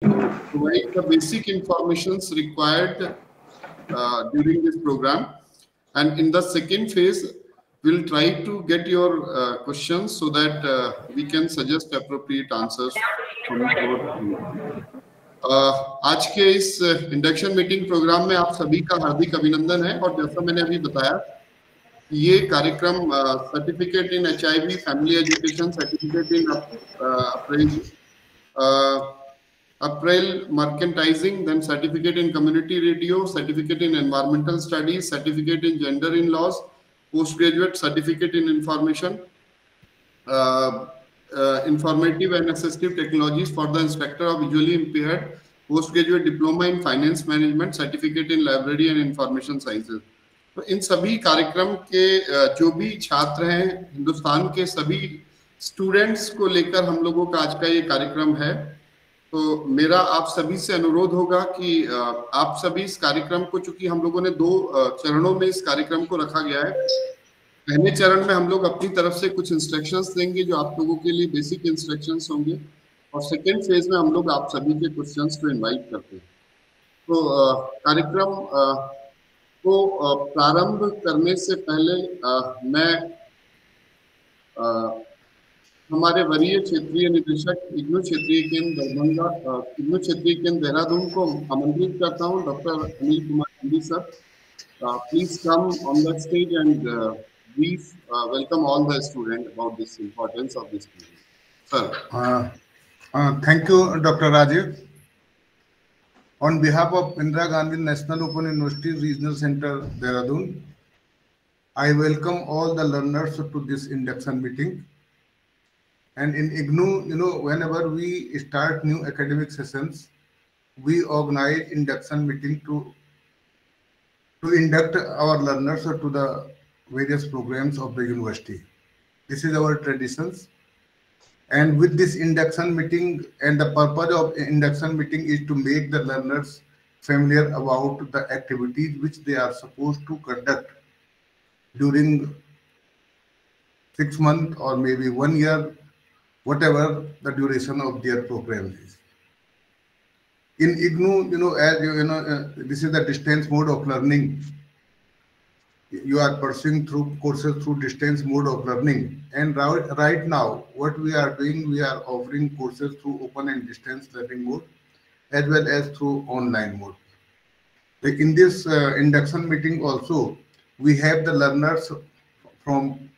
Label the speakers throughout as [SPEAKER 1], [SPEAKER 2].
[SPEAKER 1] provide the basic informations required during this program. And in the second phase, we'll try to get your questions so that we can suggest appropriate answers from our team. आज के इस induction meeting programme में आप सभी का हार्दिक अभिनंदन है। और जैसा मैंने अभी बताया, ये कार्यक्रम certificate in HIV family education, certificate in Apprail merchantising, then certificate in community radio, certificate in environmental studies, certificate in gender in laws, postgraduate certificate in information, informative and assistive technologies for the inspector of visually impaired, postgraduate diploma in finance management, certificate in library and information sciences. तो इन सभी कार्यक्रम के जो भी छात्र हैं, हिंदुस्तान के सभी स्टूडेंट्स को लेकर हम लोगों का आज का ये कार्यक्रम है। तो मेरा आप सभी से अनुरोध होगा कि आप सभी इस कार्यक्रम को, चूंकि हम लोगों ने 2 चरणों में इस कार्यक्रम को रखा गया है। पहले चरण में हम लोग अपनी तरफ से कुछ इंस्ट्रक्शंस देंगे जो आप लोगों के लिए बेसिक इंस्ट्रक्शंस होंगे, और सेकेंड फेज में हम लोग आप सभी के क्वेश्चंस को इनवाइट करते हैं। तो कार्यक्रम को प्रारंभ करने से पहले मैं हमारे वरीय क्षेत्रीय निदेशक इग्नू क्षेत्रीय केंद्र दरभंगा, इग्नू क्षेत्रीय केंद्र देहरादून को आमंत्रित करता हूं। Doctor Anil Kumar Hindi sir, please come on the stage and brief welcome all the students about this importance of this meeting. Sir.
[SPEAKER 2] Thank you, Dr. Rajiv. On behalf of Indira Gandhi National Open University Regional Center, Dehradun, I welcome all the learners to this induction meeting. And in IGNOU, whenever we start new academic sessions, we organize induction meeting to induct our learners to the various programs of the university. This is our traditions. And with this induction meeting, and the purpose of induction meeting is to make the learners familiar about the activities which they are supposed to conduct during 6 months or maybe 1 year, whatever the duration of their program is. In IGNOU, as you know, this is the distance mode of learning. You are pursuing through courses through distance mode of learning, and right now what we are doing, we are offering courses through open and distance learning mode as well as through online mode. Like in this induction meeting also, we have the learners from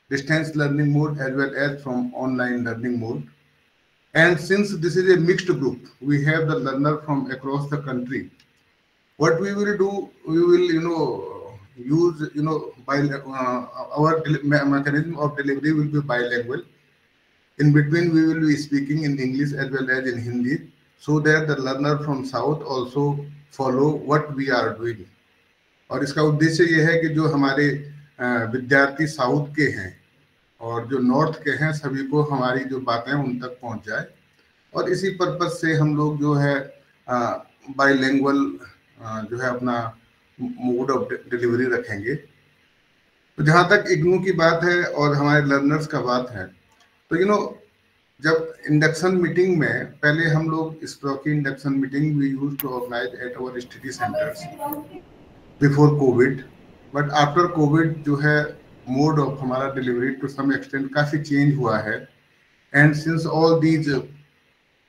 [SPEAKER 2] distance learning mode as well as from online learning mode. And since this is a mixed group, we have the learner from across the country. What we will do, we will use our mechanism of delivery will be bilingual. In between we will be speaking in English as well as in Hindi, so that the learner from south also follow what we are doing. और इसका उद्देश्य ये है कि जो हमारे विद्यार्थी south के हैं और जो नॉर्थ के हैं, सभी को हमारी जो बातें उन तक पहुंच जाए। और इसी पर्पज से हम लोग जो है बाइलिंगुअल जो है अपना मोड ऑफ डिलीवरी रखेंगे। तो जहाँ तक इग्नू की बात है और हमारे लर्नर्स का बात है, तो जब इंडक्शन मीटिंग में पहले हम लोग इस तरह की induction meeting we use to organize at our study centres before COVID, but after COVID जो है मोड ऑफ हमारा डिलीवरी टू सम एक्सटेंट काफी चेंज हुआ है। And since all these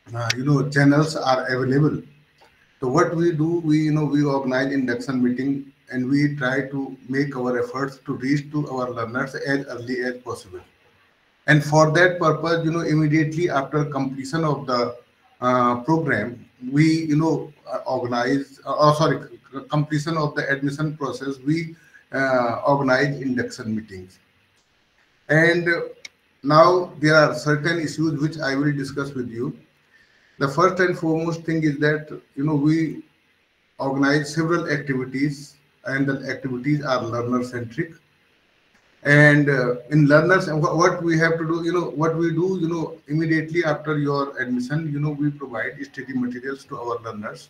[SPEAKER 2] channels are available, so what we do, we organize induction meeting and we try to make our efforts to reach to our learners as early as possible. And for that purpose, immediately after completion of the program, we organize completion of the admission process, we organize induction meetings. And now there are certain issues which I will discuss with you. The first and foremost thing is that we organize several activities, and the activities are learner centric. And in learners, what we have to do, what we do, immediately after your admission, we provide study materials to our learners.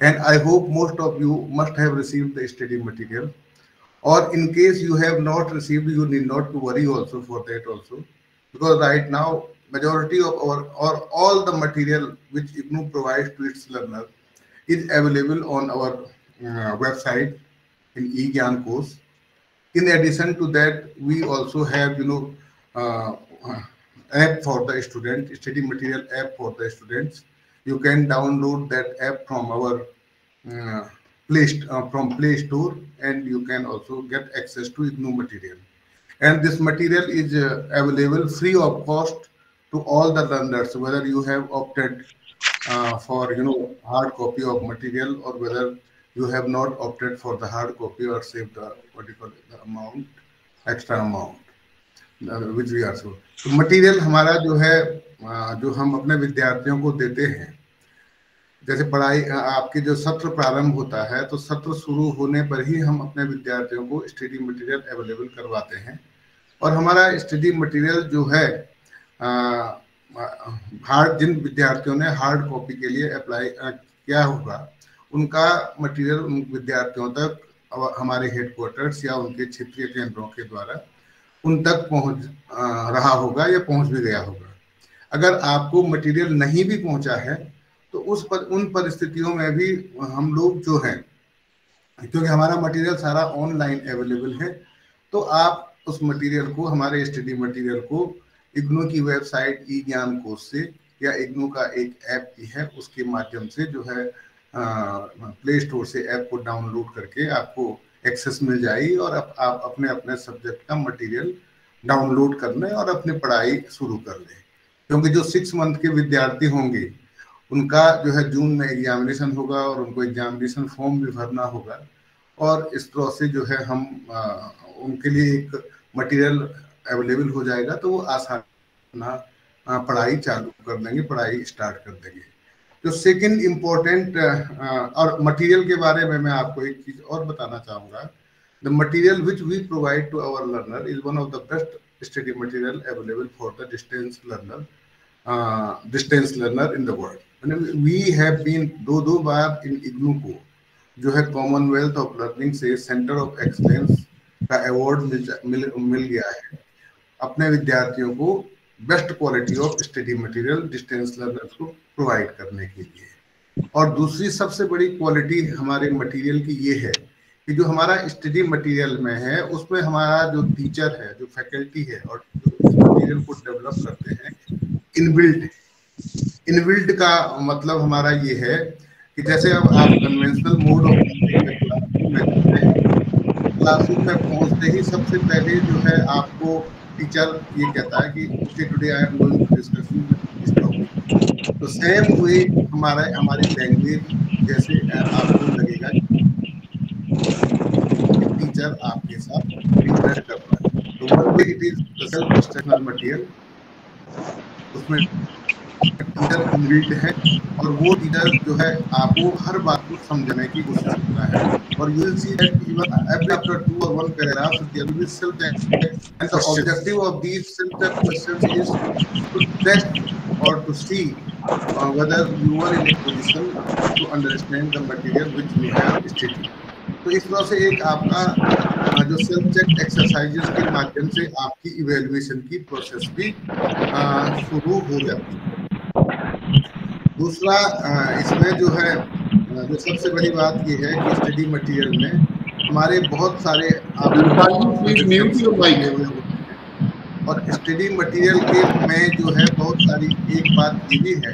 [SPEAKER 2] And I hope most of you must have received the study material, or in case you have not received, you need not to worry also for that also, because right now majority of our or all the material which IGNOU provides to its learner is available on our website in eGyan course. In addition to that, we also have uh, app for the student, study material app for the students. You can download that app from our uh, from Play Store, and you can also get access to IGNOU material. And this material is available free of cost to all the learners, whether you have opted for hard copy of material, or whether you have not opted for the hard copy or saved the what you call it, the amount, extra amount which we are so. तो material हमारा जो है जो हम अपने विद्यार्थियों को देते हैं, जैसे पढ़ाई आपके जो सत्र प्रारंभ होता है तो सत्र शुरू होने पर ही हम अपने विद्यार्थियों को स्टडी मटेरियल अवेलेबल करवाते हैं। और हमारा स्टडी मटेरियल जो है जिन विद्यार्थियों ने हार्ड कॉपी के लिए अप्लाई किया होगा, उनका मटेरियल उन विद्यार्थियों तक हमारे हेडक्वार्टर्स या उनके क्षेत्रीय केंद्रों के द्वारा उन तक पहुंच रहा होगा या पहुंच भी गया होगा। अगर आपको मटेरियल नहीं भी पहुंचा है तो उन परिस्थितियों में भी हम लोग जो हैं, क्योंकि हमारा मटेरियल सारा ऑनलाइन अवेलेबल है, तो आप उस मटेरियल को, हमारे स्टडी मटेरियल को इग्नू की वेबसाइट eGyan कोर्स से या इग्नू का एक ऐप भी है उसके माध्यम से जो है प्ले स्टोर से ऐप को डाउनलोड करके आपको एक्सेस मिल जाएगी और आप अपने अपने सब्जेक्ट का मटेरियल डाउनलोड कर लें और अपनी पढ़ाई शुरू कर लें। क्योंकि जो 6 मंथ के विद्यार्थी होंगे उनका जो है जून में एग्जामिनेशन होगा और उनको एग्जामिनेशन फॉर्म भी भरना होगा, और इस तरह से जो है हम उनके लिए एक मटेरियल अवेलेबल हो जाएगा तो वो आसान पढ़ाई चालू कर देंगे, पढ़ाई स्टार्ट कर देंगे। जो सेकंड इम्पोर्टेंट और मटेरियल के बारे में मैं आपको एक चीज और बताना चाहूँगा। The material which we provide to our learner is one of the best study material available for the distance learner in the world. We have been दो बार इन इग्नू को जो है कॉमनवेल्थ ऑफ लर्निंग से सेंटर ऑफ एक्सलेंस का award मिल गया है अपने विद्यार्थियों को best quality of study material distance learners को प्रोवाइड करने के लिए। और दूसरी सबसे बड़ी क्वालिटी हमारे मटेरियल की ये है कि जो हमारा स्टडी मटेरियल में है उसमें हमारा जो टीचर है, जो फैकल्टी है और जो इस मटेरियल को डेवलप करते हैं, इनबिल्ट का मतलब हमारा ये है कि जैसे अब आप कन्वेंशनल मोड ऑफ क्लासरूम में पहुंचते ही सबसे पहले जो है आपको टीचर ये कहता है कि okay today I am going to discuss this topic. तो सेम वे हमारी लैंग्वेज जैसे आपको लगेगा कि टीचर आपके साथ इंटरेक्ट कर रहा है। तो one way it is the self instructional material, उसमें टीचर इनबिल्ट है और वो टीचर जो है आपको हर बात को समझने की कोशिश करता है। और you will see that even every after 2 or 1 paragraph there will be self-check, and the objective of these self-check questions is to test or to see whether you are in a position to understand the material which you have studied। तो इस तरह से एक आपका जो self check exercises के माध्यम से आपकी इवैल्यूएशन की प्रोसेस भी शुरू हो जाती है। दूसरा इसमें जो है जो सबसे बड़ी बात ये है कि स्टडी मटेरियल में हमारे बहुत सारे और स्टडी मटेरियल के में जो है बहुत सारी एक बात ये भी है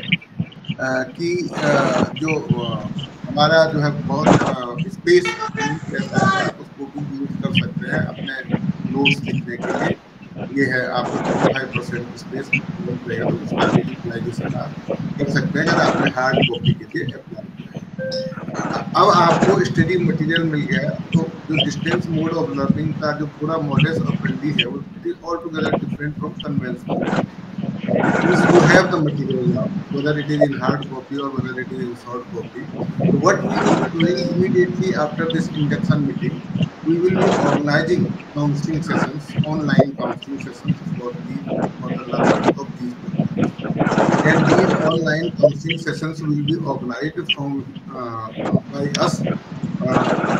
[SPEAKER 2] कि जो हमारा जो है बहुत स्पेस रहता है, उसको भी यूज कर सकते हैं अपने नोट्स लिखने के लिए। ये है आपको 35% स्पेस रहेगा, तो उसका भी यूटिलाइजेशन आप कर सकते हैं अगर आपने हार्ड कॉपी के लिए अप्लाई किया। अब आपको स्टडी मटेरियल मिल गया तो जो डिस्टेंस मोड ऑफ लर्निंग का जो पूरा मॉडल्स ऑपरेंडी है वो it is all together different from conventional. You have the material now, whether it is in hard copy or whether it is in soft copy. So what we will be doing immediately after this induction meeting, we will be organizing counseling sessions, online counseling sessions for the learners of these programs. And these online counseling sessions will be organized from by us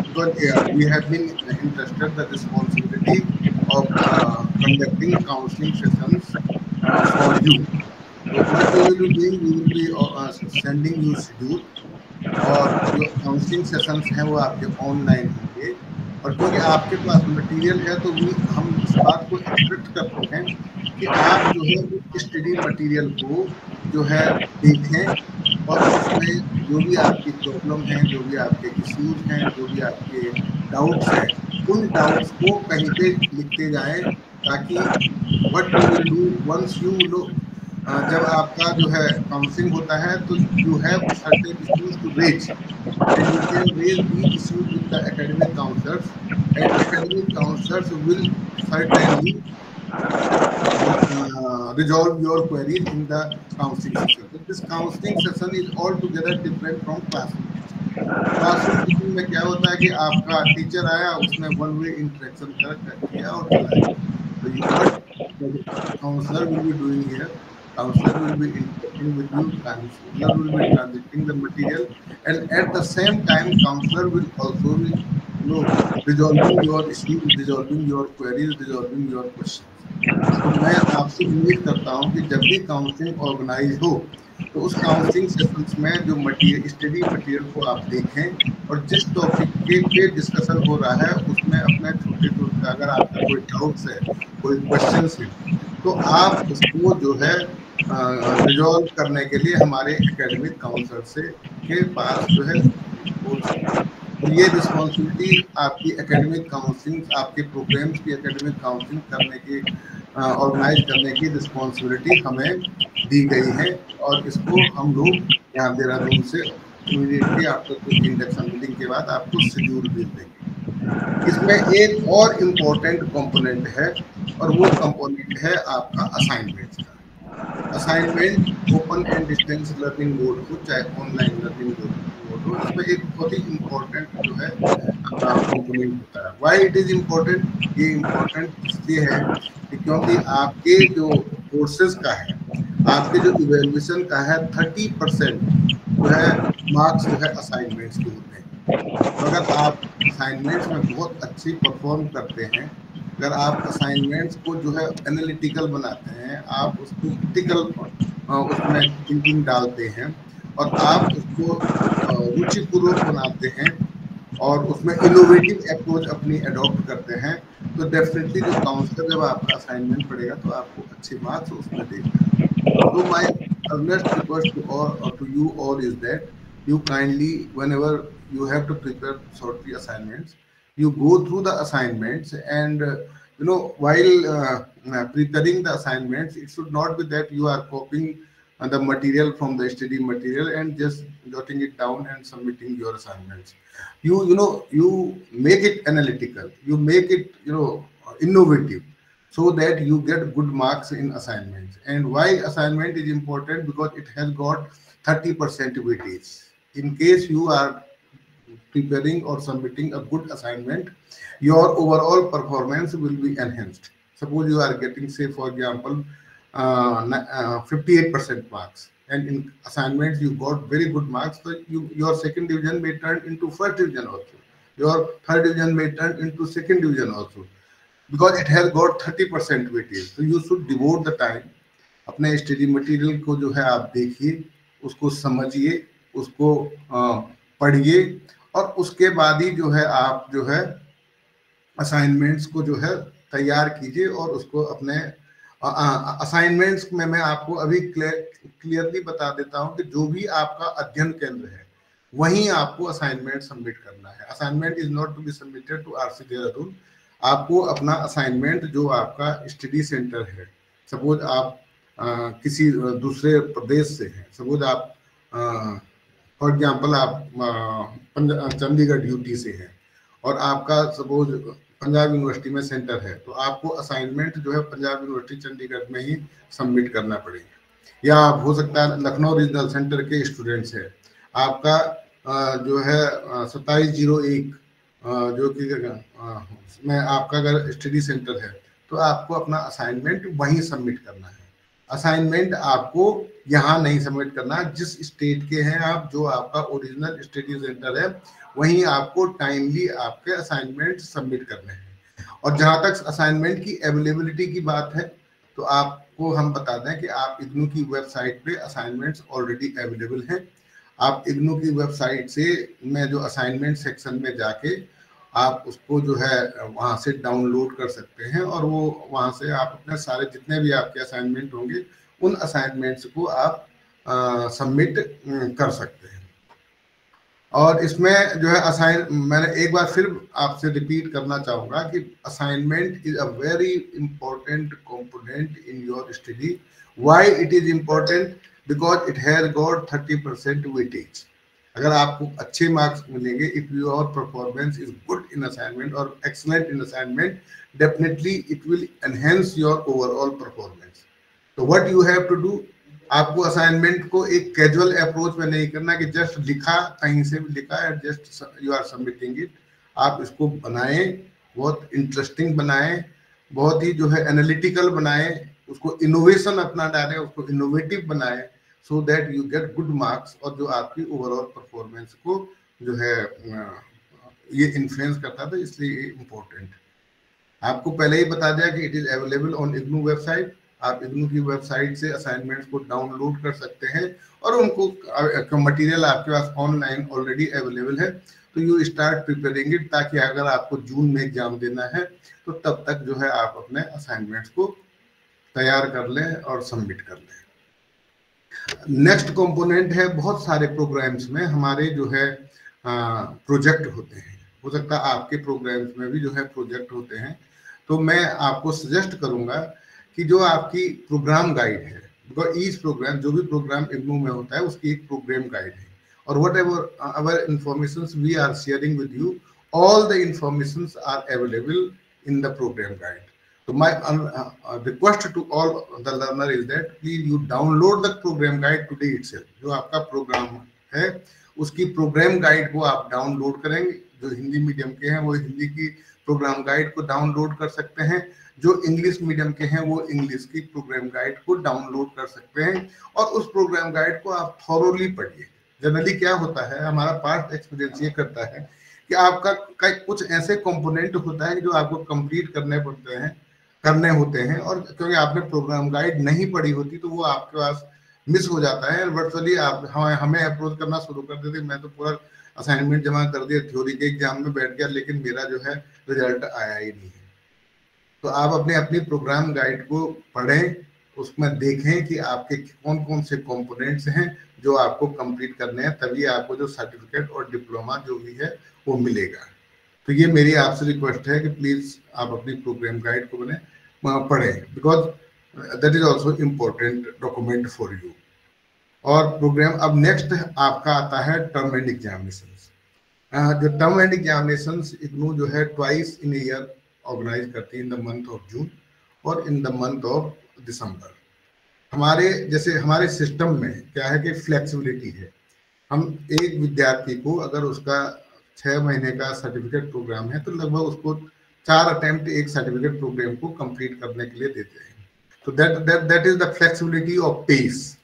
[SPEAKER 2] because we have been entrusted the responsibility of conducting counseling sessions for you. So what we will be doing, we will be sending you schedule और जो counselling sessions हैं वो आपके online होंगे। और क्योंकि आपके पास material है तो हम इस बात को एक्सपेक्ट करते हैं कि आप जो है उस स्टडी मटेरियल को जो है देखें और उसमें जो भी आपकी प्रॉब्लम है, जो भी आपके इश्यूज हैं, जो भी आपके डाउट्स हैं, उन डाउट्स को कहीं पे लिखते जाएं ताकि what we will do once you know, जब आपका जो है काउंसलिंग होता है तो you have certain issues to raise and you can raise these issues with the academic counselors and academic counselors will certainly resolve your queries in the counseling session. So this counseling session is altogether different from classroom teaching. Classroom teaching में क्या होता है कि आपका teacher आया, उसने one way interaction किया और चला गया. So what the counselor will be doing here, counselor will be interacting with you, counselor will be translating the material, and at the same time counselor will also be resolving your issues, resolving your queries, resolving your questions. तो मैं आपसे उम्मीद करता हूं कि जब भी counselling organise हो तो उस काउंसलिंग सेशंस में जो मटेरियल, स्टडी मटेरियल को आप देखें और जिस टॉपिक पे डिस्कशन हो रहा है उसमें अपने छोटे अगर आपका कोई डाउट्स है, कोई क्वेश्चंस है, तो आप उसको जो है रिजॉल्व करने के लिए हमारे एकेडमिक काउंसलर से के पास जो है और ये रिस्पॉन्सिबिलिटी आपकी एकेडमिक काउंसलिंग, आपके प्रोग्राम्स की एकेडमिक काउंसलिंग करने की, ऑर्गेनाइज करने की रिस्पॉन्सिबिलिटी हमें दी गई है और इसको हम लोग यहाँ देहरादून से इमीडिएटली आफ्टर इंडक्शन मीटिंग के बाद आपको शेड्यूल भेज देंगे। इसमें एक और इम्पोर्टेंट कंपोनेंट है और वो कंपोनेंट है आपका असाइनमेंट का। Assignment open and distance learning mode हो चाहे ऑनलाइन लर्निंग मोड हो, इसमें एक बहुत ही इम्पोर्टेंट जो है कंपोनेंट होता है। Why it is important? ये इम्पोर्टेंट इसलिए है कि क्योंकि आपके जो कोर्सेज का है, आपके जो इवेल्युएशन का है 30% जो है मार्क्स जो है असाइनमेंट्स के होते हैं। तो अगर आप असाइनमेंट्स में बहुत अच्छी परफॉर्म करते हैं, अगर आप असाइनमेंट्स को जो है एनालिटिकल बनाते हैं, आप उसको क्रिटिकल उसमें थिंकिंग डालते हैं और आप उसको रुचिपूर्वक बनाते हैं और उसमें इनोवेटिव अप्रोच अपनी अडॉप्ट करते हैं, तो डेफिनेटली जो काउंसलर जब आपका असाइनमेंट पड़ेगा तो आपको अच्छे मार्क्स उसमें देगा। तो my earnest request to you all is that you kindly, whenever you have to prepare short assignments, you go through the assignments and while preparing the assignments, it should not be that you are copying the material from the study material and just jotting it down and submitting your assignments. You make it analytical, you make it innovative, so that you get good marks in assignments. And why assignment is important? Because it has got 30% weightage. In case you are preparing or submitting a good assignment, your overall performance will be enhanced. Suppose you are getting, say for example, 58% marks, and in assignments you got very good marks, so your second division may turn into first division also, your third division may turn into second division also, because it has got 30% weightage. So you should devote the time, अपने study material को जो है आप देखिए, उसको समझिए, उसको पढ़िए और उसके बाद ही जो है आप जो है असाइनमेंट्स को जो है तैयार कीजिए और उसको अपने असाइनमेंट्स में मैं आपको अभी क्लियरली बता देता हूं कि जो भी आपका अध्ययन केंद्र है वहीं आपको असाइनमेंट सबमिट करना है। Assignment is not to be submitted to RC Dehradun. आपको अपना असाइनमेंट जो आपका स्टडी सेंटर है, सपोज आप किसी दूसरे प्रदेश से हैं, सपोज आप फॉर एग्जांपल आप चंडीगढ़ यूटी से हैं और आपका सपोज पंजाब यूनिवर्सिटी में सेंटर है, तो आपको असाइनमेंट जो है पंजाब यूनिवर्सिटी चंडीगढ़ में ही सबमिट करना पड़ेगा। या हो सकता है लखनऊ रीजनल सेंटर के स्टूडेंट्स है, आपका जो है 2701 जो कि में आपका अगर स्टडी सेंटर है तो आपको अपना असाइनमेंट वहीं सबमिट करना है। असाइनमेंट आपको यहाँ नहीं सबमिट करना, जिस स्टेट के हैं आप, जो आपका ओरिजिनल स्टडी सेंटर है वहीं आपको टाइमली आपके असाइनमेंट सबमिट करने हैं। और जहाँ तक असाइनमेंट की अवेलेबिलिटी की बात है, तो आप को हम बता दें कि आप इग्नू की वेबसाइट पे असाइनमेंट्स ऑलरेडी अवेलेबल हैं। आप इग्नू की वेबसाइट से में जो असाइनमेंट सेक्शन में जाके आप उसको जो है वहाँ से डाउनलोड कर सकते हैं और वो वहाँ से आप अपने सारे जितने भी आपके असाइनमेंट होंगे उन असाइनमेंट्स को आप सबमिट कर सकते हैं। और इसमें जो है मैंने एक बार फिर आपसे रिपीट करना चाहूंगा कि assignment is a very important component in your study. Why it is important? Because it has got 30% weightage. अगर आपको अच्छे मार्क्स मिलेंगे, if your performance is good in assignment और excellent in assignment, definitely it will enhance your overall performance. तो what you have to do, आपको assignment को एक casual approach में नहीं करना कि जस्ट लिखा, कहीं से भी लिखा है, just you are submitting it. आप इसको बनाएं, बहुत इंटरेस्टिंग बनाएं, बहुत ही जो है एनालिटिकल बनाएं, उसको इनोवेशन अपना डालें, उसको इनोवेटिव बनाएं, so that you get good marks और जो आपकी ओवरऑल परफॉर्मेंस को जो है ये इन्फ्लुएंस करता था, इसलिए इम्पोर्टेंट। आपको पहले ही बता दिया कि it is available on IGNOU website. आप इग्नू की वेबसाइट से असाइनमेंट्स को डाउनलोड कर सकते हैं और उनको मटेरियल आपके पास ऑनलाइन ऑलरेडी अवेलेबल है, तो यू स्टार्ट प्रिपेयरिंग इट, ताकि अगर आपको जून में एग्जाम देना है तो तब तक जो है आप अपने असाइनमेंट्स को तैयार कर लें और सबमिट कर लें। नेक्स्ट कंपोनेंट है, बहुत सारे प्रोग्राम्स में हमारे जो है प्रोजेक्ट होते हैं। हो सकता है आपके प्रोग्राम्स में भी जो है प्रोजेक्ट होते हैं, तो मैं आपको सजेस्ट करूंगा कि जो आपकी प्रोग्राम गाइड है, बिकॉज ईच प्रोग्राम, जो भी प्रोग्राम इग्नू में होता है उसकी एक प्रोग्राम गाइड है, और whatever our information we are sharing with you, all the information are available in the programme guide. तो my request to all the learner is that please you download the programme guide today itself. जो आपका programme है उसकी programme guide को आप download करेंगे। जो Hindi medium के हैं वो हिंदी की प्रोग्राम गाइड को डाउनलोड कर सकते हैं, जो इंग्लिश मीडियम के हैं वो इंग्लिश की प्रोग्राम गाइड को डाउनलोड कर सकते हैं, और उस प्रोग्राम गाइड को आप थॉरोली पढ़िए। जनरली क्या होता है, हमारा पास्ट एक्सपीरियंस ये करता है कि आपका कुछ ऐसे कंपोनेंट होता है जो आपको कंप्लीट करने होते हैं, और क्योंकि आपने प्रोग्राम गाइड नहीं पढ़ी होती तो वो आपके पास मिस हो जाता है। वर्चुअली आप हमें अप्रोच करना शुरू कर देते, मैं तो पूरा असाइनमेंट जमा कर दिया, थ्योरी के एग्जाम में बैठ गया, लेकिन मेरा जो है रिजल्ट आया ही नहीं है। तो आप अपनी प्रोग्राम गाइड को पढ़ें, उसमें देखें कि आपके कौन कौन से कंपोनेंट्स हैं जो आपको कंप्लीट करने हैं, तभी आपको जो सर्टिफिकेट और डिप्लोमा जो भी है वो मिलेगा। तो ये मेरी आपसे रिक्वेस्ट है कि प्लीज आप अपनी प्रोग्राम गाइड को पढ़ें, because that is also important document for you. और प्रोग्राम, अब नेक्स्ट आपका आता है टर्म एंड एग्जामिनेशन। जो टर्म एंड एग्जामिनेशन इग्नू जो है ट्वाइस इन ईयर ऑर्गेनाइज करती है, in the month of June और in the month of December. हमारे सिस्टम में क्या है कि फ्लेक्सिबिलिटी है। हम एक विद्यार्थी को अगर उसका 6 महीने का सर्टिफिकेट प्रोग्राम है तो लगभग उसको 4 अटेम्प्ट एक सर्टिफिकेट प्रोग्राम को कंप्लीट करने के लिए देते हैं। तो that is the flexibility of pace.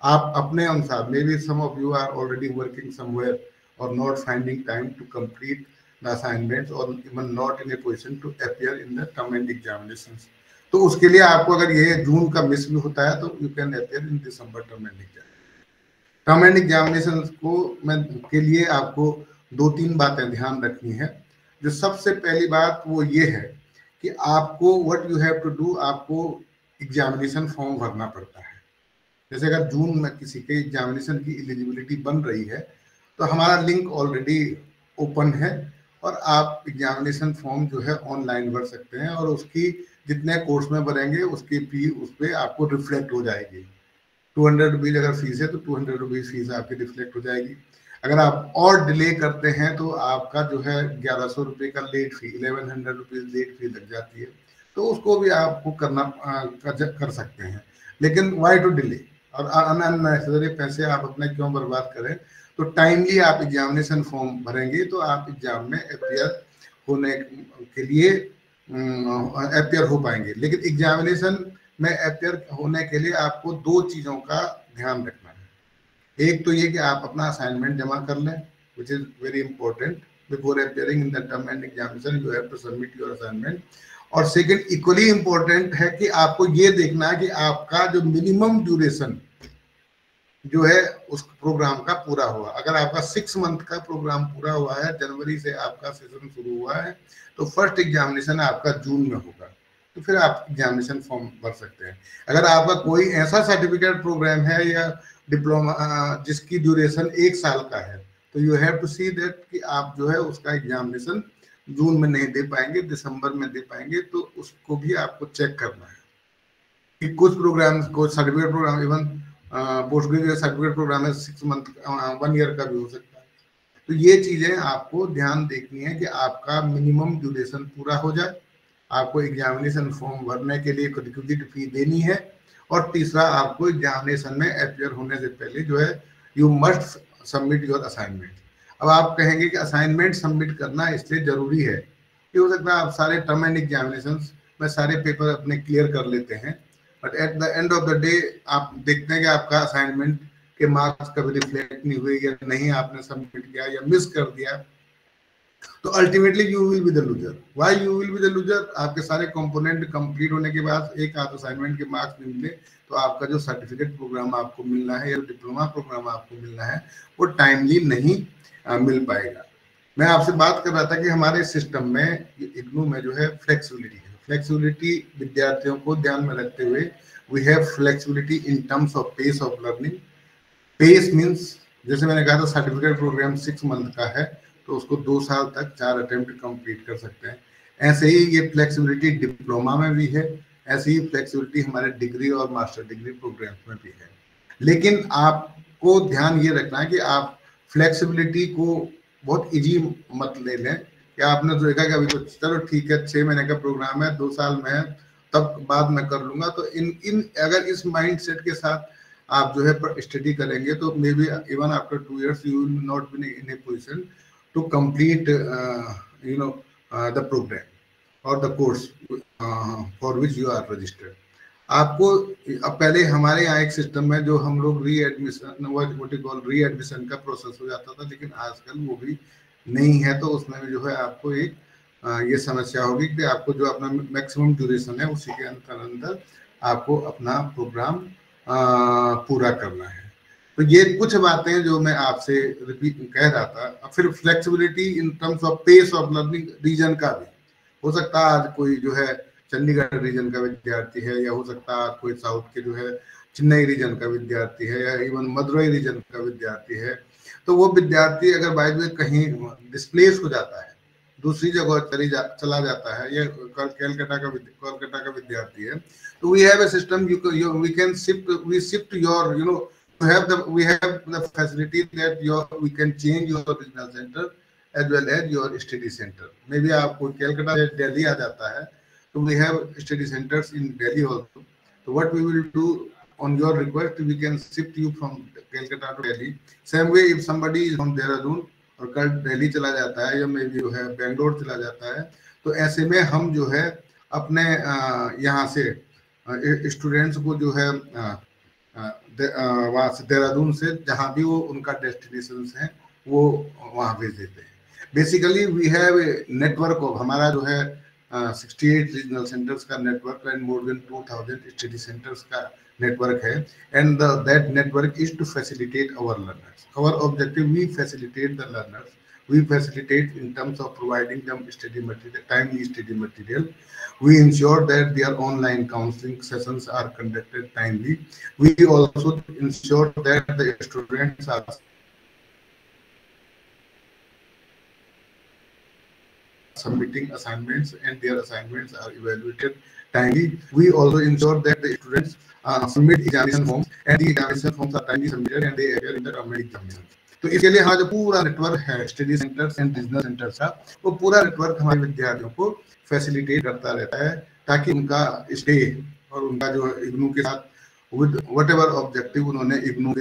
[SPEAKER 2] आप अपने अनुसार, may be some of you are already working somewhere और not finding time to complete the assignments or even not in a position to appear in the term and examinations. तो उसके लिए आपको अगर ये जून का मिस भी होता है तो you can appear in December term and examinations. Term end examination के लिए आपको 2-3 बातें ध्यान रखनी है। जो सबसे पहली बात वो ये है कि आपको what you have to do, आपको एग्जामिनेशन फॉर्म भरना पड़ता है। जैसे अगर जून में किसी के एग्जामिनेशन की एलिजिबिलिटी बन रही है तो हमारा लिंक ऑलरेडी ओपन है और आप एग्जामिनेशन फॉर्म जो है ऑनलाइन भर सकते हैं, और उसकी जितने कोर्स में भरेंगे उसकी फी उस पर आपको रिफ्लेक्ट हो जाएगी। 200 रुपीज़ अगर फीस है तो 200 रुपीज़ फीस आपकी रिफ्लेक्ट हो जाएगी। अगर आप और डिले करते हैं तो आपका जो है 1100 रुपये का late fee, 1100 rupees late fee लग जाती है, तो उसको भी आपको कर सकते हैं। लेकिन वाई टू डिले और अननेसेसरी पैसे आप अपने क्यों बर्बाद करें। तो टाइमली आप एग्जामिनेशन फॉर्म भरेंगे तो आप एग्जाम में अपियर होने के लिए अपियर हो पाएंगे। लेकिन एग्जामिनेशन में अपियर होने के लिए आपको 2 चीज़ों का ध्यान रखना है। एक तो ये कि आप अपना असाइनमेंट जमा कर लें, which is very important. Before appearing in the term end examination you have to submit your assignment. और सेकंड इक्वली इंपॉर्टेंट है कि आपको ये देखना है कि आपका जो मिनिमम ड्यूरेशन जो है उस प्रोग्राम का पूरा हुआ। अगर आपका 6 मंथ का प्रोग्राम पूरा हुआ है, जनवरी से आपका सेशन शुरू हुआ है, तो फर्स्ट एग्जामिनेशन आपका जून में होगा, तो फिर आप एग्जामिनेशन फॉर्म भर सकते हैं। अगर आपका कोई ऐसा सर्टिफिकेट प्रोग्राम है या डिप्लोमा जिसकी ड्यूरेशन 1 साल का है, तो you have to see that कि आप जो है उसका एग्जामिनेशन जून में नहीं दे पाएंगे, दिसंबर में दे पाएंगे, तो उसको भी आपको चेक करना है कि कुछ प्रोग्राम, कुछ certificate programme, even post graduate certificate programme है 6 मंथ 1 ईयर का भी हो सकता है। तो ये चीजें आपको ध्यान देखनी है कि आपका मिनिमम ड्यूरेशन पूरा हो जाए, आपको एग्जामिनेशन फॉर्म भरने के लिए रिक्विजिट फी देनी है, और तीसरा आपको एग्जामिनेशन में अपियर होने से पहले जो है you must submit your assignment. अब आप कहेंगे कि असाइनमेंट सबमिट करना इसलिए जरूरी है कि हो सकता है आप सारे टर्म एंड एग्जामिनेशन में सारे पेपर अपने क्लियर कर लेते हैं, but at the end of the day आप देखते हैं कि आपका असाइनमेंट के मार्क्स कभी रिफ्लेक्ट नहीं हुए या नहीं आपने सबमिट किया या मिस कर दिया, तो ultimately you will be the loser. Why you will be the loser? आपके सारे कंपोनेंट कंप्लीट होने के बाद एक आध असाइनमेंट के मार्क्स नहीं मिले, तो आपका जो सर्टिफिकेट प्रोग्राम आपको मिलना है या डिप्लोमा प्रोग्राम आपको मिलना है वो टाइमली नहीं मिल पाएगा। मैं आपसे बात कर रहा था कि हमारे सिस्टम में इग्नू में जो है फ्लेक्सिबिलिटी है। फ्लेक्सिबिलिटी विद्यार्थियों को ध्यान में रखते हुए we have flexibility in terms of pace of learning. Pace means जैसे मैंने कहा था सर्टिफिकेट प्रोग्राम 6 मंथ का है, तो उसको 2 साल तक 4 अटेम्प्ट कंप्लीट कर सकते हैं। ऐसे ही ये फ्लेक्सिबिलिटी डिप्लोमा में भी है, ऐसी ही फ्लेक्सिबिलिटी हमारे डिग्री और मास्टर डिग्री प्रोग्राम में भी है। लेकिन आपको ध्यान ये रखना है कि आप फ्लेक्सिबिलिटी को बहुत इजी मत ले लें कि आपने तो देखा कि अभी तो चलो ठीक है 6 महीने का प्रोग्राम है, 2 साल में है, तब बाद में कर लूंगा। तो इन अगर इस माइंड सेट के साथ आप जो है स्टडी करेंगे तो maybe even after 2 years you will not be in a position to complete the programme और the course for which you are registered. आपको अब पहले हमारे यहाँ एक सिस्टम है जो हम लोग रीएडमिशन का प्रोसेस हो जाता था, लेकिन आजकल वो भी नहीं है, तो उसमें भी जो है आपको एक ये समस्या होगी कि आपको जो अपना मैक्सिमम ड्यूरेशन है उसी के अंदर आपको अपना प्रोग्राम पूरा करना है। तो ये कुछ बातें जो मैं आपसे रिपीट कह रहा था। फिर flexibility in terms of pace of learning region का भी हो सकता है। आज कोई जो है चंडीगढ़ रीजन का विद्यार्थी है, या हो सकता है कोई साउथ के जो है चेन्नई रीजन का विद्यार्थी है, या इवन मदुरई रीजन का विद्यार्थी है, तो वो विद्यार्थी अगर बाय द वे कहीं डिस्प्लेस हो जाता है, दूसरी जगह चला जाता है, या कोलकाता का विद्यार्थी है, तो we have a system we can shift your we have the facility that we can change your regional center as well as your study center. Maybe आपको कलकत्ता से दिल्ली आ जाता है, तो we have study centers in Delhi also. So what we will do on your request, we can shift you from Calcutta to Delhi. Same way if somebody is from Dehradun और कल दिल्ली चला जाता है, या मे बी जो है बेंगलोर चला जाता है, तो ऐसे में हम जो है अपने यहाँ से स्टूडेंट्स को जो है वहाँ से देहरादून से जहाँ भी वो उनका डेस्टिनेशन है वो वहाँ भेज देते हैं। Basically we have network of, हमारा जो है 68 रीजनल सेंटर्स का network and more than 2000 study centres का नेटवर्क है, and that network is to facilitate our learners. Our objective, we facilitate the learners, we facilitate in terms of providing them study material, timely study material. We ensure that their online counseling sessions are conducted timely. We also ensure that the students are submitting assignments and their assignments are evaluated timely. We also ensure that the students submit examination forms and the examination forms are timely submitted and they appear in the terminal examination. तो इसके लिए हमारा जो पूरा network है study centres and regional centres का, वो पूरा नेटवर्क हमारे विद्यार्थियों को फैसिलिटेट करता रहता है, ताकि उनका स्टे और उनका जो इग्नू के साथ विद व्हाटएवर ऑब्जेक्टिव उन्होंने इग्नू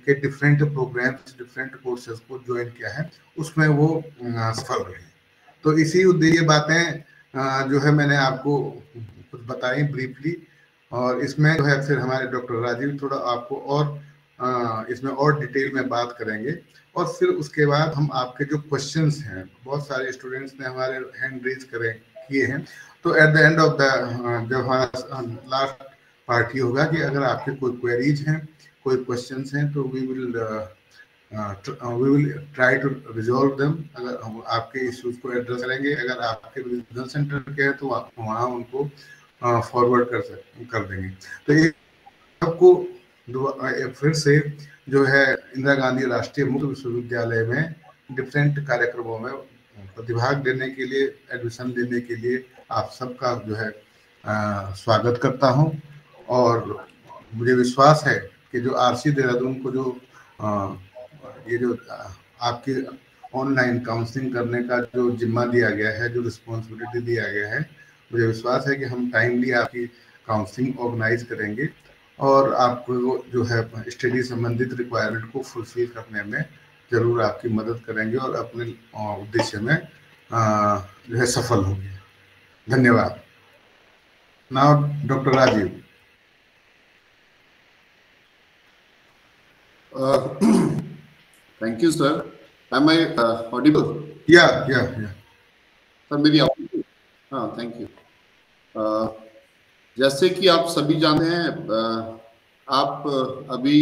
[SPEAKER 2] के डिफरेंट प्रोग्राम्स, डिफरेंट कोर्सेज को ज्वाइन किया है, उसमें वो सफल रहे। तो इसी उद्देश्य बातें जो है मैंने आपको कुछ बताई ब्रीफली, और इसमें जो है फिर हमारे डॉक्टर राजीव थोड़ा आपको और इसमें और डिटेल में बात करेंगे। और फिर उसके बाद हम आपके जो क्वेश्चंस हैं, बहुत सारे स्टूडेंट्स ने हमारे हैंड रेज किए हैं। तो at the end of the जब हमारा लास्ट पार्ट ये होगा कि अगर आपके कोई क्वेरीज हैं, कोई क्वेश्चंस हैं, तो we will try to resolve them. अगर हम आपके इश्यूज को एड्रेस करेंगे, अगर आपके रीजनल सेंटर के हैं तो वहाँ उनको फॉरवर्ड कर देंगे। तो ये आपको फिर से जो है इंदिरा गांधी राष्ट्रीय मुक्त विश्वविद्यालय में डिफरेंट कार्यक्रमों में प्रतिभाग लेने के लिए, एडमिशन लेने के लिए आप सबका जो है स्वागत करता हूं। और मुझे विश्वास है कि जो आरसी देहरादून को जो ये जो आपकी ऑनलाइन काउंसलिंग करने का जो जिम्मा दिया गया है, जो रिस्पॉन्सिबिलिटी दिया गया है, मुझे विश्वास है कि हम टाइमली आपकी काउंसलिंग ऑर्गेनाइज करेंगे और आपको जो है स्टडी संबंधित रिक्वायरमेंट को फुलफिल करने में जरूर आपकी मदद करेंगे और अपने उद्देश्य में जो है सफल होंगे। धन्यवाद। Now doctor Rajeev.
[SPEAKER 1] Thank you, sir. Am I audible?
[SPEAKER 2] Yeah.
[SPEAKER 1] Sir मेरी आवाज? हाँ, थैंक यू। जैसे कि आप सभी जानते हैं, आप अभी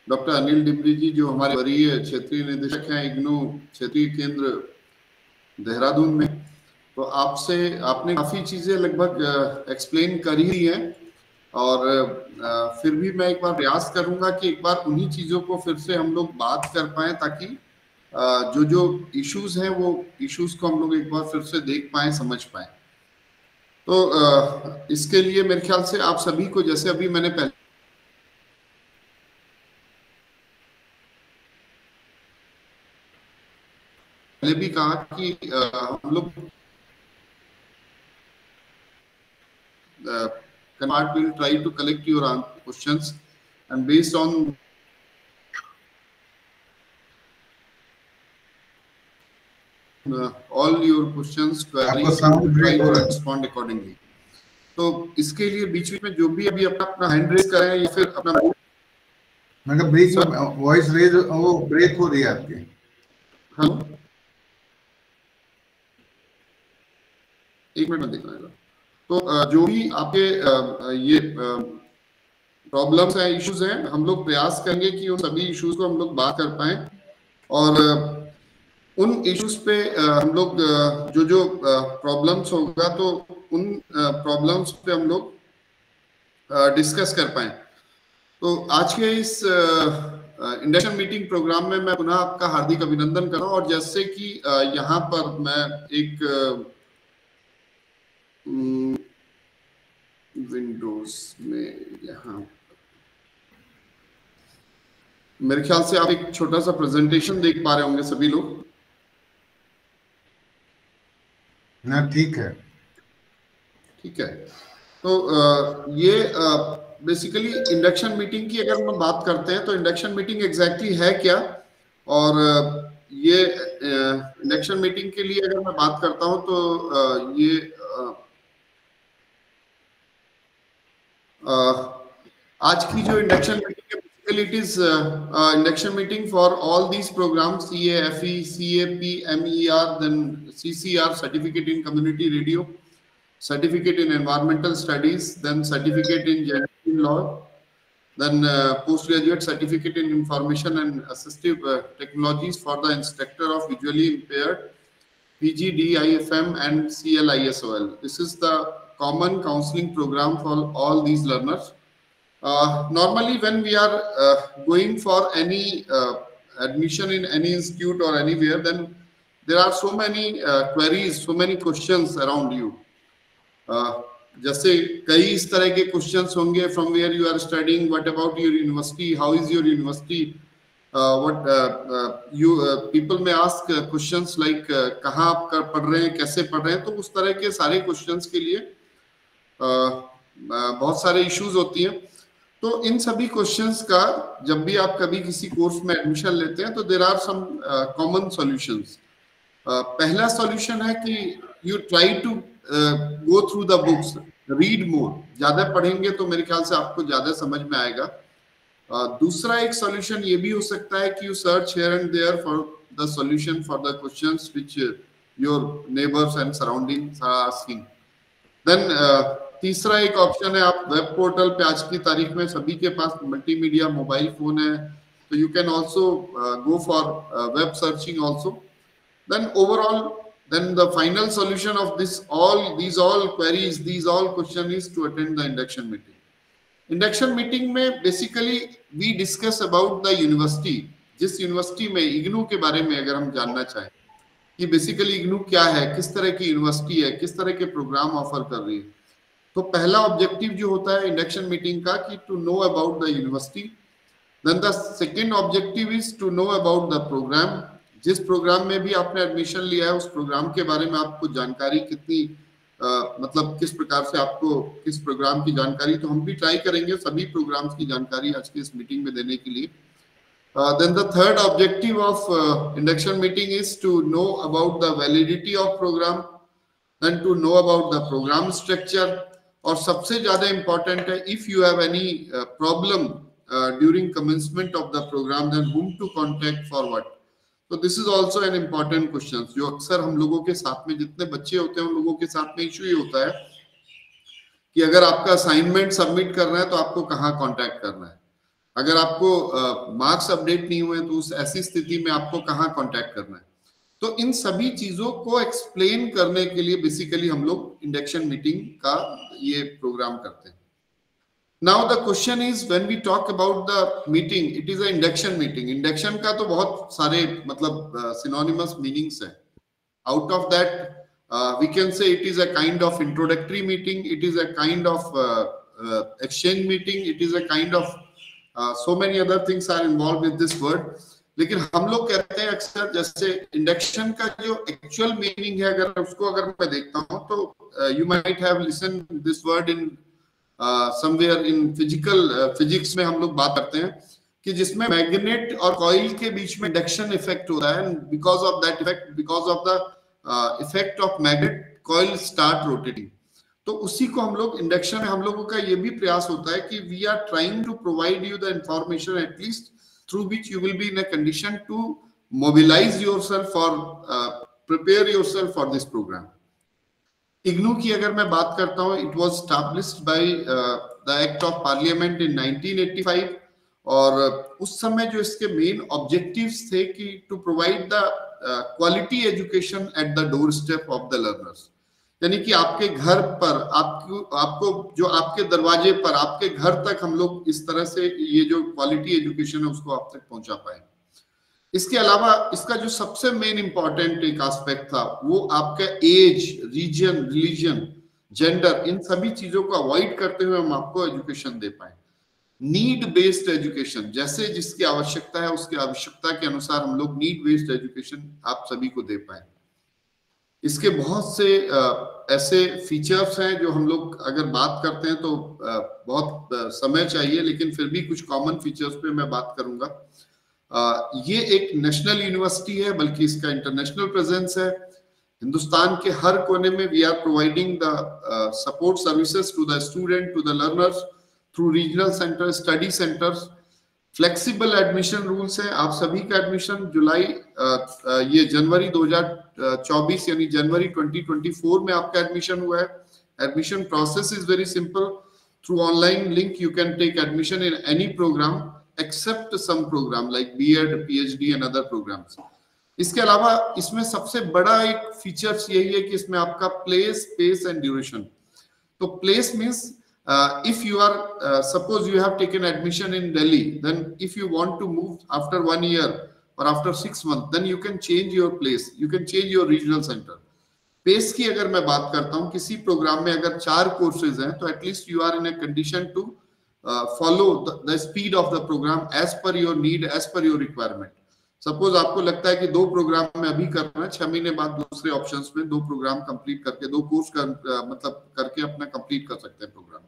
[SPEAKER 1] डॉक्टर अनिल डिमरी जी जो हमारे वरीय क्षेत्रीय निदेशक हैं इग्नू क्षेत्रीय केंद्र देहरादून में, तो आपने काफी चीजें लगभग एक्सप्लेन कर ही हैं। और फिर भी मैं एक बार प्रयास करूंगा कि एक बार उन्हीं चीजों को फिर से हम लोग बात कर पाए, ताकि जो इश्यूज हैं वो इश्यूज को हम लोग एक बार फिर से देख पाए, समझ पाए। तो इसके लिए मेरे ख्याल से आप सभी को, जैसे अभी मैंने पहले भी कहा कि हम लोग Part will try to collect your questions, and based on all your questions, queries, try to respond accordingly. तो इसके लिए बीच में जो भी अभी अपना हैंड रेज करें या फिर अपना
[SPEAKER 2] मतलब ब्रेक वॉइस रेज वो ब्रेक हो रही है आपकी।
[SPEAKER 1] हाँ, एक मिनट में देखना। तो जो भी आपके ये प्रॉब्लम्स हैं, इश्यूज हैं, हम लोग प्रयास करेंगे कि उन सभी इश्यूज को हम लोग बात कर पाए और उन इश्यूज पे हम लोग जो प्रॉब्लम्स होगा तो उन प्रॉब्लम्स पे हम लोग डिस्कस कर पाए। तो आज के इस इंडक्शन मीटिंग प्रोग्राम में मैं पुनः आपका हार्दिक अभिनंदन कर रहा हूँ। और जैसे कि यहाँ पर मैं एक विंडोज में यहाँ मेरे ख्याल से आप एक छोटा सा प्रेजेंटेशन देख पा रहे होंगे सभी लोग
[SPEAKER 2] ना? ठीक है।
[SPEAKER 1] तो ये बेसिकली इंडक्शन मीटिंग की अगर हम बात करते हैं तो इंडक्शन मीटिंग एग्जैक्टली है क्या, और ये इंडक्शन मीटिंग के लिए अगर मैं बात करता हूं तो ये आज की जो इंडक्शन मीटिंग है, basically it is induction meeting for all these programmes, CAFE, CAP, MER, then CCR, certificate in community radio, certificate in environmental studies, then certificate in general law, then postgraduate certificate in information and assistive technologies for the instructor of visually impaired, PGDIFM and CLISOL. This is the common counseling program for all these learners. Normally when we are going for any admission in any institute or anywhere, then there are so many queries, so many questions around you. जैसे कई इस तरह के questions होंगे, from where you are studying, what about your university, how is your university, what you people में ask questions like कहाँ आप पढ़ रहे हैं, कैसे पढ़ रहे हैं। तो उस तरह के सारे क्वेश्चंस के लिए बहुत सारे इश्यूज होती हैं। तो इन सभी क्वेश्चंस का जब भी आप कभी किसी कोर्स में एडमिशन लेते हैं तो there are some common solutions. पहला सॉल्यूशन है कि you try to go through the books, read more. ज्यादा पढ़ेंगे तो मेरे ख्याल से आपको ज्यादा समझ में आएगा। दूसरा एक सॉल्यूशन ये भी हो सकता है कि you search here and there for the solution for the questions which your neighbors and surroundings are asking. Then तीसरा एक ऑप्शन है, आप वेब पोर्टल पे आज की तारीख में सभी के पास मल्टीमीडिया मोबाइल फोन है, तो you can also go for web searching also. Then overall, then the final solution of these all queries, these all question is to attend the induction meeting. Induction meeting में basically we discuss about the university, जिस university में इग्नू के बारे में अगर हम जानना चाहें कि बेसिकली इग्नू क्या है, किस तरह की यूनिवर्सिटी है, किस तरह के प्रोग्राम ऑफर कर रही है, तो पहला ऑब्जेक्टिव जो होता है इंडक्शन मीटिंग का कि to know about the university. Then the second objective is to know about the programme. जिस प्रोग्राम में भी आपने एडमिशन लिया है उस प्रोग्राम के बारे में आपको जानकारी कितनी मतलब किस प्रकार से आपको किस प्रोग्राम की जानकारी, तो हम भी ट्राई करेंगे सभी प्रोग्राम्स की जानकारी आज की इस मीटिंग में देने के लिए. Then the third objective of induction meeting is to know about the validity of programme, then to know about the programme structure, और सबसे ज्यादा इंपॉर्टेंट है if you have any problem during commencement of the programme then whom to contact for what. तो this is also an important question जो अक्सर हम लोगों के साथ में जितने बच्चे होते हैं उन लोगों के साथ में इशू ये होता है कि अगर आपका असाइनमेंट सबमिट करना है तो आपको कहाँ कांटेक्ट करना है, अगर आपको मार्क्स अपडेट नहीं हुए तो उस ऐसी स्थिति में आपको कहाँ कांटेक्ट करना है. तो इन सभी चीजों को एक्सप्लेन करने के लिए बेसिकली हम लोग इंडक्शन मीटिंग का ये प्रोग्राम करते हैं. Now the question is when we talk about the meeting, it is a induction meeting. Induction का तो बहुत सारे मतलब synonymous meanings है. Out of that, we can say it is a kind of introductory meeting. It is a kind of exchange meeting. It is a kind of so many other things are involved with this word. लेकिन हम लोग कहते हैं अक्सर जैसे induction का जो actual meaning है अगर मैं देखता हूँ तो you might have listened this word in somewhere in physics में हम लोग बात करते हैं कि जिसमें मैग्नेट और कॉइल के बीच में इंडक्शन इफेक्ट हो रहा है, because of that effect, because of the effect of magnet coil start rotating. तो उसी को हम लोग इंडक्शन में हम लोगों का ये भी प्रयास होता है कि we are trying to provide you the information at least through which you will be in a condition to mobilise yourself for prepare yourself for this programme. IGNOU की अगर मैं बात करता हूँ, it was established by the act of parliament in 1985, और उस समय जो इसके मेन ऑब्जेक्टिव्स थे कि to provide the quality education at the doorstep of the learners, यानी कि आपके घर पर आपको जो आपके दरवाजे पर आपके घर तक हम लोग इस तरह से ये जो क्वालिटी एजुकेशन है उसको आप तक पहुंचा पाए. इसके अलावा इसका जो सबसे मेन इंपॉर्टेंट एक एस्पेक्ट था वो आपका एज, रीजन, रिलीजन, जेंडर, इन सभी चीजों को अवॉइड करते हुए हम आपको एजुकेशन दे पाए. नीड बेस्ड एजुकेशन, जैसे जिसकी आवश्यकता है उसकी आवश्यकता के अनुसार हम लोग नीड बेस्ड एजुकेशन आप सभी को दे पाए. इसके बहुत से ऐसे फीचर्स हैं जो हम लोग अगर बात करते हैं तो बहुत समय चाहिए, लेकिन फिर भी कुछ कॉमन फीचर्स पे मैं बात करूंगा. ये एक नेशनल यूनिवर्सिटी है, बल्कि इसका इंटरनेशनल प्रेजेंस है. हिंदुस्तान के हर कोने में we are providing the support services to the student, to the learners through regional centre, study centres. Flexible admission rules है. आप सभी का एडमिशन ये जनवरी 2024 यानी जनवरी 2024 में आपका एडमिशन हुआ है. Admission process is very simple. Through online link you can take admission in any programme except some program like B.Ed, PhD and other programs. इसके अलावा इसमें सबसे बड़ा एक फीचर्स यही है कि इसमें आपका प्लेस, स्पेस एंड ड्यूरेशन. तो place means if you are suppose you have taken admission in Delhi, then if you want to move after 1 year or after 6 months, then you can change your place, you can change your regional center. Pace की अगर मैं बात करता हूँ, किसी programme में अगर 4 courses हैं तो at least you are in a condition to follow the speed of the program as per your need, as per your requirement. Suppose आपको लगता है कि 2 प्रोग्राम में अभी करना है, 6 महीने बाद दूसरे ऑप्शंस में 2 प्रोग्राम कंप्लीट करके 2 कोर्स मतलब करके अपना कंप्लीट कर सकते हैं प्रोग्राम.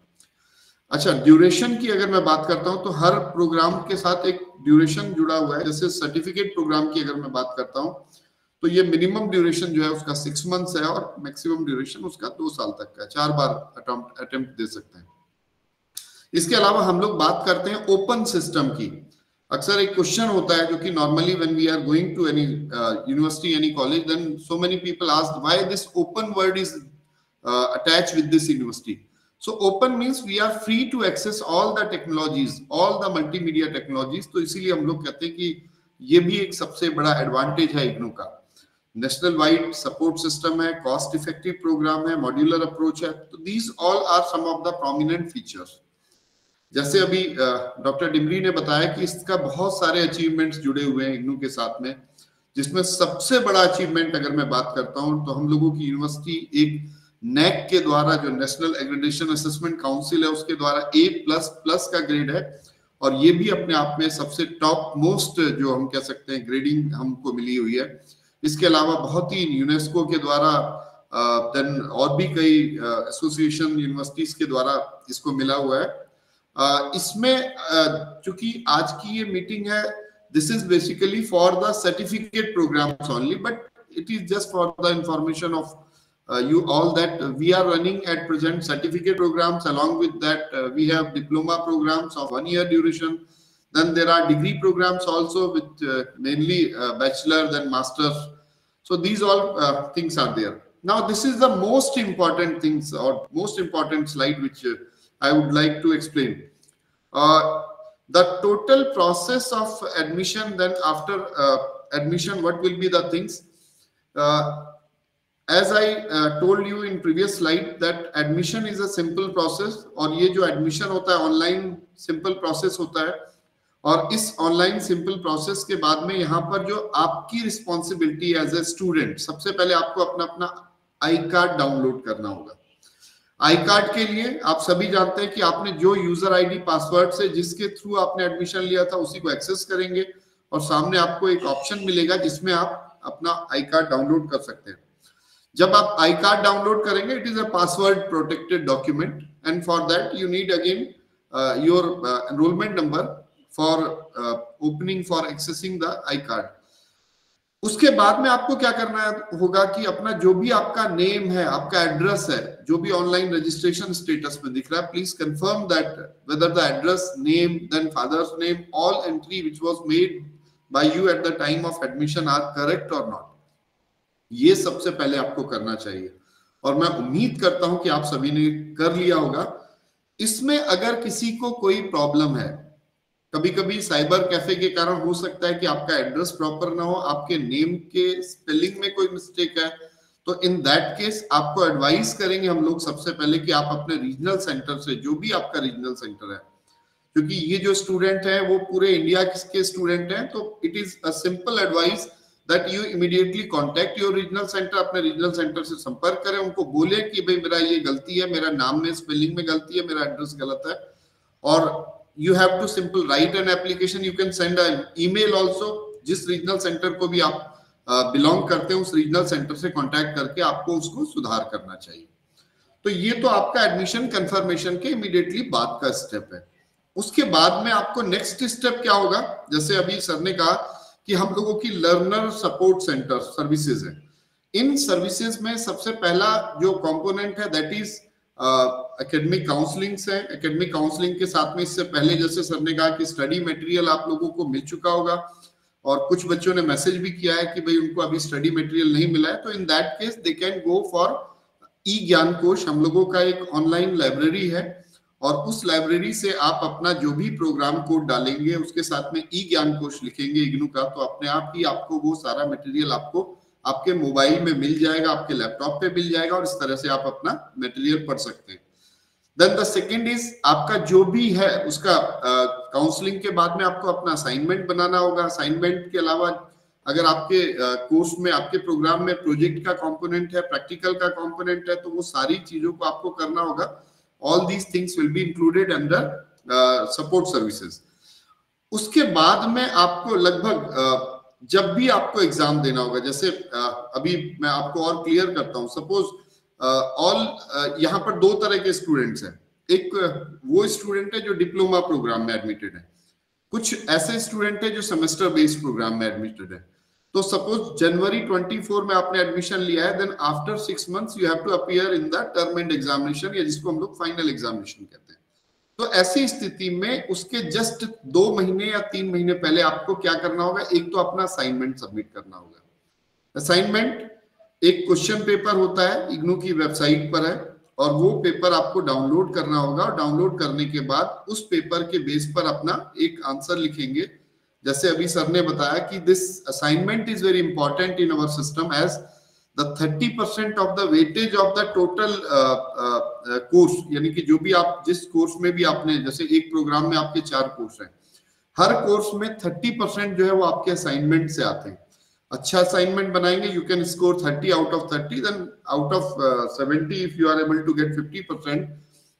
[SPEAKER 1] अच्छा, ड्यूरेशन की अगर मैं बात करता हूं तो हर प्रोग्राम के साथ एक ड्यूरेशन जुड़ा हुआ है. जैसे सर्टिफिकेट प्रोग्राम की अगर मैं बात करता हूं तो ये मिनिमम ड्यूरेशन जो है उसका 6 मंथ्स है और मैक्सिमम ड्यूरेशन उसका 2 साल तक का है. 4 बार अटेम्प्ट दे सकते हैं. इसके अलावा हम लोग बात करते हैं ओपन सिस्टम की. अक्सर एक क्वेश्चन होता है जो कि normally when we are going to any university any college, then so many people ask why this open word is attached with this university. So open means we are free to access all the technologies, all the multimedia technologies. तो इसीलिए हम लोग कहते हैं कि ये भी एक सबसे बड़ा एडवांटेज है इग्नू का। नेशनल वाइड सपोर्ट सिस्टम है, कॉस्ट इफेक्टिव प्रोग्राम है, मॉड्यूलर अप्रोच है। तो these all are some of the prominent features. जैसे अभी डॉक्टर डिमरी ने बताया कि इसका बहुत सारे अचीवमेंट्स जुड़े हुए हैं इग्नू के साथ में, जिसमें सबसे बड़ा अचीवमेंट अगर मैं बात करता हूं तो हम लोगों की यूनिवर्सिटी एक नेक के द्वारा, जो नेशनल एग्रीडेशन असेसमेंट काउंसिल है, उसके द्वारा A++ का ग्रेड है। और ये भी अपने आप में सबसे टॉप मोस्ट जो हम कह सकते हैं ग्रेडिंग हमको मिली हुई है। इसके अलावा बहुत ही यूनेस्को के द्वारा देन और भी कई एसोसिएशन यूनिवर्सिटीज के द्वारा इसको मिला हुआ है। इसमें चूंकि आज की ये मीटिंग है, this is basically for the certificate programmes only, but it is just for the information of you all that we are running at present certificate programs. Along with that we have diploma programs of 1 year duration. Then there are degree programs also with mainly bachelor then masters. So these all things are there. Now this is the most important things or most important slide which I would like to explain. The total process of admission, then after admission what will be the things. As I told you in previous slide that admission is a simple process, और ये जो admission होता है online simple process होता है। और इस online simple process के बाद में यहाँ पर जो आपकी responsibility as a student, सबसे पहले आपको अपना आई कार्ड डाउनलोड करना होगा। आई कार्ड के लिए आप सभी जानते हैं कि आपने जो यूजर आईडी पासवर्ड से जिसके थ्रू आपने एडमिशन लिया था उसी को एक्सेस करेंगे, और सामने आपको एक ऑप्शन मिलेगा जिसमें आप अपना आई कार्ड डाउनलोड कर सकते हैं। जब आप आई कार्ड डाउनलोड करेंगे, it is a password protected document, and for that you need again your enrolment number for opening for accessing the I card. उसके बाद में आपको क्या करना होगा कि अपना जो भी आपका नेम है, आपका एड्रेस है, जो भी ऑनलाइन रजिस्ट्रेशन स्टेटस में दिख रहा है, please confirm that whether the address, name, then father's name, all entry which was made by you at the time of admission are correct और नॉट। ये सबसे पहले आपको करना चाहिए, और मैं उम्मीद करता हूं कि आप सभी ने कर लिया होगा। इसमें अगर किसी को कोई प्रॉब्लम है, कभी कभी साइबर कैफे के कारण हो सकता है कि आपका एड्रेस प्रॉपर ना हो, आपके नेम के स्पेलिंग में कोई मिस्टेक है, तो इन दैट केस आपको एडवाइस करेंगे हम लोग सबसे पहले कि आप अपने रीजनल सेंटर से, जो भी आपका रीजनल सेंटर है, क्योंकि ये जो स्टूडेंट है वो पूरे इंडिया के स्टूडेंट हैं, तो it is a simple advice that you immediately contact your regional center, अपने regional center से संपर्क करें, उनको बोले कि भाई मेरा ये गलती है, मेरा नाम में स्पेलिंग में गलती है, मेरा एड्रेस गलत है, और you have to simple write an application, you can send an email also। जिस regional center को भी आप belong करते हैं उस regional center से contact करके आपको उसको सुधार करना चाहिए। तो ये तो आपका एडमिशन कंफर्मेशन के इमीडिएटली बाद का स्टेप है। उसके बाद में आपको नेक्स्ट स्टेप क्या होगा, जैसे अभी सर ने कहा कि हम लोगों की लर्नर सपोर्ट सेंटर सर्विसेज है। इन सर्विसेज में सबसे पहला जो कंपोनेंट है दैट इज एकेडमिक काउंसलिंग है। एकेडमिक काउंसलिंग के साथ में इससे पहले जैसे सर ने कहा कि स्टडी मटेरियल आप लोगों को मिल चुका होगा, और कुछ बच्चों ने मैसेज भी किया है कि भाई उनको अभी स्टडी मटेरियल नहीं मिला है, तो in that case they can go for e Gyan Kosh. हम लोगों का एक ऑनलाइन लाइब्रेरी है, और उस लाइब्रेरी से आप अपना जो भी प्रोग्राम कोड डालेंगे उसके साथ में ई ज्ञान कोश लिखेंगे इग्नू का, तो अपने आप ही आपको वो सारा मटेरियल आपको आपके मोबाइल में मिल जाएगा, आपके लैपटॉप पे मिल जाएगा, और इस तरह से आप अपना मटेरियल पढ़ सकते हैं। देन द सेकंड इज आपका जो भी है उसका काउंसलिंग के बाद में आपको अपना असाइनमेंट बनाना होगा। असाइनमेंट के अलावा अगर आपके कोर्स में, आपके प्रोग्राम में प्रोजेक्ट का कंपोनेंट है, प्रैक्टिकल का कंपोनेंट है, तो वो सारी चीजों को आपको करना होगा। All these things will be included under support services. उसके बाद में आपको लगभग जब भी आपको एग्जाम देना होगा, जैसे अभी मैं आपको और क्लियर करता हूं, सपोज यहाँ पर दो तरह के स्टूडेंट्स हैं। एक वो स्टूडेंट है जो डिप्लोमा प्रोग्राम में एडमिटेड है, कुछ ऐसे स्टूडेंट है जो सेमेस्टर बेस्ड प्रोग्राम में एडमिटेड है। तो सपोज जनवरी 24 में आपने एडमिशन लिया है, then after 6 months you have to appear in the term end examination, या जिसको हम लोग फाइनल एग्जामिनेशन कहते हैं। तो ऐसी स्थिति में उसके जस्ट 2 महीने या 3 महीने पहले आपको क्या करना होगा, एक तो अपना असाइनमेंट सबमिट करना होगा। असाइनमेंट एक क्वेश्चन पेपर होता है, इग्नू की वेबसाइट पर है, और वो पेपर आपको डाउनलोड करना होगा, और डाउनलोड करने के बाद उस पेपर के बेस पर अपना एक आंसर लिखेंगे। जैसे अभी सर ने बताया कि this assignment is very important in our system as the 30% of the weightage of the total course, यानी कि जो भी आप जिस कोर्स में भी आपने, जैसे एक प्रोग्राम में आपके 4 कोर्स हैं, हर कोर्स में 30% जो है वो आपके असाइनमेंट से आते हैं। अच्छा असाइनमेंट बनाएंगे, you can score 30 out of 30, then out of 70 if you are able to get 50%,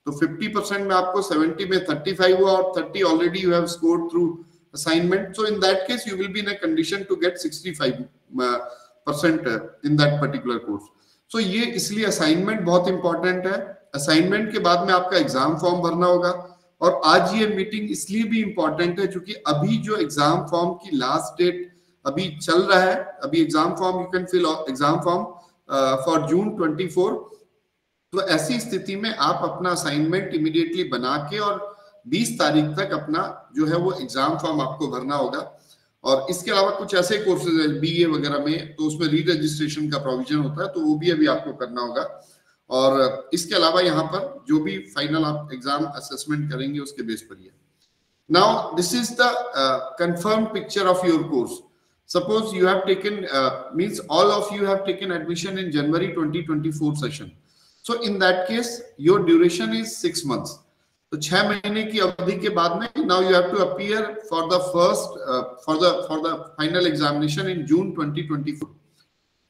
[SPEAKER 1] तो 50% में आपको 70 में 35 हुआ, और 30 already you have scored through assignment. So in that case you will be in a condition to get 65% in that particular course. So ये इसलिए assignment बहुत important है। असाइनमेंट के बाद में आपका एग्जाम फॉर्म भरना होगा, और आज ये मीटिंग इसलिए भी इंपॉर्टेंट है क्योंकि अभी जो एग्जाम फॉर्म की लास्ट डेट अभी चल रहा है, अभी exam form you can fill exam form for June 24। तो ऐसी स्थिति में आप अपना असाइनमेंट इमीडिएटली बना के और 20 तारीख तक अपना जो है वो एग्जाम फॉर्म आपको भरना होगा। और इसके अलावा कुछ ऐसे कोर्सेज है बीए वगैरह में, तो उसमें री रजिस्ट्रेशन का प्रोविजन होता है, तो वो भी अभी आपको करना होगा। और इसके अलावा यहाँ पर जो भी फाइनल आप एग्जाम असेसमेंट करेंगे उसके बेस पर ही है। Now this is the confirm picture of your course. Suppose you have taken means all of you have taken admission in January 2024 session, so in that case your duration is 6 months। तो 6 महीने की अवधि के बाद में now you have to appear for the first for the final examination in June 2024।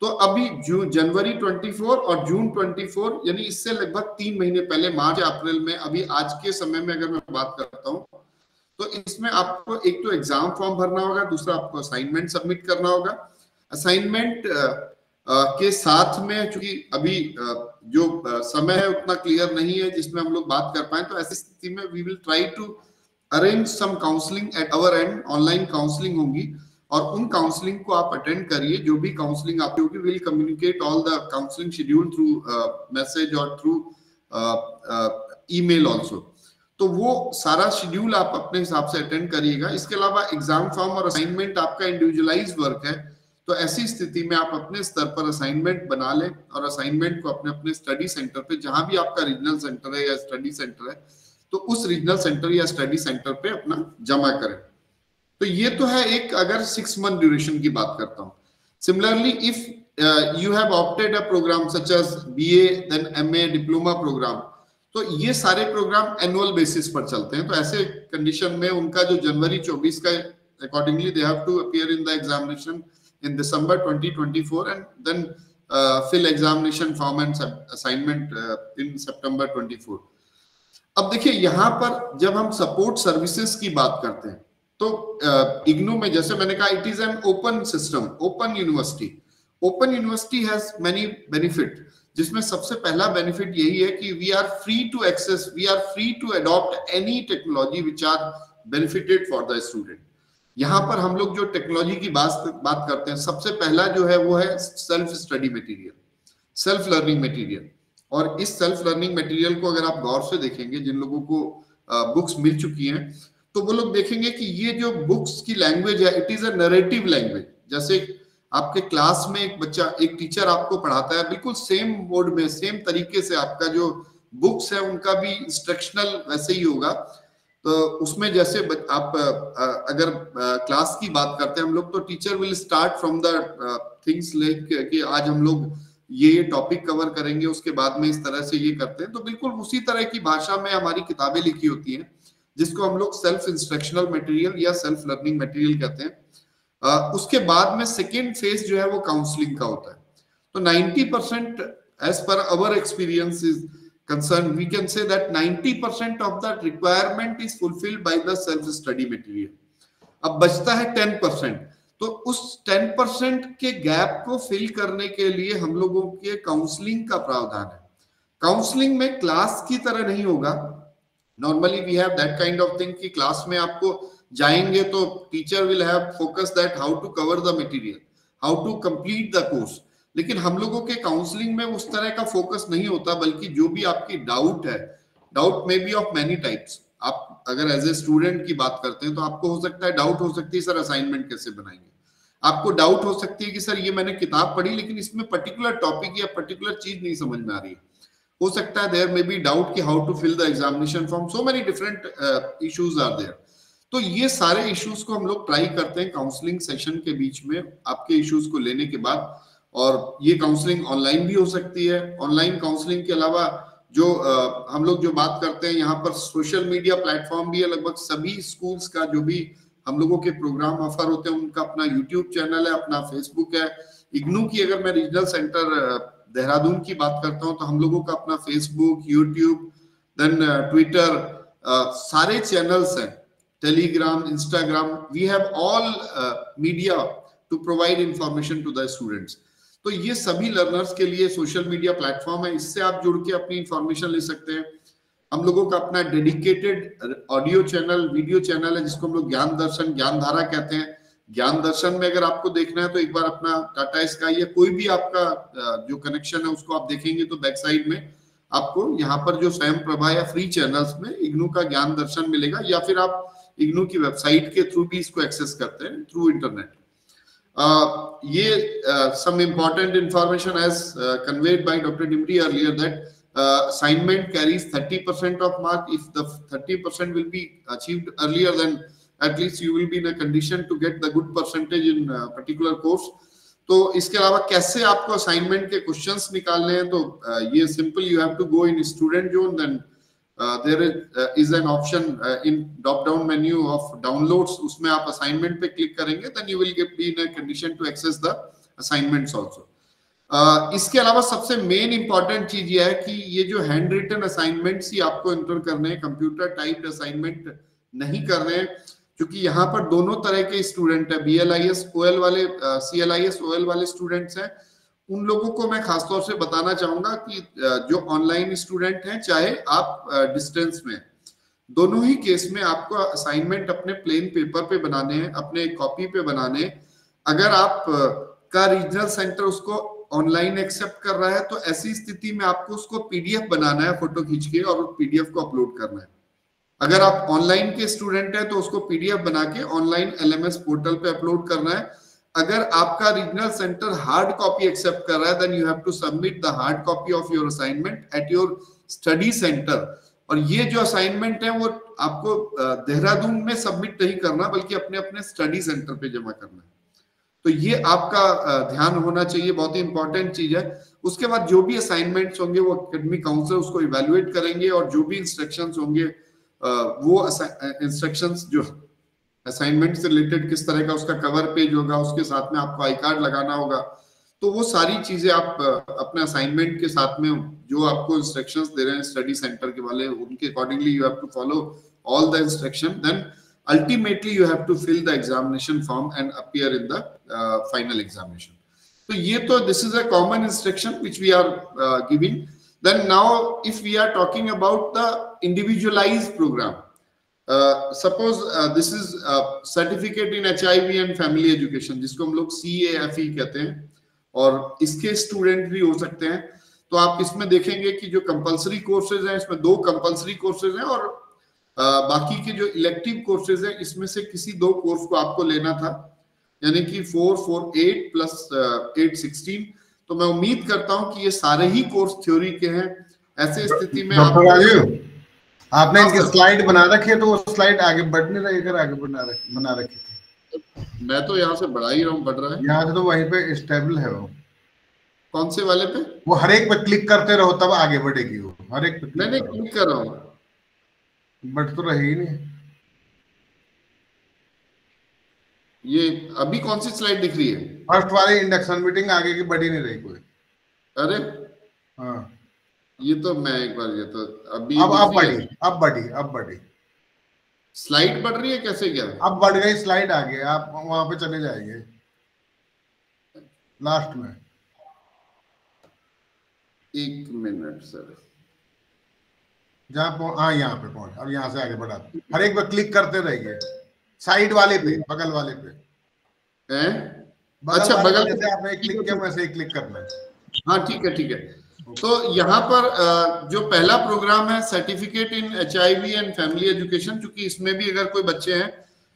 [SPEAKER 1] तो अभी जनवरी 24 और जून 24, यानी इससे लगभग 3 महीने पहले, मार्च अप्रैल में, अभी आज के समय में अगर मैं बात करता हूँ, तो इसमें आपको एक तो एग्जाम फॉर्म भरना होगा, दूसरा आपको असाइनमेंट सबमिट करना होगा। असाइनमेंट के साथ में, चूंकि अभी जो समय है उतना क्लियर नहीं है जिसमें हम लोग बात कर पाए, तो ऐसी स्थिति में we will try to arrange some counselling at our end. Online counselling होगी, और उन काउंसलिंग को आप अटेंड करिए। जो भी काउंसलिंग आपकी होगी, will communicate all the counselling schedule through message और थ्रू ईमेल ऑल्सो। तो वो सारा शेड्यूल आप अपने हिसाब से अटेंड करिएगा। इसके अलावा एग्जाम फॉर्म और असाइनमेंट आपका इंडिविजुअलाइज वर्क है, तो ऐसी स्थिति में आप अपने स्तर पर असाइनमेंट बना लें, और असाइनमेंट को अपने अपने स्टडी सेंटर पे, जहां भी आपका रीजनल सेंटर है या स्टडी सेंटर है, तो उस रीजनल सेंटर या स्टडी सेंटर पे अपना जमा करें। तो ये तो है एक, अगर 6 month ड्यूरेशन की बात करता हूँ। Similarly if you have opted a programme such as BA, then MA, diploma programme, तो ये सारे प्रोग्राम एनुअल बेसिस पर चलते हैं। तो ऐसे कंडीशन में उनका जो जनवरी 24 का accordingly they have to appear in the examination in December 2024 and then fill examination form and assignment in September 24। अब देखिए यहाँ पर जब हम सपोर्ट सर्विसेज की बात करते हैं, तो इग्नू में जैसे मैंने कहा, it is an open system, open university. Open university has many benefit, जिसमें सबसे पहला बेनिफिट यही है कि we are free to access, we are free to adopt any technology which are benefited for the student. यहाँ पर हम लोग जो टेक्नोलॉजी की बात करते हैं, सबसे पहला जो है वो है self study material, self learning material. और इस सेल्फ लर्निंग मटेरियल को अगर आप गौर से देखेंगे, जिन लोगों को बुक्स मिल चुकी हैं, तो वो लोग देखेंगे कि ये जो बुक्स की लैंग्वेज है, it is a narrative language. जैसे आपके क्लास में एक बच्चा, एक टीचर आपको पढ़ाता है, बिल्कुल सेम मोड में, सेम तरीके से आपका जो बुक्स है उनका भी इंस्ट्रक्शनल वैसे ही होगा। तो उसमें जैसे आप अगर क्लास की बात करते हैं हम लोग, तो teacher will start from the things like कि आज हम लोग ये टॉपिक कवर करेंगे, उसके बाद में इस तरह से ये करते हैं। तो बिल्कुल उसी तरह की भाषा में हमारी किताबें लिखी होती हैं, जिसको हम लोग सेल्फ इंस्ट्रक्शनल मटेरियल या सेल्फ लर्निंग मटेरियल कहते हैं। उसके बाद में सेकेंड फेज जो है वो काउंसलिंग का होता है। तो 90% as per our experience is concerned, we can say that 90% of that requirement is fulfilled by the self study material। अब बचता है 10%, तो उस 10% के गैप को फिल करने के लिए हम लोगों के काउंसलिंग का प्रावधान है। काउंसलिंग में क्लास की तरह नहीं होगा। Normally we have that kind of thing कि क्लास में आपको जाएंगे तो teacher will have focus that how to cover the material, how to complete the course. लेकिन हम लोगों के काउंसलिंग में उस तरह का फोकस नहीं होता, बल्कि जो भी आपकी डाउट है, डाउट में बी ऑफ मैनी टाइप्स, आप अगर एज ए स्टूडेंट की बात करते हैं तो आपको हो सकता है डाउट हो सकती है सर असाइनमेंट कैसे बनाएंगे, आपको डाउट हो सकती है कि सर ये मैंने किताब पढ़ी लेकिन इसमें पर्टिकुलर टॉपिक या पर्टिकुलर चीज नहीं समझ में आ रही है। हो सकता है देयर मे बी डाउट कि how to fill the examination form, so many different issues are there. तो ये सारे इश्यूज को हम लोग ट्राई करते हैं काउंसलिंग सेशन के बीच में आपके इश्यूज को लेने के बाद। और ये काउंसलिंग ऑनलाइन भी हो सकती है। ऑनलाइन काउंसलिंग के अलावा जो हम लोग जो बात करते हैं यहाँ पर सोशल मीडिया प्लेटफॉर्म भी है। लगभग सभी स्कूल्स का जो भी हम लोगों के प्रोग्राम ऑफर होते हैं उनका अपना यूट्यूब चैनल है, अपना फेसबुक है। इग्नू की अगर मैं रीजनल सेंटर देहरादून की बात करता हूं तो हम लोगों का अपना फेसबुक, यूट्यूब, देन ट्विटर, सारे चैनल्स हैं, Telegram, Instagram, we have all media to provide information to the students. तो ये सभी लर्नर्स के लिए सोशल मीडिया प्लेटफॉर्म है, इससे आप जुड़ के अपनी इंफॉर्मेशन ले सकते हैं। हम लोगों का अपना dedicated audio channel, video channel है जिसको हम लोग ज्ञान दर्शन, ज्ञान धारा कहते हैं। ज्ञान दर्शन में अगर आपको देखना है तो एक बार अपना टाटा स्काई या कोई भी आपका जो कनेक्शन है उसको आप देखेंगे तो बैक साइड में आपको यहाँ पर जो स्वयं प्रभा या फ्री चैनल्स में इग्नू का ज्ञान दर्शन मिलेगा, या फिर आप इग्नू की वेबसाइट के थ्रू भी इसको एक्सेस करते हैं थ्रू इंटरनेट। ये some important information as conveyed by Dr. Dimri earlier that assignment carries 30% of mark. If the 30% will be achieved earlier, then at least you will be in a condition to get the good percentage in particular course. तो इसके अलावा कैसे आपको assignment के questions निकालने हैं, तो ये simple, you have to go in student zone, then there is an option in drop down menu of downloads, उसमें आप assignment पे क्लिक करेंगे, then you will be in a condition to access the assignments also. इसके अलावा सबसे main important चीज ये है कि ये जो हैंड रिटन असाइनमेंट्स ही आपको एंटर करने हैं, कंप्यूटर टाइप्ड असाइनमेंट नहीं करने हैं, क्योंकि यहाँ पर दोनों तरह के स्टूडेंट है, BLIS OL वाले, CLIS OL वाले स्टूडेंट्स हैं। उन लोगों को मैं खासतौर से बताना चाहूंगा कि जो ऑनलाइन स्टूडेंट हैं चाहे आप डिस्टेंस में, दोनों ही केस में आपको असाइनमेंट अपने प्लेन पेपर पे बनाने हैं, अपने कॉपी पे बनाने हैं। अगर आप का रीजनल सेंटर उसको ऑनलाइन एक्सेप्ट कर रहा है तो ऐसी स्थिति में आपको उसको PDF बनाना है फोटो खींच के और उस PDF को अपलोड करना है। अगर आप ऑनलाइन के स्टूडेंट हैं तो उसको PDF बना के ऑनलाइन LMS पोर्टल पे अपलोड करना है। अगर आपका regional centre hard copy accept कर रहा है, then you have to submit the hard copy of your assignment at your study centre. और ये जो असाइनमेंट है वो आपको देहरादून में सबमिट नहीं करना, बल्कि अपने अपने स्टडी सेंटर पे जमा करना है। तो ये आपका ध्यान होना चाहिए, बहुत ही इंपॉर्टेंट चीज है। उसके बाद जो भी असाइनमेंट्स होंगे वो एकेडमिक काउंसिल उसको इवेल्युएट करेंगे, और जो भी इंस्ट्रक्शंस होंगे वो इंस्ट्रक्शंस जो असाइनमेंट से रिलेटेड किस तरह का उसका कवर पेज होगा, उसके साथ में आपको आई कार्ड लगाना होगा, तो वो सारी चीजें आप अपने असाइनमेंट के साथ में जो आपको इंस्ट्रक्शंस दे रहे हैं स्टडी सेंटर के वाले, उनके accordingly you have to follow all the instruction, then ultimately you have to fill the examination form and appear in the final examination. तो ये तो this is a common instruction which we are giving. Then now if we are talking about the individualised programme, suppose this is certificate in HIV and family education, जिसको हम लोग CAFE कहते हैं, और इसके स्टूडेंट भी हो सकते हैं। तो आप इसमें देखेंगे कि जो कंपलसरी कोर्सेज हैं इसमें 2 कंपलसरी कोर्सेज हैं, और बाकी के जो इलेक्टिव कोर्सेज हैं इसमें से किसी 2 कोर्स को आपको लेना था, यानी कि 448 प्लस 816। तो मैं उम्मीद करता हूं कि ये सारे ही कोर्स थ्योरी के हैं। ऐसे स्थिति में
[SPEAKER 2] आपने इनकी स्लाइड बना रखी है, तो वो स्लाइड आगे बढ़ नहीं रही, आगे बना रखी थी।
[SPEAKER 1] मैं तो यहाँ से बढ़ा ही रहा हूँ, बढ़ रहा है
[SPEAKER 2] यहाँ से, तो वहीं पे स्टेबल है वो।
[SPEAKER 1] कौन से वाले पे?
[SPEAKER 2] वो हर एक पे क्लिक करते रहो तब आगे बढ़ेगी वो, हर एक पे।
[SPEAKER 1] मैंने क्लिक कर रहा हूँ,
[SPEAKER 2] बढ़ तो रही नहीं।
[SPEAKER 1] ये अभी कौन सी स्लाइड दिख रही है?
[SPEAKER 2] फर्स्ट वाली इंडक्शन मीटिंग, आगे की बढ़ी नहीं रही कोई।
[SPEAKER 1] अरे
[SPEAKER 2] हाँ,
[SPEAKER 1] ये तो मैं एक बार, ये तो अभी
[SPEAKER 2] अब बढ़ी
[SPEAKER 1] स्लाइड बढ़ रही है कैसे, क्या
[SPEAKER 2] अब बढ़ गई स्लाइड आगे, आप वहां पे चले जाएंगे लास्ट में।
[SPEAKER 1] 1 मिनट सर,
[SPEAKER 2] जहाँ हाँ यहाँ पे पहुंच, अब यहाँ से आगे बढ़ा, हर एक पे क्लिक करते रहिए, साइड वाले पे, बगल वाले पे
[SPEAKER 1] हैं? अच्छा, बगल
[SPEAKER 2] जैसे आपने क्लिक किया वैसे ही क्लिक करना है।
[SPEAKER 1] हाँ ठीक है ठीक है। तो यहाँ पर जो पहला प्रोग्राम है certificate in HIV and family education, चूंकि इसमें भी अगर कोई बच्चे हैं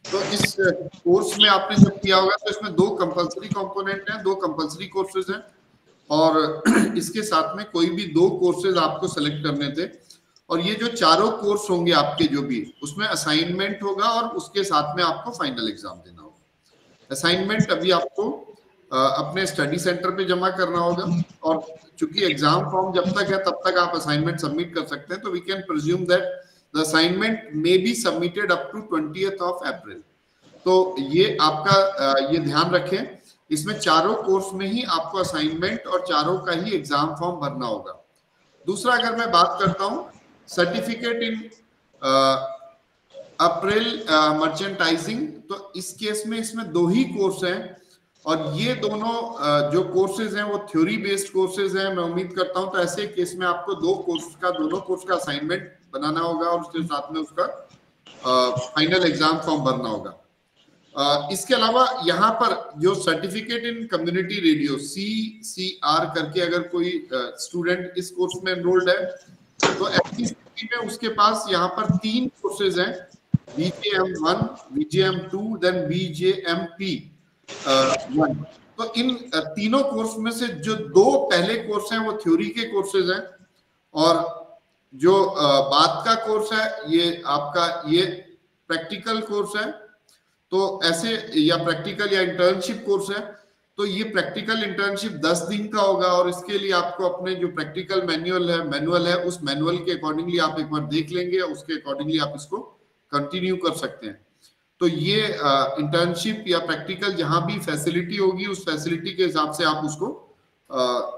[SPEAKER 1] तो इस कोर्स में आपने जब किया होगा तो इसमें 2 कंपलसरी कंपोनेंट हैं, 2 कंपलसरी कोर्सेज हैं और इसके साथ में कोई भी 2 कोर्सेज आपको सेलेक्ट करने थे। और ये जो चारों कोर्स होंगे आपके जो भी, उसमें असाइनमेंट होगा और उसके साथ में आपको फाइनल एग्जाम देना होगा। असाइनमेंट अभी आपको अपने स्टडी सेंटर पे जमा करना होगा और चूंकि एग्जाम फॉर्म जब तक है तब तक आप असाइनमेंट सबमिट कर सकते हैं, तो we can presume that the assignment may be submitted up to 20th of April। तो ये आपका ये ध्यान रखें, इसमें चारों कोर्स में ही आपको असाइनमेंट और चारों का ही एग्जाम फॉर्म भरना होगा। दूसरा अगर मैं बात करता हूँ सर्टिफिकेट इन अप्रैल मर्चेंटाइजिंग, तो इस केस में इसमें 2 ही कोर्स हैं और ये दोनों जो कोर्सेज हैं वो थ्योरी बेस्ड कोर्सेज हैं। मैं उम्मीद करता हूं तो ऐसे केस में आपको दोनों कोर्स का असाइनमेंट बनाना होगा और उसके साथ में उसका फाइनल एग्जाम फॉर्म भरना होगा। इसके अलावा यहाँ पर जो certificate in community radio CCR करके अगर कोई स्टूडेंट इस कोर्स में एनरोल्ड है तो ऐसी स्थिति में उसके पास यहाँ पर 3 कोर्सेज हैं, BJM1, BJM2 देन BJMP 1। तो इन तीनों कोर्स में से जो 2 पहले कोर्स हैं वो थ्योरी के कोर्सेज हैं और जो बाद का कोर्स है ये आपका ये प्रैक्टिकल कोर्स है। तो ऐसे या प्रैक्टिकल या इंटर्नशिप कोर्स है, तो ये प्रैक्टिकल इंटर्नशिप 10 दिन का होगा और इसके लिए आपको अपने जो प्रैक्टिकल मैनुअल है उस मैनुअल के अकॉर्डिंगली आप एक बार देख लेंगे, उसके अकॉर्डिंगली आप इसको कंटिन्यू कर सकते हैं। तो ये इंटर्नशिप या प्रैक्टिकल जहां भी फैसिलिटी होगी उस फैसिलिटी के हिसाब से आप उसको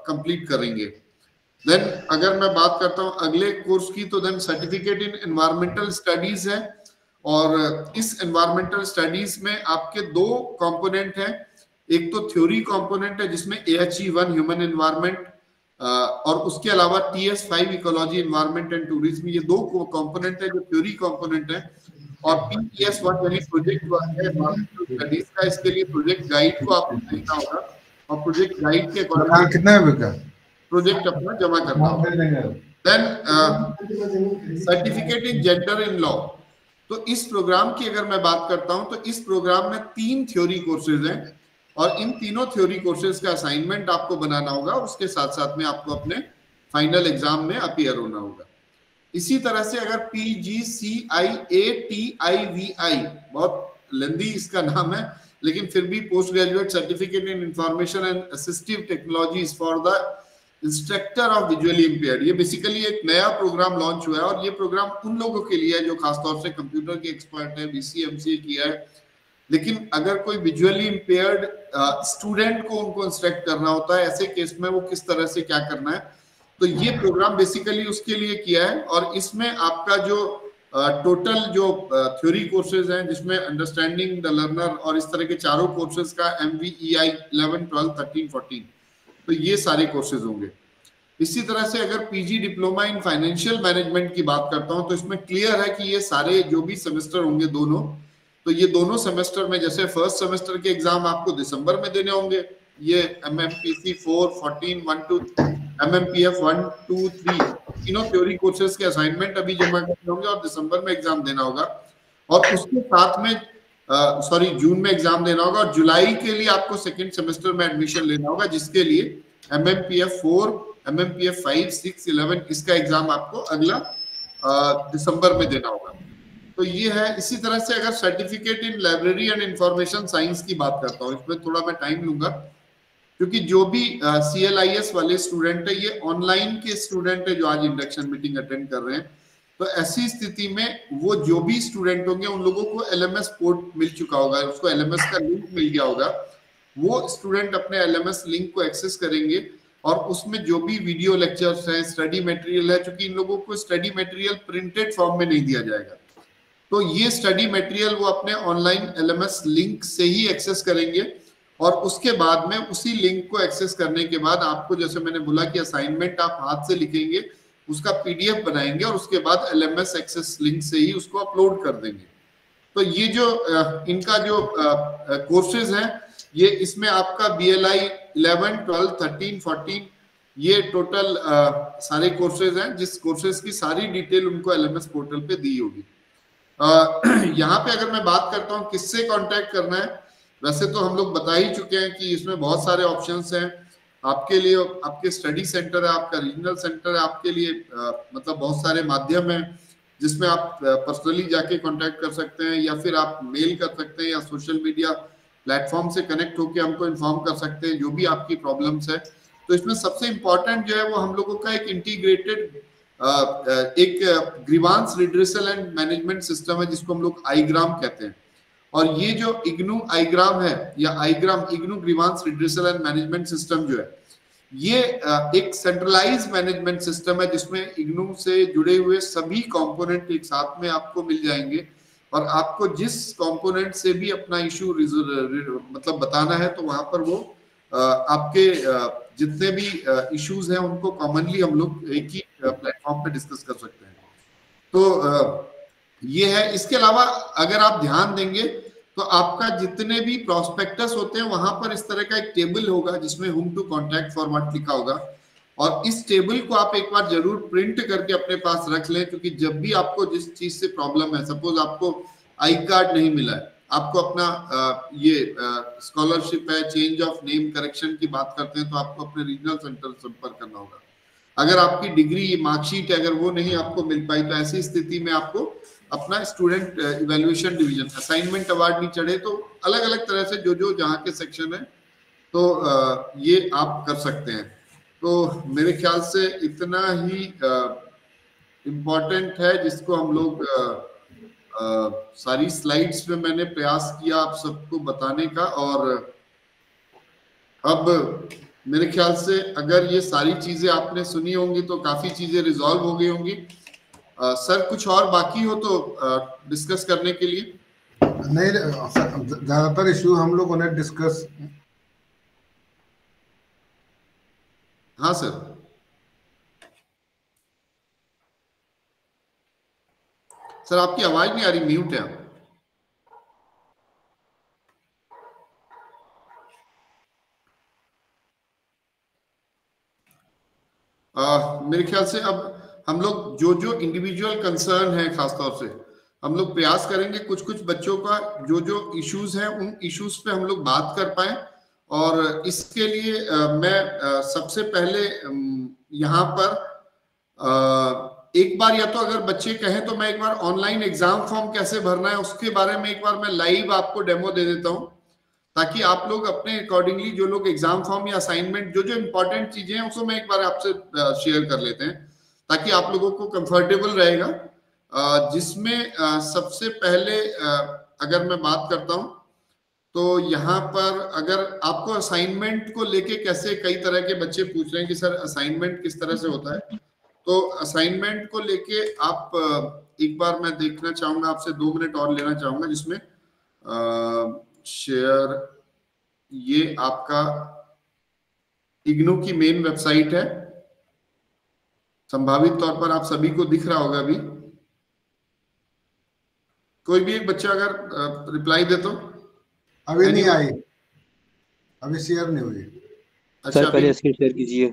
[SPEAKER 1] कंप्लीट करेंगे। देन अगर मैं बात करता हूं अगले कोर्स की, तो then certificate in environmental studies है और इस एनवायरमेंटल स्टडीज में आपके 2 कंपोनेंट हैं। एक तो थ्योरी कंपोनेंट है जिसमें AHE1 ह्यूमन एनवायरनमेंट और उसके अलावा TS5 ecology environment and tourism, ये 2 कंपोनेंट है जो थ्योरी कंपोनेंट है। और PES1 यानी प्रोजेक्ट वर्क है एनवायरमेंटल स्टडीज का, इसके लिए प्रोजेक्ट गाइड को आपको देखना होगा और प्रोजेक्ट गाइड के अकॉर्डिंग
[SPEAKER 2] कितना है
[SPEAKER 1] प्रोजेक्ट अपना जमा करना होगा। Then certificate in gender in law, तो इस प्रोग्राम की अगर मैं बात करता हूं तो इस प्रोग्राम में 3 थ्योरी कोर्सेज हैं और इन तीनों थ्योरी कोर्सेज का असाइनमेंट आपको बनाना होगा, उसके साथ साथ में आपको अपने फाइनल एग्जाम में अपीयर होना होगा। इसी तरह से अगर PGCIATIVI, बहुत लेंदी इसका नाम है लेकिन फिर भी post graduate certificate in information and assistive technologies for the instructor of visually impaired, ये बेसिकली एक नया प्रोग्राम लॉन्च हुआ है और ये प्रोग्राम उन लोगों के लिए है जो खासतौर से कंप्यूटर के एक्सपर्ट है, BCA MCA किया है, लेकिन अगर कोई विजुअली इंपेयर्ड स्टूडेंट को उनको इंस्ट्रक्ट करना होता है ऐसे केस में वो किस तरह से क्या करना है, तो ये प्रोग्राम बेसिकली उसके लिए किया है। और इसमें आपका जो टोटल जो थ्योरी कोर्सेज हैं जिसमें अंडरस्टैंडिंग द लर्नर और इस तरह के चारों कोर्सेज का MVEI 11, 12, 13, 14, तो ये सारे कोर्सेज होंगे। इसी तरह से अगर PG diploma in financial management की बात करता हूं तो इसमें क्लियर है कि ये सारे जो भी सेमेस्टर होंगे दोनों, तो ये दोनों सेमेस्टर में जैसे फर्स्ट सेमेस्टर के एग्जाम आपको दिसंबर में देने होंगे, ये MMPC 4, 14, 1, 2, MMPF 1, 2, 3 तीनों थ्योरी कोर्सेज के असाइनमेंट अभी जमा करने होंगे और दिसंबर में एग्जाम देना होगा और उसके साथ में जून में एग्जाम देना होगा और जुलाई के लिए आपको सेकंड सेमेस्टर में एडमिशन लेना होगा, जिसके लिए MMPF 4, MMPF 5, 6, 11 इसका एग्जाम आपको अगला दिसंबर में देना होगा। तो ये है। इसी तरह से अगर certificate in library and information science की बात करता हूँ, इसमें थोड़ा मैं टाइम लूंगा क्योंकि जो भी CLIS वाले स्टूडेंट है ये ऑनलाइन के स्टूडेंट है जो आज इंडक्शन मीटिंग अटेंड कर रहे हैं, तो ऐसी स्थिति में वो जो भी स्टूडेंट होंगे उन लोगों को LMS पोर्ट मिल चुका होगा, उसको LMS का लिंक मिल गया होगा, वो स्टूडेंट अपने LMS लिंक को एक्सेस करेंगे और उसमें जो भी वीडियो लेक्चर्स हैं, स्टडी मटेरियल है, क्योंकि इन लोगों को स्टडी मटेरियल प्रिंटेड फॉर्म में नहीं दिया जाएगा, तो ये स्टडी मटेरियल वो अपने ऑनलाइन LMS लिंक से ही एक्सेस करेंगे और उसके बाद में उसी लिंक को एक्सेस करने के बाद आपको, जैसे मैंने बोला कि असाइनमेंट आप हाथ से लिखेंगे, उसका PDF बनाएंगे और उसके बाद LMS एक्सेस लिंक से ही उसको अपलोड कर देंगे। तो ये जो इनका जो कोर्सेज हैं, ये इसमें आपका BLI 11, 12, 13, 14 ये टोटल सारे कोर्सेज हैं, जिस कोर्सेज की सारी डिटेल उनको एलएमएस पोर्टल पे दी होगी। यहाँ पे अगर मैं बात करता हूँ किससे कांटेक्ट करना है, वैसे तो हम लोग बता ही चुके हैं कि इसमें बहुत सारे ऑप्शंस हैं आपके लिए। आपके स्टडी सेंटर है, आपका रीजनल सेंटर है, आपके लिए मतलब बहुत सारे माध्यम हैं जिसमें आप पर्सनली जाके कांटेक्ट कर सकते हैं, या फिर आप मेल कर सकते हैं, या सोशल मीडिया प्लेटफॉर्म से कनेक्ट होकर हमको इन्फॉर्म कर सकते हैं जो भी आपकी प्रॉब्लम्स है। तो इसमें सबसे इम्पोर्टेंट जो है वो हम लोगों का एक इंटीग्रेटेड एक grievance redressal and management system है जिसको हम लोग आईग्राम कहते हैं। और ये जो इग्नू आईग्राम है, या iGRAM IGNOU grievance redressal and management system जो है, ये एक सेंट्रलाइज मैनेजमेंट सिस्टम है जिसमें इग्नू से जुड़े हुए सभी कंपोनेंट एक साथ में आपको मिल जाएंगे। और आपको जिस कंपोनेंट से भी अपना इशू मतलब बताना है, तो वहां पर वो आपके जितने भी इश्यूज हैं उनको कॉमनली हम लोग एक ही प्लेटफॉर्म पे डिस्कस कर सकते हैं। तो ये है। इसके अलावा अगर आप ध्यान देंगे तो आपका जितने भी प्रोस्पेक्टस होते हैं वहां पर इस तरह का एक टेबल होगा जिसमें होम टू कॉन्टैक्ट फॉर्मेट लिखा होगा, और इस टेबल को आप एक बार जरूर प्रिंट करके अपने पास रख लें, क्योंकि जब भी आपको जिस चीज से प्रॉब्लम है, सपोज आपको आई कार्ड नहीं मिला है, आपको अपना ये स्कॉलरशिप है, चेंज ऑफ नेम करेक्शन की बात करते हैं, तो आपको अपने रीजनल सेंटर संपर्क करना होगा। अगर आपकी डिग्री मार्कशीट है, अगर वो नहीं आपको मिल पाई, तो ऐसी स्थिति में आपको अपना student evaluation division, assignment award नहीं चढ़े तो अलग अलग तरह से जो जो जहाँ के सेक्शन है तो ये आप कर सकते हैं। तो मेरे ख्याल से इतना ही इम्पोर्टेंट है जिसको हम लोग सारी स्लाइड्स में मैंने प्रयास किया आप सबको बताने का। और अब मेरे ख्याल से अगर ये सारी चीजें आपने सुनी होंगी तो काफी चीजें रिजॉल्व हो गई होंगी। सर कुछ और बाकी हो तो डिस्कस करने के लिए?
[SPEAKER 2] नहीं, ज्यादातर इश्यू हम लोगों ने डिस्कस।
[SPEAKER 1] हाँ सर। सर आपकी आवाज नहीं आ रही, म्यूट है आप। मेरे ख्याल से अब हम लोग जो जो इंडिविजुअल कंसर्न है, खासतौर से हम लोग प्रयास करेंगे कुछ कुछ बच्चों का जो जो इश्यूज हैं उन इश्यूज पे हम लोग बात कर पाए। और इसके लिए मैं सबसे पहले यहाँ पर एक बार, या तो अगर बच्चे कहें तो मैं एक बार ऑनलाइन एग्जाम फॉर्म कैसे भरना है उसके बारे में एक बार मैं लाइव आपको डेमो दे देता हूँ, ताकि आप लोग अपने अकॉर्डिंगली जो लोग एग्जाम फॉर्म या असाइनमेंट जो जो इंपॉर्टेंट चीजें हैं उसको मैं एक बार आपसे शेयर कर लेते हैं, ताकि आप लोगों को कंफर्टेबल रहेगा। जिसमें सबसे पहले अगर मैं बात करता हूं तो यहाँ पर अगर आपको असाइनमेंट को लेके कैसे, कई तरह के बच्चे पूछ रहे हैं कि सर असाइनमेंट किस तरह से होता है, तो असाइनमेंट को लेके आप एक बार मैं देखना चाहूंगा, आपसे 2 मिनट और लेना चाहूंगा, जिसमें शेयर ये आपका इग्नू की मेन वेबसाइट है, संभावित तौर पर आप सभी को दिख रहा होगा। अभी कोई भी एक बच्चा अगर रिप्लाई दे तो।
[SPEAKER 2] अभी नहीं आई, अभी शेयर नहीं हुई।
[SPEAKER 1] अच्छा,
[SPEAKER 3] सर पहले स्क्रीन शेयर कीजिए।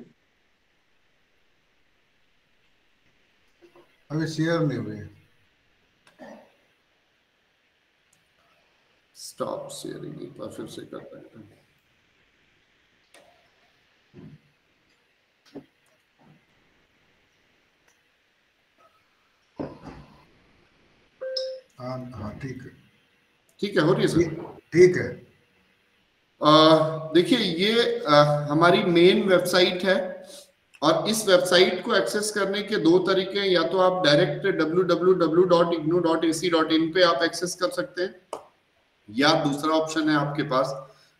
[SPEAKER 2] अभी शेयर नहीं हुई।
[SPEAKER 1] स्टॉप शेयरिंग एक बार फिर से करते हैं।
[SPEAKER 2] हाँ ठीक है,
[SPEAKER 1] ठीक है, हो रही है सर?
[SPEAKER 2] ठीक है।
[SPEAKER 1] देखिए ये हमारी मेन वेबसाइट है, और इस वेबसाइट को एक्सेस करने के 2 तरीके हैं। या तो आप डायरेक्ट www.ignu.ac.in पे आप एक्सेस कर सकते हैं, या दूसरा ऑप्शन है आपके पास,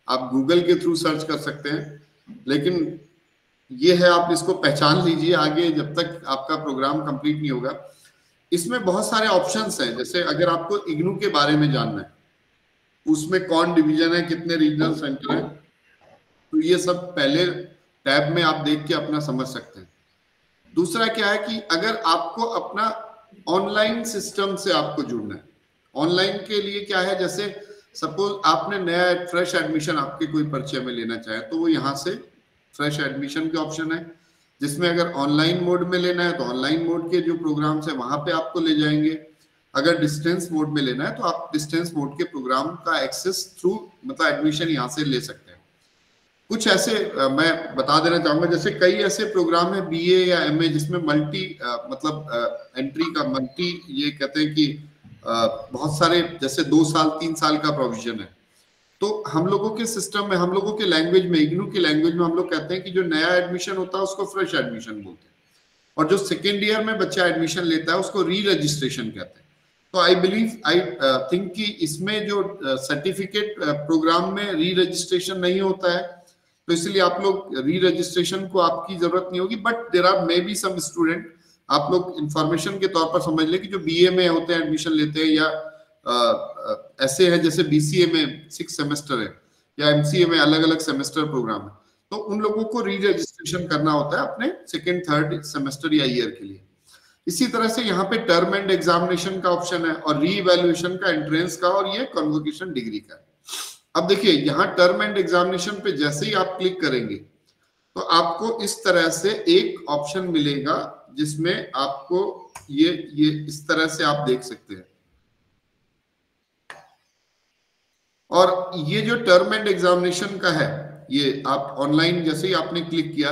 [SPEAKER 1] आप गूगल के थ्रू सर्च कर सकते हैं। लेकिन ये है, आप इसको पहचान लीजिए आगे जब तक आपका प्रोग्राम कंप्लीट नहीं होगा। इसमें बहुत सारे ऑप्शंस हैं, जैसे अगर आपको इग्नू के बारे में जानना है, उसमें कौन डिवीजन है, कितने रीजनल सेंटर है, तो ये सब पहले टैब में आप देख के अपना समझ सकते हैं। दूसरा क्या है कि अगर आपको अपना ऑनलाइन सिस्टम से आपको जुड़ना है, ऑनलाइन के लिए क्या है, जैसे सपोज आपने नया फ्रेश एडमिशन आपके कोई परिचय में लेना चाहे तो वो यहाँ से फ्रेश एडमिशन के ऑप्शन है। जिसमें अगर ऑनलाइन मोड में लेना है तो ऑनलाइन मोड के जो प्रोग्राम्स है वहां पे आपको ले जाएंगे। अगर डिस्टेंस मोड में लेना है तो आप डिस्टेंस मोड के प्रोग्राम का एक्सेस थ्रू मतलब एडमिशन यहाँ से ले सकते हैं। कुछ ऐसे मैं बता देना चाहूंगा, जैसे कई ऐसे प्रोग्राम है बीए या एमए जिसमें मल्टी मतलब एंट्री का मल्टी, ये कहते हैं कि बहुत सारे जैसे 2 साल 3 साल का प्रोविजन है। तो हम लोगों के सिस्टम में, हम लोगों के लैंग्वेज में, इग्नू की लैंग्वेज में हम लोग कहते हैं कि जो नया एडमिशन होता है उसको फ्रेश एडमिशन बोलते हैं, और जो सेकेंड ईयर में बच्चा एडमिशन लेता है उसको री रजिस्ट्रेशन कहते हैं। तो आई थिंक कि इसमें जो सर्टिफिकेट प्रोग्राम में री रजिस्ट्रेशन नहीं होता है, तो इसलिए आप लोग री रजिस्ट्रेशन को आपकी जरूरत नहीं होगी। But there are may B some student, आप लोग इंफॉर्मेशन के तौर पर समझ लें कि जो बीए में होते हैं एडमिशन लेते हैं, या ऐसे है जैसे बीसीए में 6 सेमेस्टर है या एमसीए में अलग अलग सेमेस्टर प्रोग्राम है, तो उन लोगों को री रजिस्ट्रेशन करना होता है अपने सेकेंड थर्ड सेमेस्टर या ईयर के लिए। इसी तरह से यहाँ पे टर्म एंड एग्जामिनेशन का ऑप्शन है, और री इवैल्यूएशन का, एंट्रेंस का, और ये कन्वोकेशन डिग्री का है। अब देखिए यहाँ टर्म एंड एग्जामिनेशन पे जैसे ही आप क्लिक करेंगे तो आपको इस तरह से एक ऑप्शन मिलेगा जिसमें आपको ये इस तरह से आप देख सकते हैं। और ये जो टर्म एंड एग्जामिनेशन का है, ये आप ऑनलाइन जैसे ही आपने क्लिक किया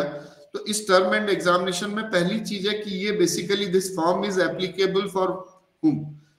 [SPEAKER 1] तो इस टर्म एंड एग्जामिनेशन में पहली चीज है कि ये basically this form is applicable for हुम,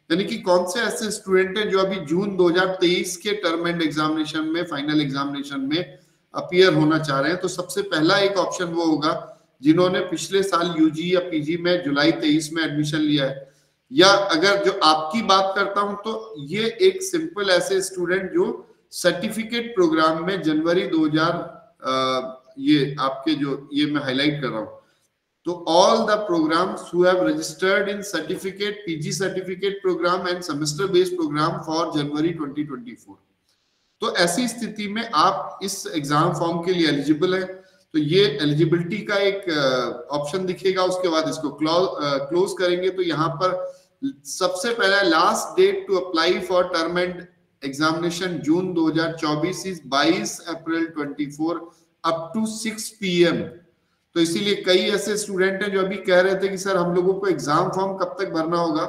[SPEAKER 1] यानी कि कौन से ऐसे स्टूडेंट हैं जो अभी जून 2023 के टर्म एंड एग्जामिनेशन में, फाइनल एग्जामिनेशन में अपीयर होना चाह रहे हैं। तो सबसे पहला एक ऑप्शन वो होगा जिन्होंने पिछले साल यूजी या पीजी में जुलाई 23 में एडमिशन लिया है, या अगर जो आपकी बात करता हूं तो ये एक सिंपल ऐसे स्टूडेंट जो सर्टिफिकेट प्रोग्राम में जनवरी 2000 ये आपके जो ये मैं हाईलाइट कर रहा हूं, तो all the programs who have registered in certificate, PG certificate program and semester based program for January 2024, तो ऐसी स्थिति में आप इस एग्जाम फॉर्म के लिए एलिजिबल है। तो ये एलिजिबिलिटी का एक ऑप्शन दिखेगा, उसके बाद इसको क्लोज करेंगे तो यहाँ पर सबसे पहला last date to apply for term end examination June 2024 is 22 April 24 up to 6 PM। तो इसीलिए कई ऐसे स्टूडेंट हैं जो अभी कह रहे थे कि सर हम लोगों को एग्जाम फॉर्म कब तक भरना होगा,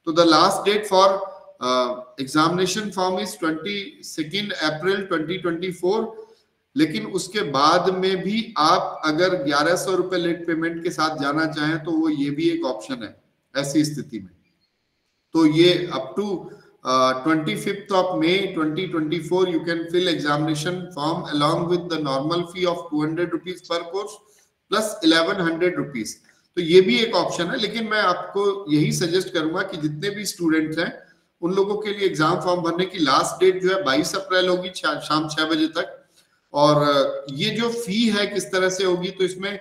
[SPEAKER 1] तो the last date for examination form is 22 April 2024। लेकिन उसके बाद में भी आप अगर 1100 रुपए लेट पेमेंट के साथ जाना चाहें तो वो ये भी एक ऑप्शन है ऐसी स्थिति में। तो ये up to 25th of May 2024 you can fill examination form along with the normal fee of 200 rupees per course plus 1100 rupees। तो ये भी एक ऑप्शन है, लेकिन मैं आपको यही सजेस्ट करूंगा कि जितने भी स्टूडेंट्स हैं उन लोगों के लिए एग्जाम फॉर्म भरने की लास्ट डेट जो है 22 अप्रैल होगी शाम 6 बजे तक। और ये जो फी है किस तरह से होगी, तो इसमें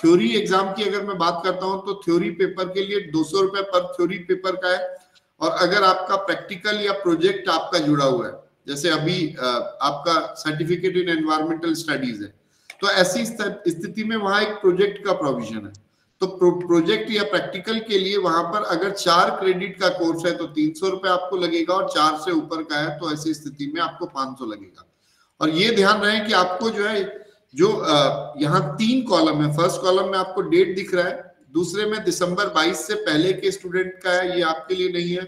[SPEAKER 1] थ्योरी एग्जाम की अगर मैं बात करता हूं तो थ्योरी पेपर के लिए 200 रुपए पर थ्योरी पेपर का है, और अगर आपका प्रैक्टिकल या प्रोजेक्ट आपका जुड़ा हुआ है, जैसे अभी आपका सर्टिफिकेट इन एनवायरमेंटल स्टडीज है, तो ऐसी स्थिति में वहां एक प्रोजेक्ट का प्रोविजन है। तो प्रोजेक्ट या प्रैक्टिकल के लिए वहां पर अगर 4 क्रेडिट का कोर्स है तो 300 रुपए आपको लगेगा, और 4 से ऊपर का है तो ऐसी स्थिति में आपको 500 लगेगा। और ये ध्यान रहे कि आपको जो है जो यहाँ 3 कॉलम है, फर्स्ट कॉलम में आपको डेट दिख रहा है, दूसरे में दिसंबर 22 से पहले के स्टूडेंट का है, ये आपके लिए नहीं है।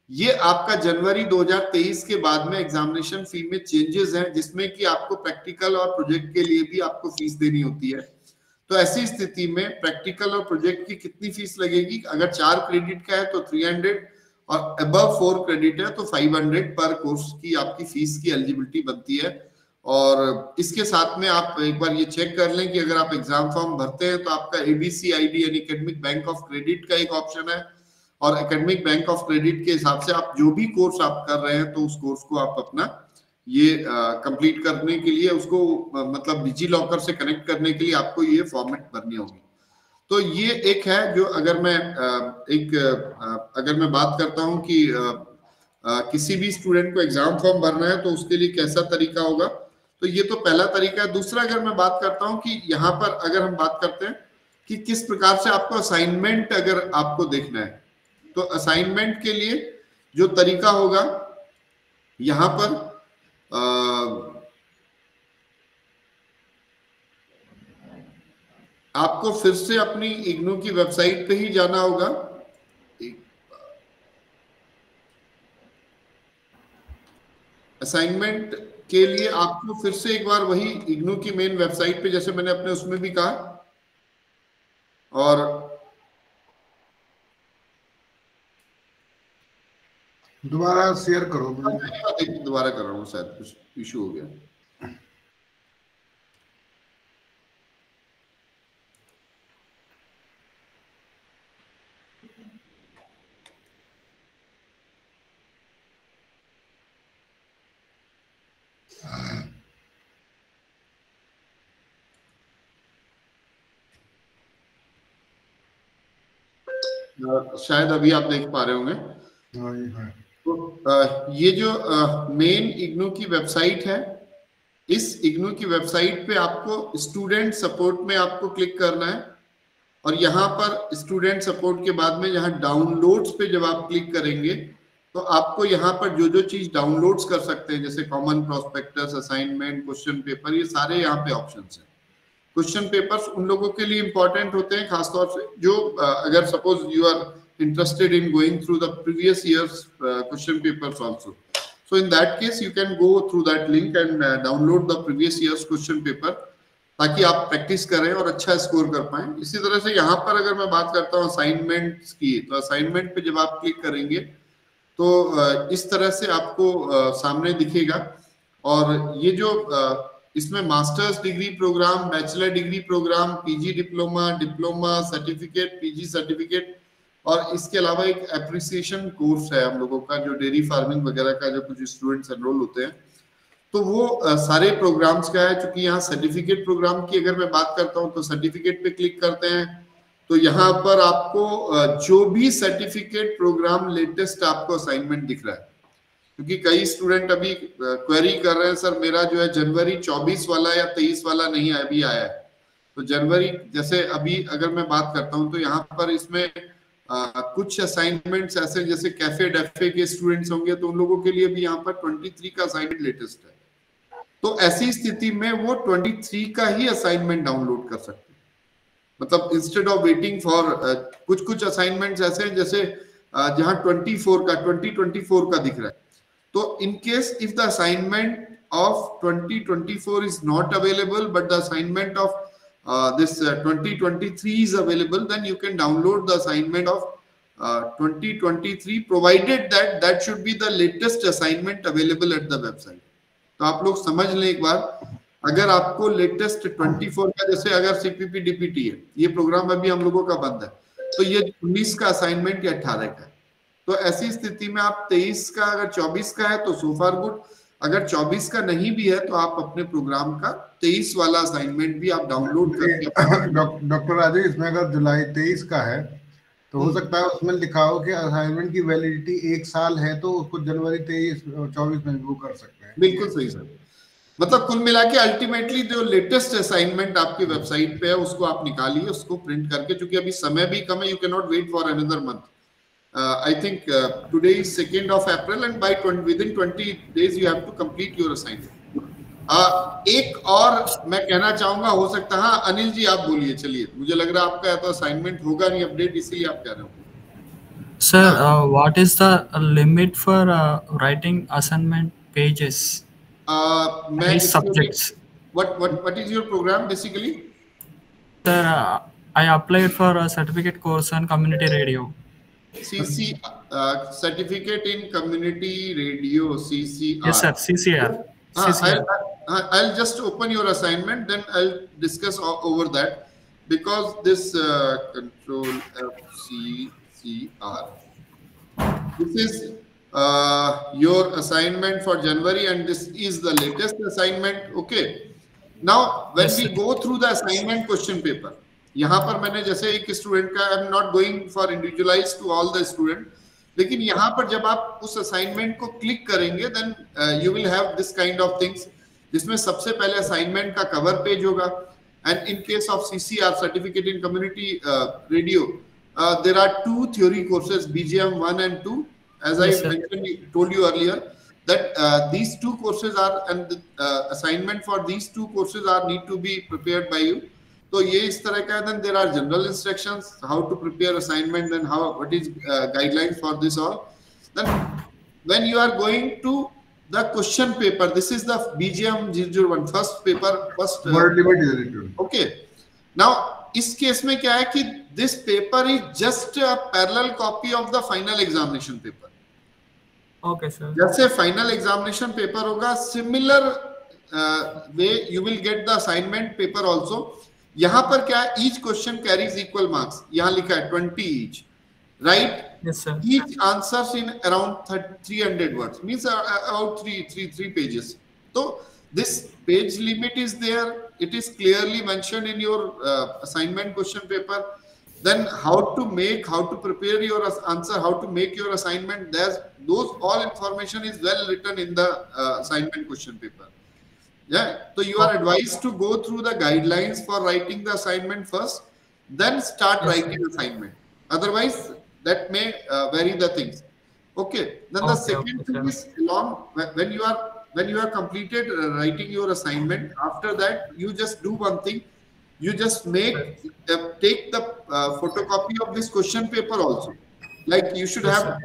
[SPEAKER 1] ये आपका जनवरी 2023 के बाद में एग्जामिनेशन फी में चेंजेस हैं, जिसमें कि आपको प्रैक्टिकल और प्रोजेक्ट के लिए भी आपको फीस देनी होती है। तो ऐसी स्थिति में प्रैक्टिकल और प्रोजेक्ट की कितनी फीस लगेगी, अगर 4 क्रेडिट का है तो 300, और अबव 4 क्रेडिट है तो 500 पर कोर्स की आपकी फीस की एलिजिबिलिटी बनती है। और इसके साथ में आप एक बार ये चेक कर लें कि अगर आप एग्जाम फॉर्म भरते हैं तो आपका एबीसी आईडी यानी एकेडमिक बैंक ऑफ क्रेडिट का एक ऑप्शन है, और एकेडमिक बैंक ऑफ क्रेडिट के हिसाब से आप जो भी कोर्स आप कर रहे हैं तो उस कोर्स को आप अपना ये कंप्लीट करने के लिए उसको मतलब डिजी लॉकर से कनेक्ट करने के लिए आपको ये फॉर्मेट भरनी होगी। तो ये एक है जो अगर मैं अगर मैं बात करता हूं कि किसी भी स्टूडेंट को एग्जाम फॉर्म भरना है तो उसके लिए कैसा तरीका होगा, तो ये तो पहला तरीका है। दूसरा अगर मैं बात करता हूं कि यहाँ पर अगर हम बात करते हैं कि किस प्रकार से आपको असाइनमेंट अगर आपको देखना है, तो असाइनमेंट के लिए जो तरीका होगा यहाँ पर आपको फिर से अपनी इग्नू की वेबसाइट पे ही जाना होगा। असाइनमेंट के लिए आपको फिर से एक बार वही इग्नू की मेन वेबसाइट पे, जैसे मैंने अपने उसमें भी कहा, और
[SPEAKER 2] दोबारा शेयर करो मुझे।
[SPEAKER 1] दोबारा कर रहा हूँ, शायद कुछ इशू हो गया। शायद अभी आप देख पा रहे होंगे। तो ये जो मेन इग्नू की वेबसाइट है, इस इग्नू की वेबसाइट पे आपको स्टूडेंट सपोर्ट में आपको क्लिक करना है, और यहाँ पर स्टूडेंट सपोर्ट के बाद में यहाँ डाउनलोड्स पे जब आप क्लिक करेंगे तो आपको यहाँ पर जो जो चीज डाउनलोड्स कर सकते हैं, जैसे common prospectus, assignment, question paper, ये सारे यहाँ पे ऑप्शंस हैं। क्वेश्चन पेपर्स उन लोगों के लिए इंपॉर्टेंट होते हैं खासतौर से जो अगर suppose you are interested in going through the previous year's question papers also. So in that case you can go through that link and download the previous year's question paper, ताकि आप practice करें और अच्छा score कर पाएं। इसी तरह से यहाँ पर अगर मैं बात करता हूँ असाइनमेंट्स की, तो असाइनमेंट पे जब आप क्लिक करेंगे तो इस तरह से आपको सामने दिखेगा, और ये जो इसमें masters degree programme, bachelor degree programme, PG diploma, diploma certificate, PG certificate, और इसके अलावा एक एप्रिसिएशन कोर्स है हम लोगों का, जो डेयरी फार्मिंग वगैरह का जो कुछ स्टूडेंट्स एनरोल होते हैं, तो वो सारे प्रोग्राम्स का है। चूंकि यहाँ सर्टिफिकेट प्रोग्राम की अगर मैं बात करता हूँ तो सर्टिफिकेट पे क्लिक करते हैं तो यहाँ पर आपको जो भी सर्टिफिकेट प्रोग्राम लेटेस्ट आपको असाइनमेंट दिख रहा है, क्योंकि कई स्टूडेंट अभी क्वेरी कर रहे हैं, सर मेरा जो है जनवरी 24 वाला या 23 वाला नहीं अभी आया है। तो जनवरी, जैसे अभी अगर मैं बात करता हूँ तो यहाँ पर इसमें कुछ असाइनमेंट्स ऐसे जैसे कैफे डेफे के स्टूडेंट्स होंगे तो उन लोगों के लिए भी यहाँ पर 23 का असाइनमेंट लेटेस्ट है। तो ऐसी स्थिति में वो 23 का ही असाइनमेंट डाउनलोड कर सकते हैं। मतलब इंस्टेड ऑफ वेटिंग फॉर कुछ असाइनमेंट्स ऐसे हैं जैसे जहां 2024 का दिख रहा है, तो in case if the assignment of 2024 is not available but the assignment of this 2023 is available, then you can download the assignment of 2023 provided that should be the latest assignment available at the website. तो आप लोग समझ लें एक बार, अगर आपको latest 24 का, जैसे अगर सीपीपी डीपीटी है, ये प्रोग्राम अभी हम लोगों का बंद है, तो ये 19 का असाइनमेंट या 18 का है, तो ऐसी स्थिति में आप 23 का, अगर 24 का है तो सो फार गुड, अगर 24 का नहीं भी है तो आप अपने प्रोग्राम का 23 वाला असाइनमेंट भी आप डाउनलोड करके
[SPEAKER 2] डॉक्टर राजेश, इसमें अगर जुलाई 23 का है तो हो सकता है उसमें लिखा हो कि असाइनमेंट की वैलिडिटी 1 साल है, तो उसको जनवरी 24 में वो कर सकते हैं।
[SPEAKER 1] बिल्कुल सही सर। मतलब कुल मिला के अल्टीमेटली जो लेटेस्ट असाइनमेंट आपकी वेबसाइट पे है उसको आप निकालिए, उसको प्रिंट करके, क्योंकि अभी समय भी कम है, you can not wait for another month. I think today is 2nd of April and by within 20 days you have to complete your assignment. एक और मैं कहना चाहूंगा, हो सकता है, हाँ अनिल जी आप बोलिए, चलिए, मुझे लग रहा है आपका तो असाइनमेंट होगा नहीं अपडेट, इसीलिए आप कह रहे हो।
[SPEAKER 3] Sir, what is the limit for writing assignment pages? Subjects.
[SPEAKER 1] What is your program basically?
[SPEAKER 3] Sir, I applied for a certificate course on community radio.
[SPEAKER 1] CC certificate in community radio, CCR.
[SPEAKER 3] Yes sir, CCR.
[SPEAKER 1] I'll just open your assignment, then I'll discuss over that, because this control CCR, this is your assignment for January and this is the latest assignment. Okay, now when we go through the assignment question paper, यहाँ पर मैंने जैसे एक student का, I am not going for individualise to all the student, लेकिन यहाँ पर जब आप उस असाइनमेंट को क्लिक करेंगे then you will have this kind of things, जिसमें सबसे पहले असाइनमेंट का कवर पेज होगा, and in case of CCR certificate in community radio there are 2 theory courses, BGM 1 and 2, as I mentioned, told you earlier that these 2 courses are, and the assignment for these 2 courses are need to be prepared by you. तो ये इस तरह का है. Then there are general instructions how to prepare assignment, then what is guidelines for this all. Then when you are going to the question paper, this is the BGM 001 first paper, first
[SPEAKER 2] word limit is written.
[SPEAKER 1] Okay. Now इस case में क्या है कि this paper is just a parallel copy of the final examination paper.
[SPEAKER 3] Okay, sir.
[SPEAKER 1] जैसे final examination paper होगा, similar way you will get the assignment paper also. यहाँ पर क्या है, each question carries equal marks. यहाँ लिखा है 20 each, right?
[SPEAKER 3] Yes, sir.
[SPEAKER 1] Each answers in around 300 words, means about three pages. So this page limit is there. It is clearly mentioned in your assignment question paper. Then how to prepare your answer, how to make your assignment. Those all information is well written in the assignment question paper. Yeah. So you are advised to go through the guidelines for writing the assignment first, then start writing assignment. Otherwise, that may vary the things. Okay. Then the second thing is when you are completed writing your assignment. After that, you just do one thing. You just take the photocopy of this question paper also. Like you should have,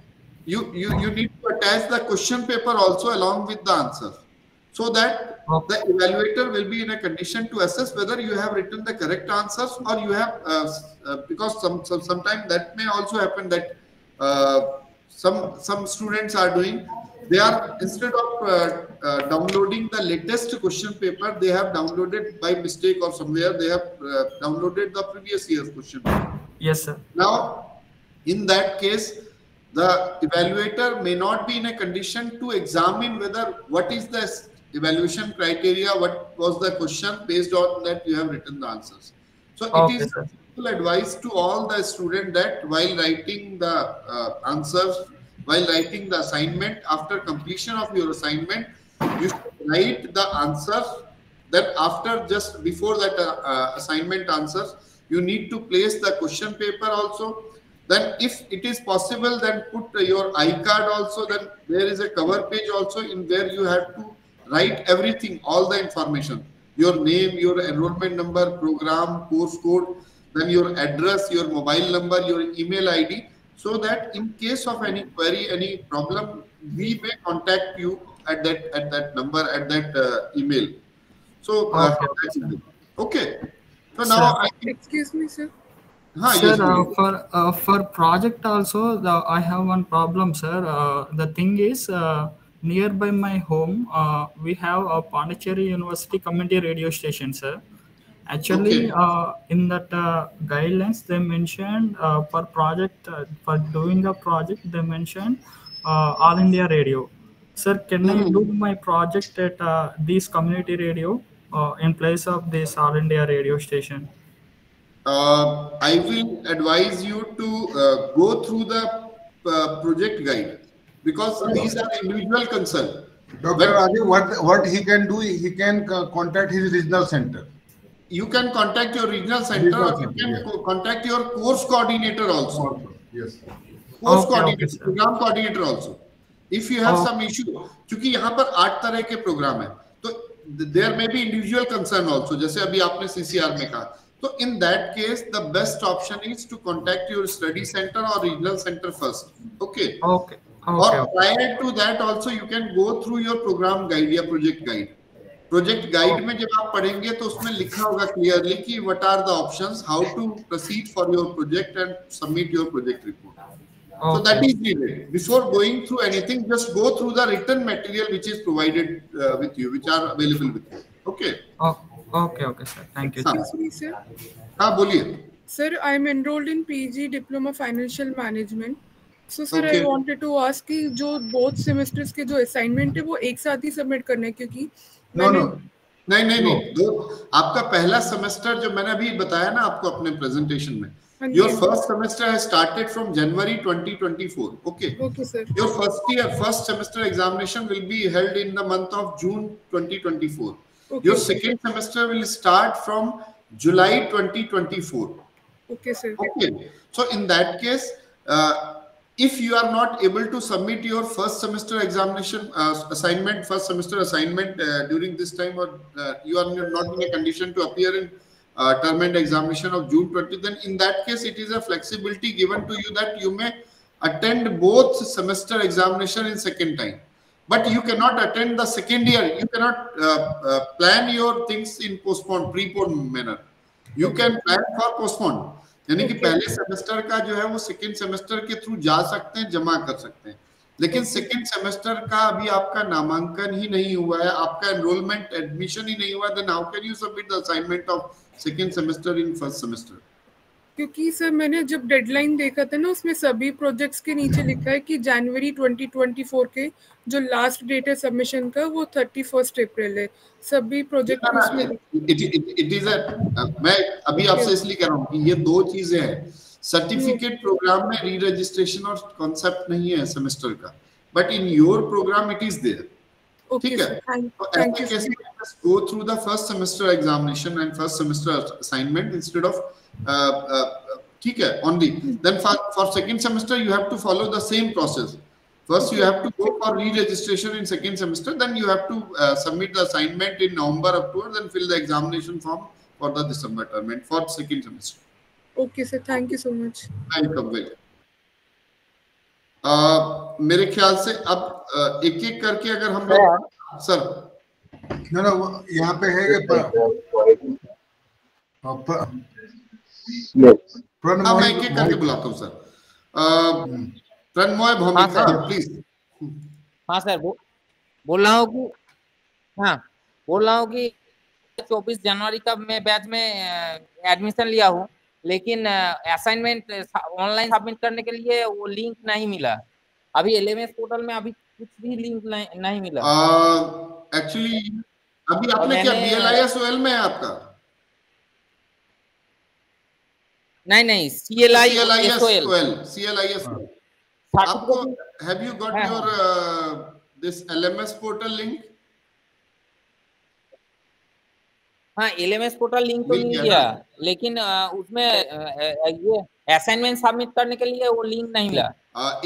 [SPEAKER 1] you need to attach the question paper also along with the answer, so that the evaluator will be in a condition to assess whether you have written the correct answers or you have, because sometimes that may also happen that some students are doing, they are, instead of downloading the latest question paper, they have downloaded by mistake or somewhere, they have downloaded the previous year's question paper.
[SPEAKER 3] Yes, sir.
[SPEAKER 1] Now, in that case, the evaluator may not be in a condition to examine whether what is the evaluation criteria, what was the question, based on that you have written the answers. So it is advice to all the students that while writing the answers, while writing the assignment, after completion of your assignment, you should write the answers. Then after, just before that assignment answers, you need to place the question paper also. Then if it is possible, then put your iCard also. Then there is a cover page also in where you have to write everything, all the information, your name, your enrollment number, program, course code, then your address, your mobile number, your email ID, so that in case of any query, any problem, we may contact you at that number, at that email. So okay. So now,
[SPEAKER 4] excuse me, sir.
[SPEAKER 3] Sir, for project also, I have one problem, sir. The thing is, nearby my home, we have a Pondicherry University community radio station, sir. Actually, in that guidelines, they mentioned for project, for doing a project, they mentioned All India Radio. Sir, can I do my project at this community radio in place of this All India Radio station?
[SPEAKER 1] I will advise you to go through the project guide, because these are individual concern.
[SPEAKER 2] Dr. Rajiv, what he can do, he can contact his regional center.
[SPEAKER 1] You can contact your regional center, or you can contact your course coordinator also.
[SPEAKER 2] Yes.
[SPEAKER 1] Course coordinator, program coordinator also. If you have some issue, क्योंकि यहाँ पर 8 तरह के programme है, तो there may be individual concern also. जैसे अभी आपने CCR में कहा, so in that case, the best option is to contact your study center or regional center first. Okay.
[SPEAKER 3] Okay.
[SPEAKER 1] Or prior to that also, you can go through your program guide या project guide. Project guide में जब आप पढ़ेंगे तो उसमें लिखा होगा clearly कि what are the options, how to proceed for your project and submit your project report. So that is needed. Before going through anything, just go through the written material which is provided with you, which are available with you. Okay.
[SPEAKER 3] Okay, sir. Thank you.
[SPEAKER 4] Excuse me, sir.
[SPEAKER 1] हाँ बोलिए.
[SPEAKER 4] Sir, I am enrolled in PG Diploma Financial Management. So sir, I wanted to ask कि जो both semesters के जो assignment है वो एक साथ ही submit करना है, क्योंकि
[SPEAKER 1] नहीं आपका पहला सेमेस्टर जो मैंने अभी बताया ना आपको अपने प्रेजेंटेशन में, your first semester has started from January 2024. Okay, sir. Your first semester examination will be held in the month of June 2024. Your second semester will start from July 2024.
[SPEAKER 4] Okay, sir.
[SPEAKER 1] Okay, so in that case, if you are not able to submit your first semester examination first semester assignment during this time, or you are not in a condition to appear in term and examination of June 20, then in that case it is a flexibility given to you that you may attend both semester examination in second time, but you cannot attend the second year. You cannot plan your things in prepone manner. You can plan for postpone, यानी कि पहले semester का जो है वो second semester के through जा सकते हैं, जमा कर सकते हैं, लेकिन सेकंड सेमेस्टर का अभी आपका नामांकन ही नहीं हुआ है, आपका एनरोलमेंट एडमिशन ही नहीं हुआ, then how can you submit the assignment of second semester in first semester?
[SPEAKER 4] क्योंकि सर मैंने जब डेडलाइन देखा था ना, उसमें सभी प्रोजेक्ट्स के नीचे लिखा है कि जनवरी 2024 के जो लास्ट डेट है सबमिशन का वो 31 अप्रैल है। सभी प्रोजेक्ट उसमें
[SPEAKER 1] इट इज मैं अभी आपसे इसलिए कह रहा हूँ कि ये दो चीजें हैं। सर्टिफिकेट प्रोग्राम में री रजिस्ट्रेशन और कॉन्सेप्ट नहीं है सेमेस्टर का, but in your programme it is there. ठीक है, तो ऐसे कैसे go through the first semester examination and first semester assignment instead of ठीक है only, then for second semester you have to follow the same process. First you have to go for re-registration in second semester, then you have to submit the assignment in November, October, then fill the examination form for the December term and for second semester.
[SPEAKER 4] Okay sir, thank you so much.
[SPEAKER 1] Welcome. मेरे ख्याल से अब एक एक करके अगर हम लोग सर
[SPEAKER 2] ना यहाँ पे है
[SPEAKER 1] मैं एक एक करके बुलाता हूँ सर। तन्मय भौमिक प्लीज।
[SPEAKER 5] हाँ सर, बोल रहा हूँ कि 24 जनवरी का मैं बैच में एडमिशन लिया हूँ, लेकिन असाइनमेंट ऑनलाइन सबमिट करने के लिए वो लिंक नहीं मिला। अभी एलएमएस पोर्टल में अभी कुछ भी लिंक नहीं मिला।
[SPEAKER 1] एक्चुअली अभी आपने क्या BLISOL में है आपका?
[SPEAKER 5] नहीं, CLISOL।
[SPEAKER 1] आपको have you got your this LMS portal link?
[SPEAKER 5] हाँ, LMS पोर्टल लिंक तो मिल गया, लेकिन उसमें ये असाइनमेंट सबमिट करने के लिए वो लिंक नहीं मिला।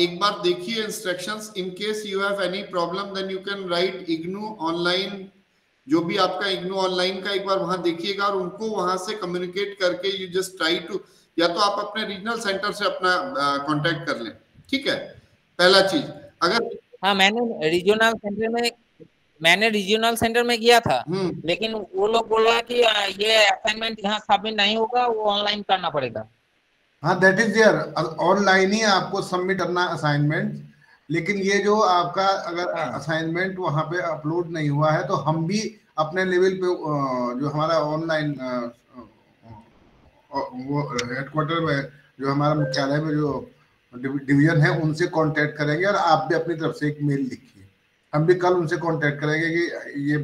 [SPEAKER 1] एक बार देखिए instructions, in case you have any problem then you can write IGNOU online, जो भी आपका इग्नू ऑनलाइन का एक बार वहां देखिएगा और उनको वहां से कम्युनिकेट करके यू जस्ट ट्राई टू, या तो आप अपने रीजनल सेंटर से अपना कांटेक्ट कर लें। ठीक है, पहला चीज। अगर
[SPEAKER 5] हाँ, मैंने रीजनल सेंटर में गया था, लेकिन वो लोग बोला कि ये असाइनमेंट यहाँ सबमिट नहीं होगा, वो ऑनलाइन करना पड़ेगा।
[SPEAKER 2] हाँ, दैट इज देयर, ऑनलाइन ही आपको सबमिट करना असाइनमेंट। लेकिन ये जो आपका अगर असाइनमेंट वहाँ पे अपलोड नहीं हुआ है, तो हम भी अपने लेवल पे जो हमारा ऑनलाइन वो हेडक्वार्टर में जो हमारा मुख्यालय में जो डिवीजन है उनसे कांटेक्ट करेंगे, और आप भी अपनी तरफ से एक मेल लिखिए। हम भी कल उनसे कांटेक्ट करेंगे कि ये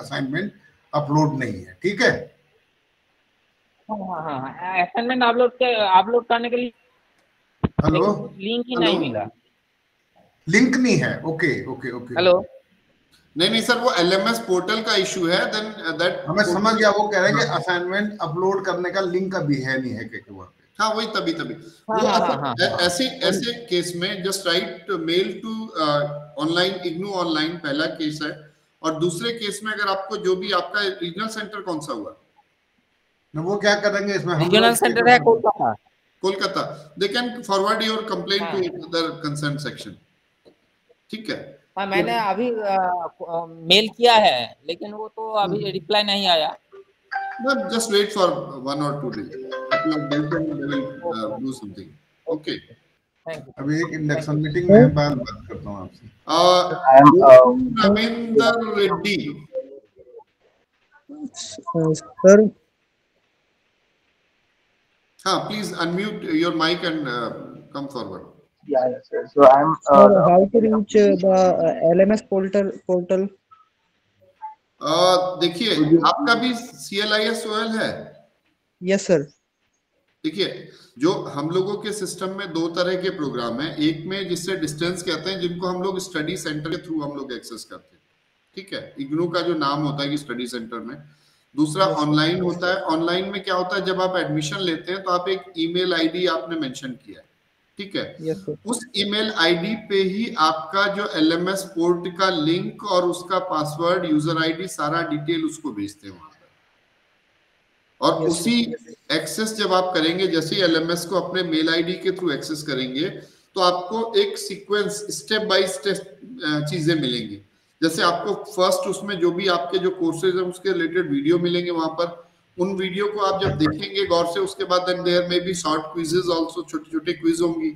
[SPEAKER 2] असाइनमेंट अपलोड नहीं है। ठीक है,
[SPEAKER 5] हाँ, असाइनमेंट अपलोड करने के लिए
[SPEAKER 2] हेलो
[SPEAKER 5] लिंक ही नहीं मिला।
[SPEAKER 2] लिंक नहीं है। ओके।
[SPEAKER 5] हेलो,
[SPEAKER 1] नहीं सर, वो LMS पोर्टल का इशू है। देन दैट
[SPEAKER 2] हमें समझ गया, वो कह रहे हैं कि असाइनमेंट अपलोड करने का लिंक अभी है नहीं है के वहाँ पे।
[SPEAKER 1] हाँ, वही तभी ऐसे केस में just write mail to online IGNOU online, पहला केस है। और दूसरे केस में अगर आपको जो भी आपका रीजनल सेंटर कौन सा हुआ,
[SPEAKER 2] वो क्या करेंगे इसमें?
[SPEAKER 5] रीजनल सेंटर है
[SPEAKER 1] Kolkata, they can forward your complaint to the concern section. ठीक है,
[SPEAKER 5] हाँ, मैंने अभी मेल किया है, लेकिन वो तो अभी रिप्लाई नहीं आया।
[SPEAKER 1] Just wait for 1 or 2 days. They will do something. Okay.
[SPEAKER 2] अभी एक इंडक्शन मीटिंग में बात करता हूँ आपसे।
[SPEAKER 1] रविंदर रेड्डी
[SPEAKER 6] सर।
[SPEAKER 1] हाँ, please unmute your mic and come forward.
[SPEAKER 6] Yeah, sir. So I'm. How to reach the LMS portal?
[SPEAKER 1] देखिए, आपका भी CLISOL है?
[SPEAKER 6] Yes sir.
[SPEAKER 1] देखिए, जो हम लोगों के सिस्टम में दो तरह के प्रोग्राम हैं, एक में जिससे डिस्टेंस कहते हैं, जिनको हम लोग स्टडी सेंटर के थ्रू हम लोग एक्सेस करते हैं। ठीक है, इग्नू का जो नाम होता है कि स्टडी सेंटर में। दूसरा ऑनलाइन होता है। ऑनलाइन में क्या होता है, जब आप एडमिशन लेते हैं तो आप एक ईमेल आईडी आपने मेंशन किया है। ठीक है, उस ईमेल आईडी पे ही आपका जो LMS पोर्ट का लिंक और उसका पासवर्ड, यूजर आईडी, सारा डिटेल उसको भेजते हैं वहां पर। और उसी एक्सेस जब आप करेंगे, जैसे एलएमएस को अपने मेल आईडी के थ्रू एक्सेस करेंगे तो आपको एक सीक्वेंस स्टेप बाय स्टेप चीजें मिलेंगी। जैसे आपको फर्स्ट उसमें जो भी आपके जो कोर्सेज हैं उसके रिलेटेड वीडियो मिलेंगे वहां पर, उन वीडियो को आप जब देखेंगे गौर से, उसके बाद then there may be short quizzes also, छोटे छोटे क्विज होंगी,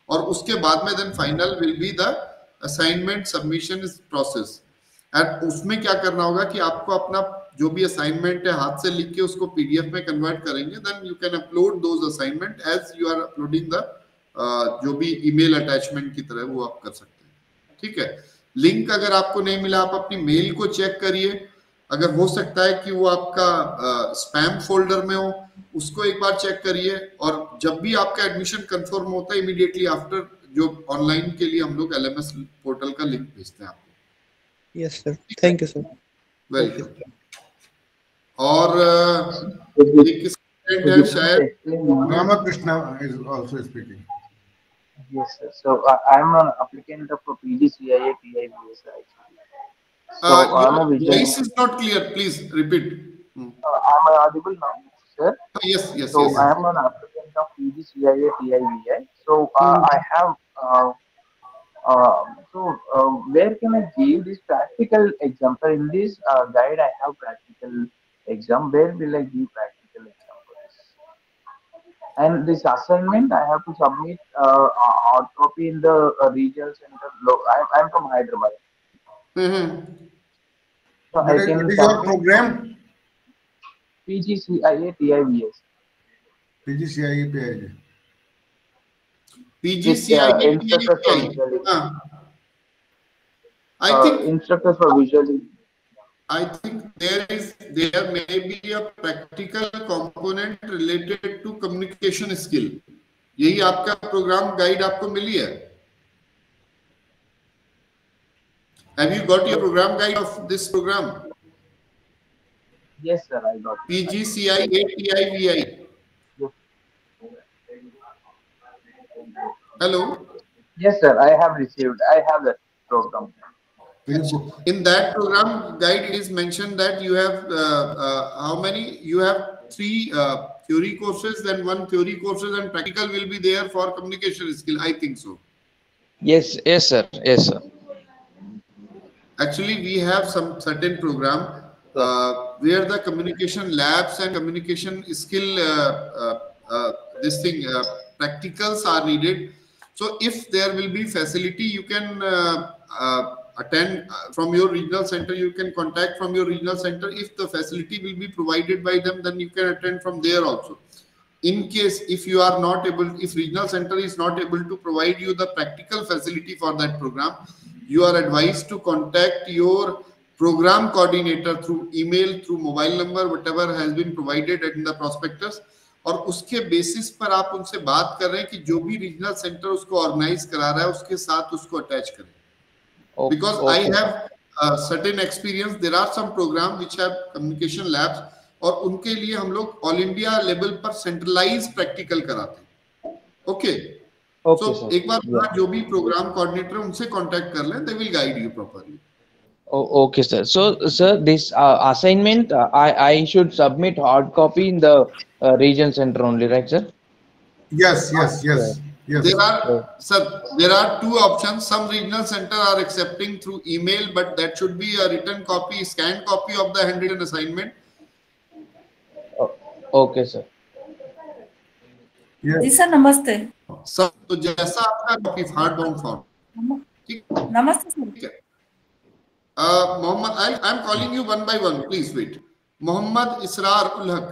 [SPEAKER 1] और उसके बाद में then final will be the assignment submission process. And उसमें क्या करना होगा कि आपको अपना जो भी असाइनमेंट है हाथ से लिख के उसको पीडीएफ में कन्वर्ट करेंगे, then you can upload those assignment as you are uploading the जो भी ईमेल अटैचमेंट की तरह वो आप कर सकते हैं। ठीक है, लिंक अगर आपको नहीं मिला आप अपनी मेल को चेक करिए, अगर हो सकता है कि वो आपका स्पैम फोल्डर में हो, उसको एक बार चेक करिए। और जब भी आपका एडमिशन कंफर्म होता है इमीडिएटली आफ्टर, जो ऑनलाइन के लिए हम लोग एलएमएस पोर्टल का लिंक भेजते हैं आपको।
[SPEAKER 6] Yes sir, thank you sir.
[SPEAKER 1] Welcome. और एक स्टूडेंट है शायद
[SPEAKER 2] Ramakrishna is also speaking.
[SPEAKER 7] Yes, sir. So I'm an applicant of PGCIA PIBS actually. So I'm a
[SPEAKER 1] your voice is not clear. Please repeat.
[SPEAKER 7] I'm audible now, sir.
[SPEAKER 1] Yes.
[SPEAKER 7] So
[SPEAKER 1] yes.
[SPEAKER 7] I'm an applicant of PGCIA PIBS. So I have. Where can I give this practical exam? So in this guide, I have practical exam. Where will I give practical exam? And this assignment, I have to submit hard copy in the regional center. I'm from Hyderabad. So
[SPEAKER 2] What is your program?
[SPEAKER 7] PGCIA PIBS.
[SPEAKER 2] PGCIA PIBS.
[SPEAKER 1] PGCIA
[SPEAKER 7] Instructors for visual.
[SPEAKER 1] I think
[SPEAKER 7] instructors for visual.
[SPEAKER 1] I think there may be a practical component related to communication skill. यही आपका programme guide आपको मिली है? Have you got your program guide of this program?
[SPEAKER 7] Yes, sir, I got it.
[SPEAKER 1] PGCIA PIBS. Hello.
[SPEAKER 7] Yes, sir, I have received. I have that program.
[SPEAKER 1] In that program guide it is mentioned that you have how many? You have 3 theory courses, then 1 theory courses, and practical will be there for communication skill. I think so.
[SPEAKER 8] Yes, sir.
[SPEAKER 1] Actually, we have some certain program where the communication labs and communication skill practicals are needed. So if there will be facility, you can attend from your regional center. You can contact from your regional center. If the facility will be provided by them, then you can attend from there also. In case if you are not able, if regional center is not able to provide you the practical facility for that program, you are advised to contact your program coordinator through email, through mobile number, whatever has been provided in the prospectus. और उसके basis पर आप उनसे बात कर रहे हैं कि जो भी रीजनल सेंटर उसको ऑर्गेनाइज करा रहा है उसके साथ उसको अटैच करें. Because I have certain experience, there are some program which have communication labs और उनके लिए हम लोग ऑल इंडिया लेवल पर सेंट्रलाइज प्रैक्टिकल कराते हैं. ओके, सो एक बार जो भी प्रोग्राम कोऑर्डिनेटर उनसे कांटेक्ट कर लें, they will guide you properly.
[SPEAKER 8] Okay, sir. So, sir, this assignment, I should submit hard copy in the region center only, right, sir?
[SPEAKER 2] Yes.
[SPEAKER 1] There are 2 options. Some regional center are accepting through email, but that should be a written copy, scanned copy of the handwritten assignment.
[SPEAKER 8] Okay, sir.
[SPEAKER 9] जी sir, नमस्ते
[SPEAKER 1] sir. तो जैसा आपका copy hardbound form. ठीक,
[SPEAKER 9] नमस्ते sir.
[SPEAKER 1] Mohammad, I am calling you one by one. Please wait. Mohammad Israr ul Haq.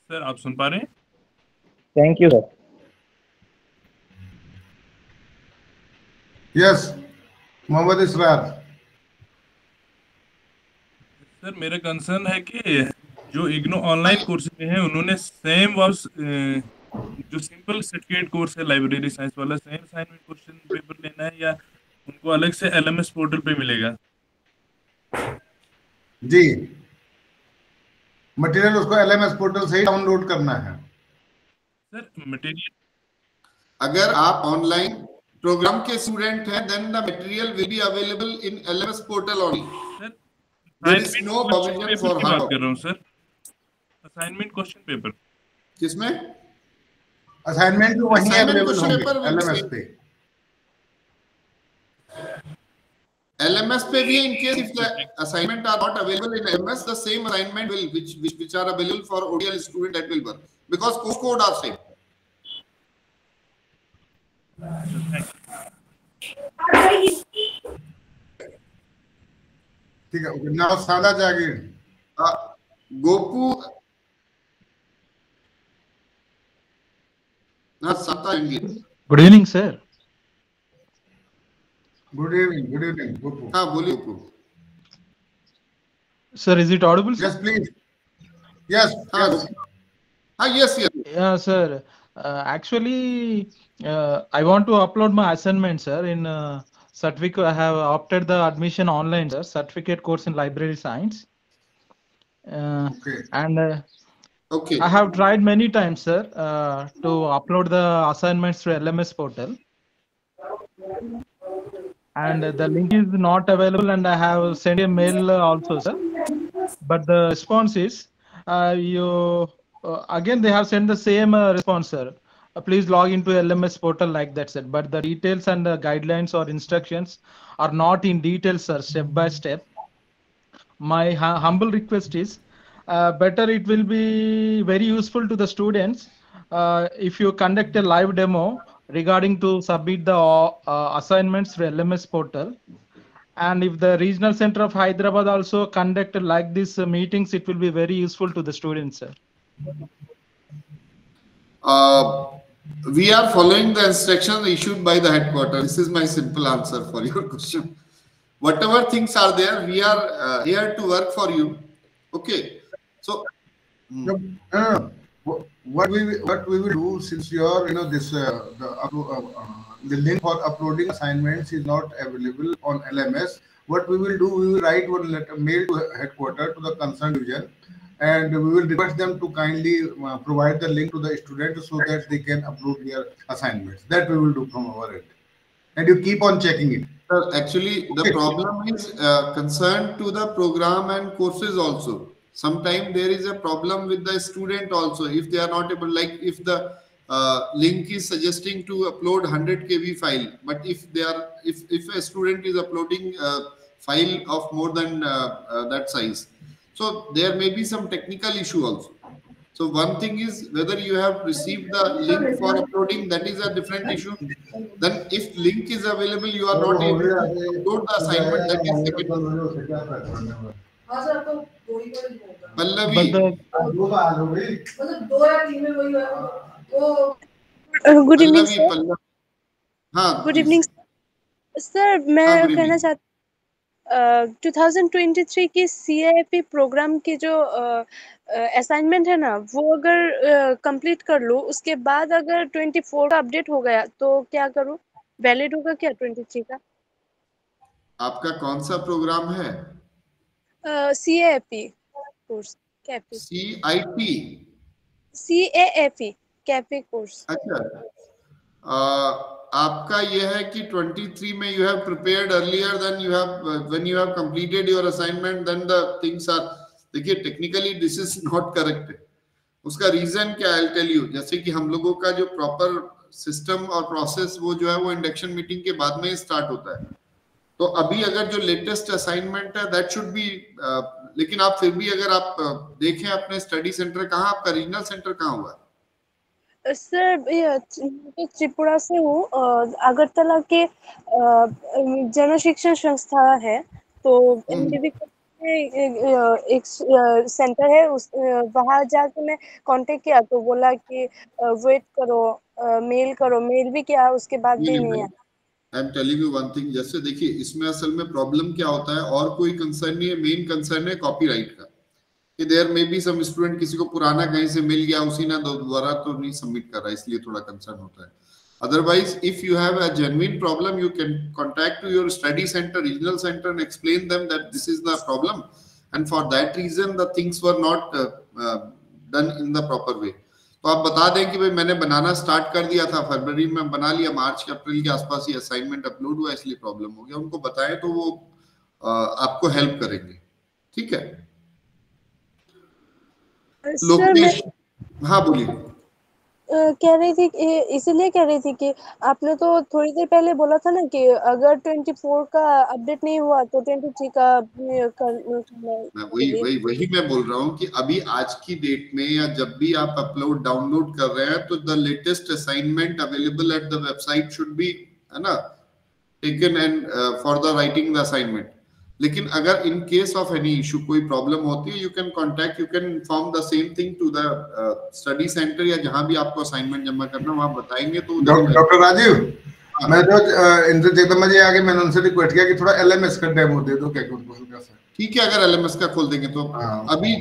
[SPEAKER 10] Sir, आप सुन पा रहे हैं?
[SPEAKER 6] Thank you sir.
[SPEAKER 2] Yes, Mohammad Israr.
[SPEAKER 10] Sir, मेरा कंसर्न है कि जो इग्नू ऑनलाइन कोर्स में है उन्होंने सेम वर्स जो सिंपल सर्टिफिकेट कोर्स है लाइब्रेरी साइंस वाला, सेम असाइनमेंट क्वेश्चन पेपर लेना है या उनको अलग से एलएमएस पोर्टल पे मिलेगा?
[SPEAKER 2] जी, मटेरियल उसको एलएमएस पोर्टल से ही डाउनलोड करना है.
[SPEAKER 10] सर, मटेरियल
[SPEAKER 1] अगर आप ऑनलाइन प्रोग्राम के स्टूडेंट हैं, then the material will be available in LMS portal only.
[SPEAKER 10] Sir,
[SPEAKER 1] There is no provision for
[SPEAKER 10] की बात
[SPEAKER 1] hard
[SPEAKER 10] कर रहा हूँ सर, असाइनमेंट क्वेश्चन पेपर।
[SPEAKER 1] किसमें?
[SPEAKER 2] असाइनमेंट तो वहीं
[SPEAKER 1] Assignment
[SPEAKER 2] अवेलेबल
[SPEAKER 1] question
[SPEAKER 2] होंगे
[SPEAKER 1] paper will
[SPEAKER 2] LMS
[SPEAKER 1] be
[SPEAKER 2] पे।
[SPEAKER 1] LMS पे भी in case if the assignment are not available in LMS, the same assignment will which are available for ODL student that will work because code are same.
[SPEAKER 2] ठीक है, now Sada Jagir.
[SPEAKER 1] Gopu.
[SPEAKER 11] Good evening, sir.
[SPEAKER 2] Good evening, Gopu.
[SPEAKER 1] हाँ बोलिए Gopu.
[SPEAKER 11] Sir, is it audible?
[SPEAKER 2] Yes,
[SPEAKER 11] Sir?
[SPEAKER 2] please. Yes.
[SPEAKER 1] Yes.
[SPEAKER 11] Yeah, sir. Actually, I want to upload my assignment, sir. In certificate, I have opted the admission online, sir. Certificate course in library science.
[SPEAKER 2] Okay.
[SPEAKER 11] And
[SPEAKER 1] okay.
[SPEAKER 11] I have tried many times, sir, to upload the assignments to LMS portal. And the link is not available, and I have sent a mail also, sir. But the response is, again they have sent the same response, sir. Please log into LMS portal like that, sir. But the details and the guidelines or instructions are not in detail, sir, step by step. My humble request is, better it will be very useful to the students if you conduct a live demo regarding to submit the assignments through LMS portal. And if the regional center of Hyderabad also conduct like this meetings, it will be very useful to the students, sir.
[SPEAKER 1] We are following the instructions issued by the headquarters. This is my simple answer for your question. Whatever things are there, we are here to work for you. Okay. So,
[SPEAKER 2] what we will do, since your the link for uploading assignments is not available on LMS, what we will do, we will write one mail to headquarters, to the concerned division, and we will request them to kindly provide the link to the students so that they can upload their assignments. That we will do from our end, and you keep on checking it.
[SPEAKER 1] Sir, actually, the problem is concerned to the program and courses also. Sometimes there is a problem with the student also. If they are not able, like if the link is suggesting to upload 100 KB file, but if a student is uploading a file of more than that size, so there may be some technical issue also. So one thing is whether you have received the link for uploading, that is a different issue. Then if link is available, you are not able to upload the assignment, that is second. Pallavi.
[SPEAKER 12] Good evening, sir.
[SPEAKER 1] Good
[SPEAKER 12] evening, sir. मैं कहना चाहती 2023 की CIP programme की जो assignment है ना, वो अगर कंप्लीट कर लूँ, उसके बाद अगर 24 का अपडेट हो गया तो क्या करूँ? वैलिड होगा क्या 23 का?
[SPEAKER 1] आपका कौन सा प्रोग्राम है?
[SPEAKER 12] CIP course, cafe. CAFE cafe course.
[SPEAKER 1] अच्छा, आपका यह है कि 23 में you have prepared earlier than you have when you have completed your assignment, then the things are, देखिए technically this is not correct. उसका रीजन क्या है, I'll tell you. जैसे कि हम लोगों का जो प्रॉपर सिस्टम और प्रोसेस वो जो है वो इंडक्शन मीटिंग के बाद में स्टार्ट होता है। तो अभी अगर जो लेटेस्ट असाइनमेंट है दैट शुड बी, लेकिन आप फिर भी अगर आप देखें अपने स्टडी सेंटर कहाँ, आपका रीजनल सेंटर कहाँ हुआ है?
[SPEAKER 12] सर त्रिपुरा से हूँ, अगरतला के जन शिक्षण संस्था है, तो एक सेंटर है, उस वहाँ जाके मैं कांटेक्ट किया तो बोला कि वेट करो, मेल भी किया, उसके बाद भी नहीं आया।
[SPEAKER 1] I am telling you one thing, जैसे देखिए इसमें असल में प्रॉब्लम क्या होता है, और कोई कंसर्न नहीं है, मेन कंसर्न है कॉपीराइट का, कि there may B some student किसी को पुराना कहीं से मिल गया, उसी ने दोबारा तो नहीं सबमिट कर रहा, इसलिए थोड़ा कंसर्न होता है। Otherwise, if you have a genuine problem, you can contact to your study center, regional center, and explain them that this is the problem, and for that reason the things were not done in the proper way. तो आप बता दें कि भाई मैंने बनाना start कर दिया था, फरवरी में बना लिया, मार्च अप्रैल के आसपास ये असाइनमेंट अपलोड हुआ, इसलिए प्रॉब्लम हो गया, उनको बताएं तो वो आपको हेल्प करेंगे। ठीक है।
[SPEAKER 12] सर
[SPEAKER 1] लोकेश, हाँ बोलिए।
[SPEAKER 12] कह रही थी इसीलिए कह रही थी कि आपने तो थोड़ी देर पहले बोला था ना कि अगर 24 का अपडेट नहीं हुआ तो 23 का
[SPEAKER 1] वही मैं बोल रहा हूँ कि अभी आज की डेट में या जब भी आप अपलोड डाउनलोड कर रहे हैं तो the latest assignment available at the website should be, है ना, taken and for the writing the assignment. लेकिन अगर in case of any issue कोई प्रॉब्लम होती है, you can inform the same thing to the study centre या जहां भी आपको असाइनमेंट जमा करना वहां बताएंगे। तो
[SPEAKER 2] डॉक्टर राजीव, मैं जो इनसे जगदम्बा जी आगे मैंने उनसे रिक्वेस्ट किया कि थोड़ा एलएमएस का डेमो दे दो, क्या उनको हल्का सा।
[SPEAKER 1] ठीक है, अगर एलएमएस का खोल देंगे तो अभी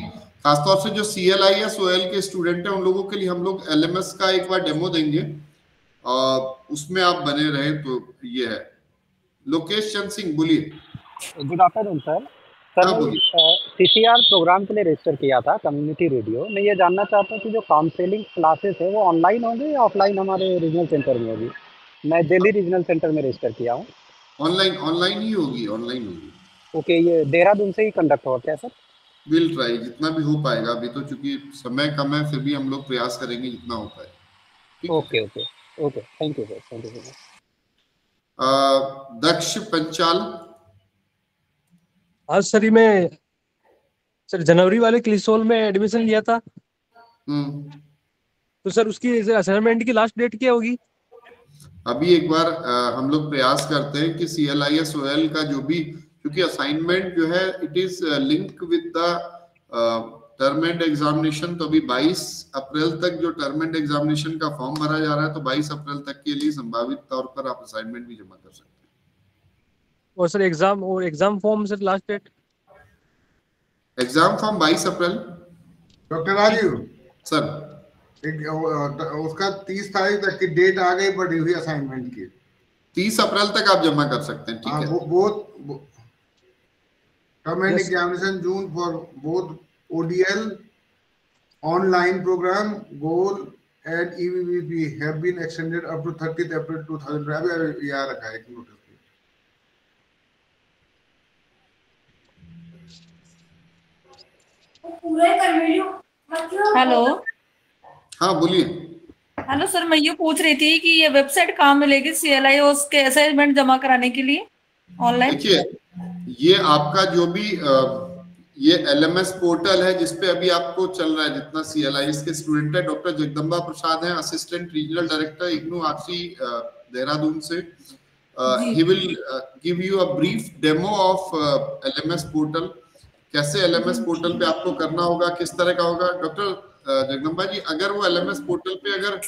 [SPEAKER 1] खासतौर से जो CLIS OL के स्टूडेंट हैं उन लोगों के लिए हम लोग एलएमएस का एक बार डेमो देंगे, उसमें आप बने रहे तो ये है। लोकेश चंद सिंह, बोलिए।
[SPEAKER 13] Good afternoon sir. मैं CCR प्रोग्राम के लिए रजिस्टर किया था, कम्युनिटी रेडियो। मैं ये जानना चाहता हूँ कि जो काउंसलिंग क्लासेस है वो ऑनलाइन होंगे या ऑफलाइन हमारे रीजनल सेंटर में होगी? मैं दिल्ली रीजनल सेंटर में रजिस्टर किया हूँ।
[SPEAKER 1] ऑनलाइन ही होगी, ऑनलाइन होगी। ओके,
[SPEAKER 13] ये देहरादून से ही कंडक्ट होगा क्या सर?
[SPEAKER 1] विल ट्राई जितना भी हो पाएगा। अभी तो चूंकि समय कम है, फिर भी हम लोग प्रयास करेंगे जितना हो पाए।
[SPEAKER 13] Okay, thank you sir, thank you so much.
[SPEAKER 1] Daksh Panchal.
[SPEAKER 14] आज सर मैं जनवरी वाले क्लिसोल में एडमिशन लिया था, तो सर उसकी असाइनमेंट की लास्ट डेट क्या होगी?
[SPEAKER 1] अभी एक बार हम लोग प्रयास करते हैं कि CLIS OL का जो भी, क्योंकि असाइनमेंट जो है it is link with the term end examination. तो अभी 22 अप्रैल तक जो टर्म एंड एग्जामिनेशन का फॉर्म भरा जा रहा है, तो 22 अप्रैल तक के लिए संभावित तौर पर आप असाइनमेंट भी जमा कर सकते हैं।
[SPEAKER 14] और sir exam form sir last date?
[SPEAKER 1] Exam form 22 April.
[SPEAKER 2] Doctor Rajiv
[SPEAKER 1] sir,
[SPEAKER 2] उसका 30 तारीख तक की डेट आ गई पड़ी हुई असाइनमेंट की।
[SPEAKER 1] 30 अप्रैल तक आप जमा कर सकते हैं। ठीक है।
[SPEAKER 2] Both term end examination June for both ODL online program goal and EVVP have been extended up to 30th April 2020। यहाँ रखा है एक नोटिस।
[SPEAKER 9] हेलो,
[SPEAKER 1] हाँ बोलिए।
[SPEAKER 9] हेलो सर, मैं ये पूछ रही थी कि ये वेबसाइट कहाँ मिलेगी CLIS के असाइनमेंट जमा कराने के लिए ऑनलाइन?
[SPEAKER 1] देखिए, ये आपका जो भी ये LMS पोर्टल है जिसपे अभी आपको चल रहा है, जितना CLIS के स्टूडेंट है। डॉक्टर जगदम्बा प्रसाद हैं, assistant regional director IGNOU RC Dehradun से। He will give you a brief demo of LMS portal, कैसे LMS पोर्टल पे आपको करना होगा, किस तरह का होगा। डॉक्टर जगदम्बा जी, अगर वो LMS पोर्टल पे अगर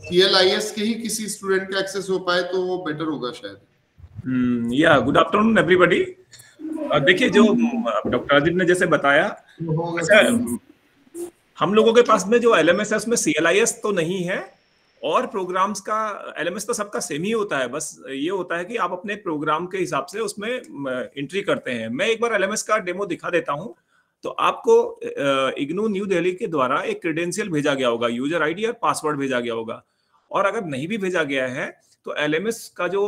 [SPEAKER 1] CLIS के ही किसी स्टूडेंट का एक्सेस हो पाए तो वो बेटर होगा शायद।
[SPEAKER 15] या गुड आफ्टरनून एवरीबॉडी। देखिए, जो डॉक्टर राजीव ने जैसे बताया, अच्छा हम लोगों के पास में जो LMS है उसमें CLIS तो नहीं है, और प्रोग्राम्स का LMS तो सबका सेम ही होता है। बस ये होता है कि आप अपने प्रोग्राम के हिसाब से उसमें एंट्री करते हैं। मैं एक बार LMS का डेमो दिखा देता हूं। तो आपको इग्नू न्यू दिल्ली के द्वारा एक क्रेडेंशियल भेजा गया होगा, यूजर आईडी और पासवर्ड भेजा गया होगा। और अगर नहीं भी भेजा गया है तो LMS का जो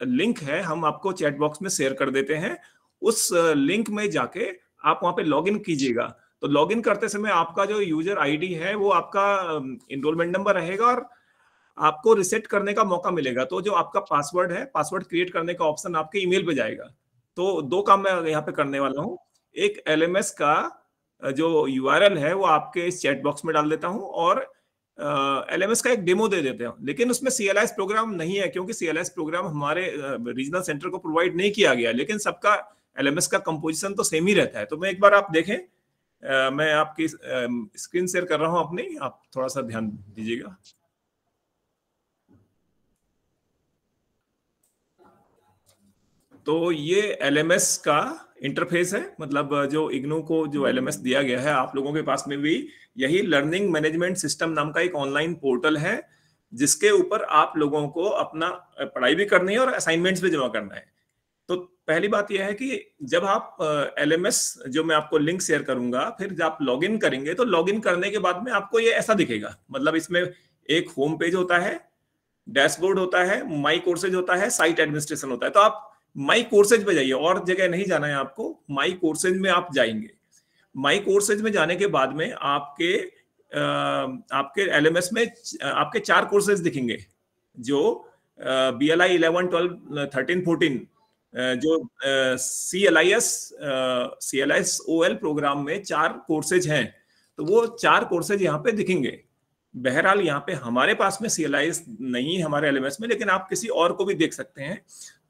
[SPEAKER 15] लिंक है हम आपको चैट बॉक्स में शेयर कर देते हैं। उस लिंक में जाके आप वहां पे लॉगिन कीजिएगा। तो लॉगिन करते समय आपका जो यूजर आईडी है वो आपका इनरोलमेंट नंबर रहेगा और आपको रिसेट करने का मौका मिलेगा। तो जो आपका पासवर्ड है, पासवर्ड क्रिएट करने का ऑप्शन आपके ईमेल पे जाएगा। तो दो काम मैं यहाँ पे करने वाला हूँ। एक LMS का जो URL है वो आपके इस चैट बॉक्स में डाल देता हूँ और LMS का एक डेमो दे देते हैं। लेकिन उसमें CLIS प्रोग्राम नहीं है, क्योंकि CLIS प्रोग्राम हमारे रीजनल सेंटर को प्रोवाइड नहीं किया गया। लेकिन सबका LMS का कंपोजिशन तो सेम ही रहता है। तो मैं एक बार आप देखें, मैं आपकी स्क्रीन शेयर कर रहा हूं अपनी, आप थोड़ा सा ध्यान दीजिएगा। तो ये LMS का इंटरफेस है, मतलब जो इग्नू को जो LMS दिया गया है, आप लोगों के पास में भी यही लर्निंग मैनेजमेंट सिस्टम नाम का एक ऑनलाइन पोर्टल है, जिसके ऊपर आप लोगों को अपना पढ़ाई भी करनी है और असाइनमेंट्स भी जमा करना है। तो पहली बात यह है कि जब आप LMS जो मैं आपको लिंक शेयर करूंगा, फिर जब आप लॉगिन करेंगे तो लॉगिन करने के बाद में आपको ये ऐसा दिखेगा। मतलब इसमें एक होम पेज होता है, डैशबोर्ड होता है, माई कोर्सेज होता है, साइट एडमिनिस्ट्रेशन होता है। तो आप माई कोर्सेज पे जाइए, और जगह नहीं जाना है आपको, माई कोर्सेज में आप जाएंगे। माई कोर्सेज में जाने के बाद में आपके एलएमएस में आपके 4 कोर्सेज दिखेंगे, जो BLI 11, 12, 13, 14 जो CLIS OL प्रोग्राम में 4 कोर्सेज हैं, तो वो 4 कोर्सेज यहाँ पे दिखेंगे। बहरहाल यहाँ पे हमारे पास में CLIS नहीं है हमारे एलएमएस में, लेकिन आप किसी और को भी देख सकते हैं।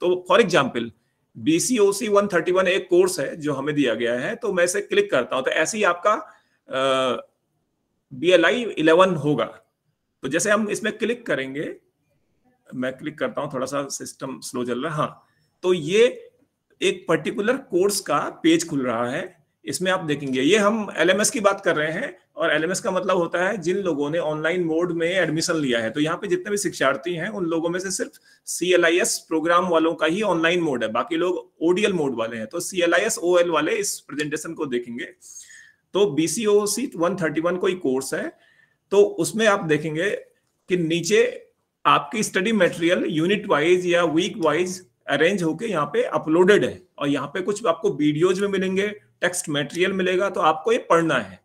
[SPEAKER 15] तो फॉर एग्जाम्पल BCOC 131 एक कोर्स है जो हमें दिया गया है, तो मैं इसे क्लिक करता हूं तो ऐसे ही आपका BLI 11 होगा। तो जैसे हम इसमें क्लिक करेंगे, मैं क्लिक करता हूं, थोड़ा सा सिस्टम स्लो चल रहा है, हाँ, तो ये एक पर्टिकुलर कोर्स का पेज खुल रहा है। इसमें आप देखेंगे, ये हम LMS की बात कर रहे हैं, और LMS का मतलब होता है जिन लोगों ने ऑनलाइन मोड में एडमिशन लिया है। तो यहाँ पे जितने भी शिक्षार्थी हैं उन लोगों में से सिर्फ CLIS प्रोग्राम वालों का ही ऑनलाइन मोड है, बाकी लोग ODL मोड वाले हैं। तो CLIS OL वाले इस प्रेजेंटेशन को देखेंगे। तो BCOC 131 कोई कोर्स है, तो उसमें आप देखेंगे कि नीचे आपकी स्टडी मटेरियल यूनिट वाइज या वीक वाइज अरेंज होके यहाँ पे अपलोडेड है, और यहाँ पे कुछ आपको वीडियोज में मिलेंगे, टेक्स्ट मटेरियल मिलेगा, तो आपको ये पढ़ना है।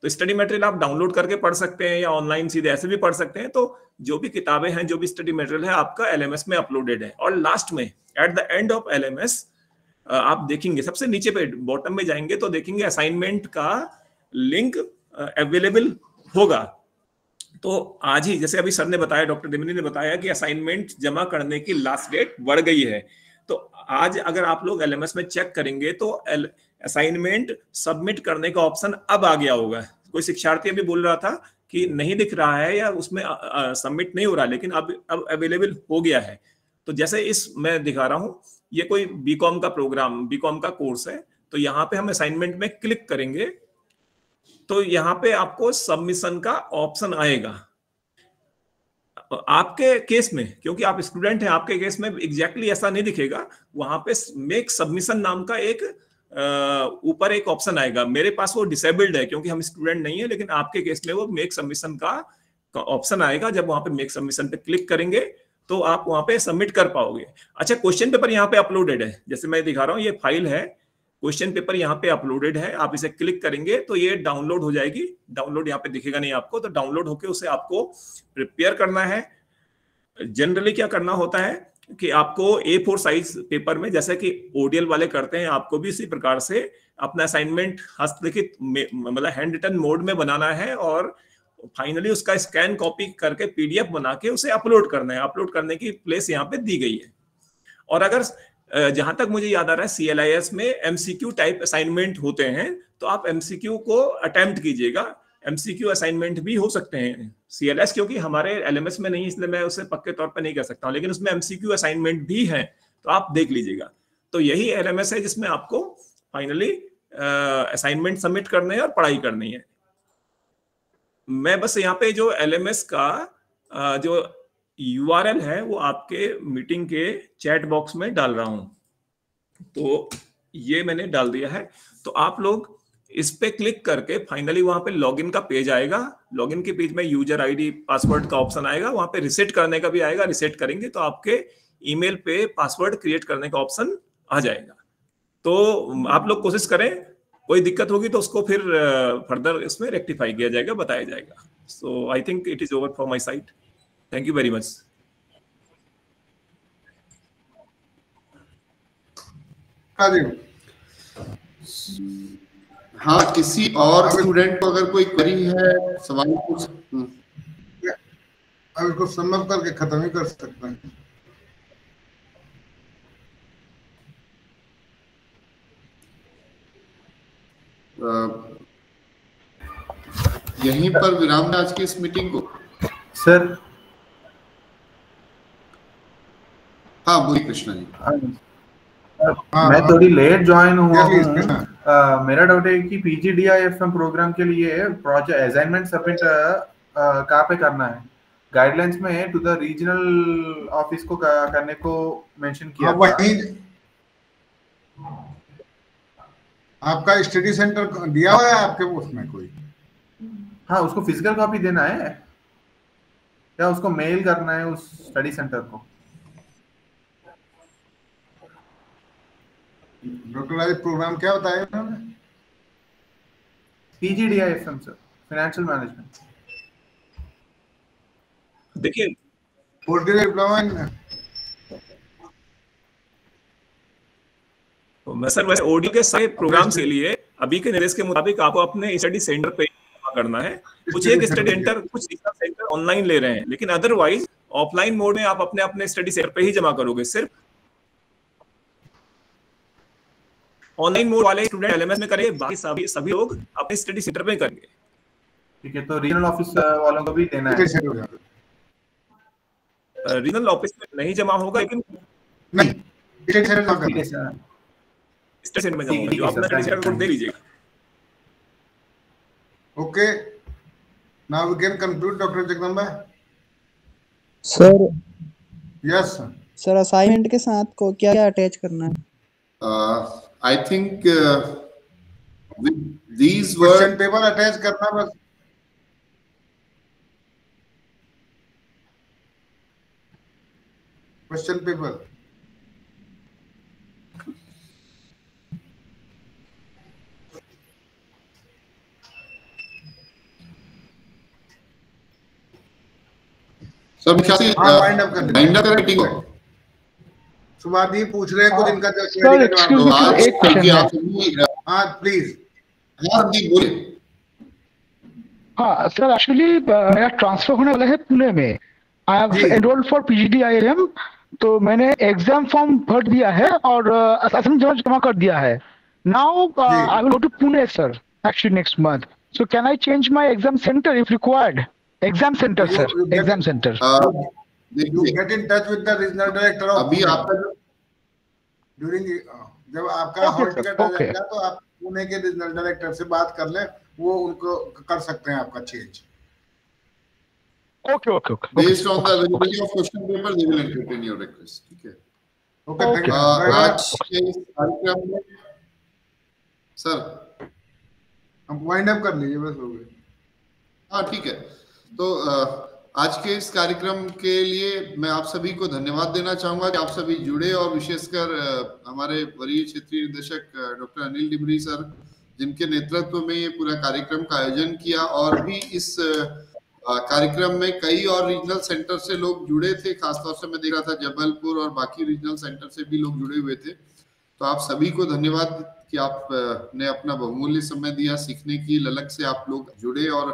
[SPEAKER 15] तो स्टडी मटेरियल आप डाउनलोड करके पढ़ सकते हैं या ऑनलाइन सीधे ऐसे भी पढ़ सकते हैं। तो जो भी किताबें हैं, जो भी स्टडी मटेरियल है, आपका LMS में अपलोडेड है। और लास्ट में at the end of LMS आप देखेंगे, सबसे नीचे पे बॉटम में जाएंगे तो देखेंगे असाइनमेंट का लिंक अवेलेबल होगा। तो आज ही, जैसे अभी सर ने बताया, डॉक्टर दिमिनी ने बताया कि असाइनमेंट जमा करने की लास्ट डेट बढ़ गई है। तो आज अगर आप लोग LMS में चेक करेंगे तो असाइनमेंट सबमिट करने का ऑप्शन अब आ गया होगा। कोई शिक्षार्थी अभी बोल रहा था कि नहीं दिख रहा है या उसमें सबमिट नहीं हो रहा, लेकिन अब अवेलेबल हो गया है। तो जैसे इस मैं दिखा रहा हूँ, ये कोई बीकॉम का प्रोग्राम, बीकॉम का कोर्स है। तो यहाँ पे हम असाइनमेंट में क्लिक करेंगे तो यहाँ पे आपको सबमिशन का ऑप्शन आएगा। आपके केस में, क्योंकि आप स्टूडेंट हैं, आपके केस में एग्जैक्टली ऐसा नहीं दिखेगा। वहां पे मेक सबमिशन नाम का एक ऊपर एक ऑप्शन आएगा। मेरे पास वो डिसेबल्ड है क्योंकि हम स्टूडेंट नहीं है, लेकिन आपके केस में वो मेक सबमिशन का ऑप्शन आएगा। जब वहां पे मेक सबमिशन पे क्लिक करेंगे तो आप वहां पे सबमिट कर पाओगे। अच्छा, क्वेश्चन पेपर यहाँ पे अपलोडेड है, जैसे मैं दिखा रहा हूँ, ये फाइल है, क्वेश्चन पेपर यहाँ पे अपलोडेड है। आप इसे क्लिक करेंगे तो ये डाउनलोड हो जाएगी। डाउनलोड यहाँ पे दिखेगा नहीं आपको, तो डाउनलोड होके उसे आपको प्रिपेयर करना है। जनरली क्या करना होता है कि आपको A4 साइज पेपर में, जैसे कि ODL वाले करते हैं, आपको भी इसी प्रकार से अपना असाइनमेंट हस्तलिखित मतलब हैंड रिटन मोड में बनाना है, और फाइनली उसका स्कैन कॉपी करके PDF बना के उसे अपलोड करना है। अपलोड करने की प्लेस यहाँ पे दी गई है। और अगर जहां तक मुझे याद आ रहा है CLIS में MCQ टाइप असाइनमेंट होते हैं, तो आप MCQ को अटेम्प्ट कीजिएगा। MCQ असाइनमेंट भी हो सकते हैं CLIS, क्योंकि हमारे LMS में नहीं, इसलिए मैं उसे पक्के तौर पे नहीं कर सकता हूं, लेकिन उसमें MCQ असाइनमेंट भी है, तो आप देख लीजिएगा। तो यही LMS है जिसमें आपको फाइनली असाइनमेंट सबमिट करने हैं और पढ़ाई करनी है। मैं बस यहाँ पे जो LMS का जो URL है वो आपके मीटिंग के चैट बॉक्स में डाल रहा हूं। तो ये मैंने डाल दिया है। तो आप लोग इस पे क्लिक करके फाइनली वहां पे लॉगिन का पेज आएगा। लॉगिन के पेज में यूजर आईडी पासवर्ड का ऑप्शन आएगा, वहां पे रिसेट करने का भी आएगा। रिसेट करेंगे तो आपके ईमेल पे पासवर्ड क्रिएट करने का ऑप्शन आ जाएगा। तो आप लोग कोशिश करें, कोई दिक्कत होगी तो उसको फिर फर्दर इसमें रेक्टिफाई किया जाएगा, बताया जाएगा। So I think it is over from my side. Thank you very much.
[SPEAKER 1] हाँ, किसी और स्टूडेंट को अगर कोई क्वेरी है, सवाल पूछ,
[SPEAKER 2] अब इसको समझ करके खत्म ही कर सकते हैं।
[SPEAKER 1] यहीं पर विराम है आज की इस मीटिंग को।
[SPEAKER 16] सर
[SPEAKER 1] हाँ, बोलिए कृष्णा जी।
[SPEAKER 16] मैं थोड़ी लेट ज्वाइन हुआ हूँ। मेरा डाउट है कि PGDIFM प्रोग्राम के लिए प्रोजेक्ट असाइनमेंट सबमिट कहाँ पे करना है? गाइडलाइंस में टू द रीजनल ऑफिस को करने को मेंशन किया था।
[SPEAKER 2] आपका स्टडी सेंटर दिया हुआ है आपके उसमें कोई?
[SPEAKER 16] हाँ, उसको फिजिकल कॉपी देना है या उसको मेल करना है उस स्टडी सेंटर को?
[SPEAKER 2] डॉक्टर राज प्रोग्राम क्या बताया उन्होंने?
[SPEAKER 16] PGDIFM sir, financial management.
[SPEAKER 15] देखिए सर वैसे ऑडियो के सारे प्रोग्राम्स के लिए अभी के निर्देश के मुताबिक आपको अपने स्टडी सेंटर पे जमा करना है। कुछ एक स्टडी सेंटर, कुछ सेंटर ऑनलाइन ले रहे हैं, लेकिन अदरवाइज ऑफलाइन मोड में आप अपने अपने स्टडी सेंटर पे ही जमा करोगे। सिर्फ ऑनलाइन मोड वाले स्टूडेंट एलएमएस में करेंगे, बाकी सभी लोग अपने स्टडी सेंटर में करेंगे।
[SPEAKER 16] ठीक है, तो रीजनल ऑफिस वालों को भी देना है।
[SPEAKER 15] रीजनल ऑफिस में नहीं जमा होगा, लेकिन
[SPEAKER 2] नहीं
[SPEAKER 15] स्टेशन में जमा होगा। जो अपना स्टडी सेंटर कोड दे लीजिएगा।
[SPEAKER 2] Okay, now we can conclude doctor Jagdamba.
[SPEAKER 6] Sir
[SPEAKER 2] yes
[SPEAKER 6] sir, assignment के साथ को क्या क्या अटैच करना है?
[SPEAKER 1] I think these were
[SPEAKER 2] question paper attach करना बस। क्वेश्चन पेपर
[SPEAKER 1] सब वाइंड अप कर मीटिंग हो।
[SPEAKER 2] सुभादी पूछ रहे हैं कुछ इनका हाँ प्लीज।
[SPEAKER 1] बोलिए।
[SPEAKER 17] हाँ सर, एक्चुअली मेरा ट्रांसफर होने वाला है पुणे में। I have enrolled for PGDIIM, तो मैंने एग्जाम फॉर्म भर दिया है और असाइनमेंट जमा कर दिया है। Now I will go to Pune sir, actually next month. So can I change my exam centre if required? Exam centre sir, exam centre.
[SPEAKER 2] You get in touch with the regional director of
[SPEAKER 1] अभी आपका
[SPEAKER 2] during जब आपका hall ticket आ जाएगा तो आप पुणे के regional director से बात कर लें, वो उनको कर सकते हैं आपका change.
[SPEAKER 17] Okay okay okay.
[SPEAKER 1] Based on the availability of question paper, they will entertain your request. ठीक है।
[SPEAKER 2] Okay, thank you.
[SPEAKER 1] आज के इस कार्यक्रम में सर
[SPEAKER 2] हम वाइंड अप कर लीजिए, बस हो गए।
[SPEAKER 1] हाँ ठीक है। तो आज के इस कार्यक्रम के लिए मैं आप सभी को धन्यवाद देना चाहूंगा कि आप सभी जुड़े, और विशेषकर हमारे वरीय क्षेत्रीय निदेशक डॉक्टर अनिल डिमरी सर, जिनके नेतृत्व में ये पूरा कार्यक्रम का आयोजन किया। और भी इस कार्यक्रम में कई और रीजनल सेंटर से लोग जुड़े थे, खासतौर से मैं देख रहा था जबलपुर और बाकी रीजनल सेंटर से भी लोग जुड़े हुए थे। तो आप सभी को धन्यवाद कि आप ने अपना बहुमूल्य समय दिया, सीखने की ललक से आप लोग जुड़े, और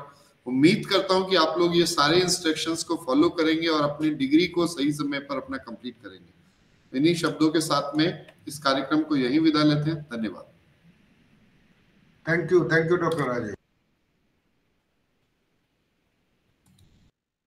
[SPEAKER 1] उम्मीद करता हूं कि आप लोग ये सारे इंस्ट्रक्शंस को फॉलो करेंगे और अपनी डिग्री को सही समय पर अपना कंप्लीट करेंगे। इन्हीं शब्दों के साथ में इस कार्यक्रम को यहीं विदा लेते हैं। धन्यवाद।
[SPEAKER 2] Thank you doctor Rajesh.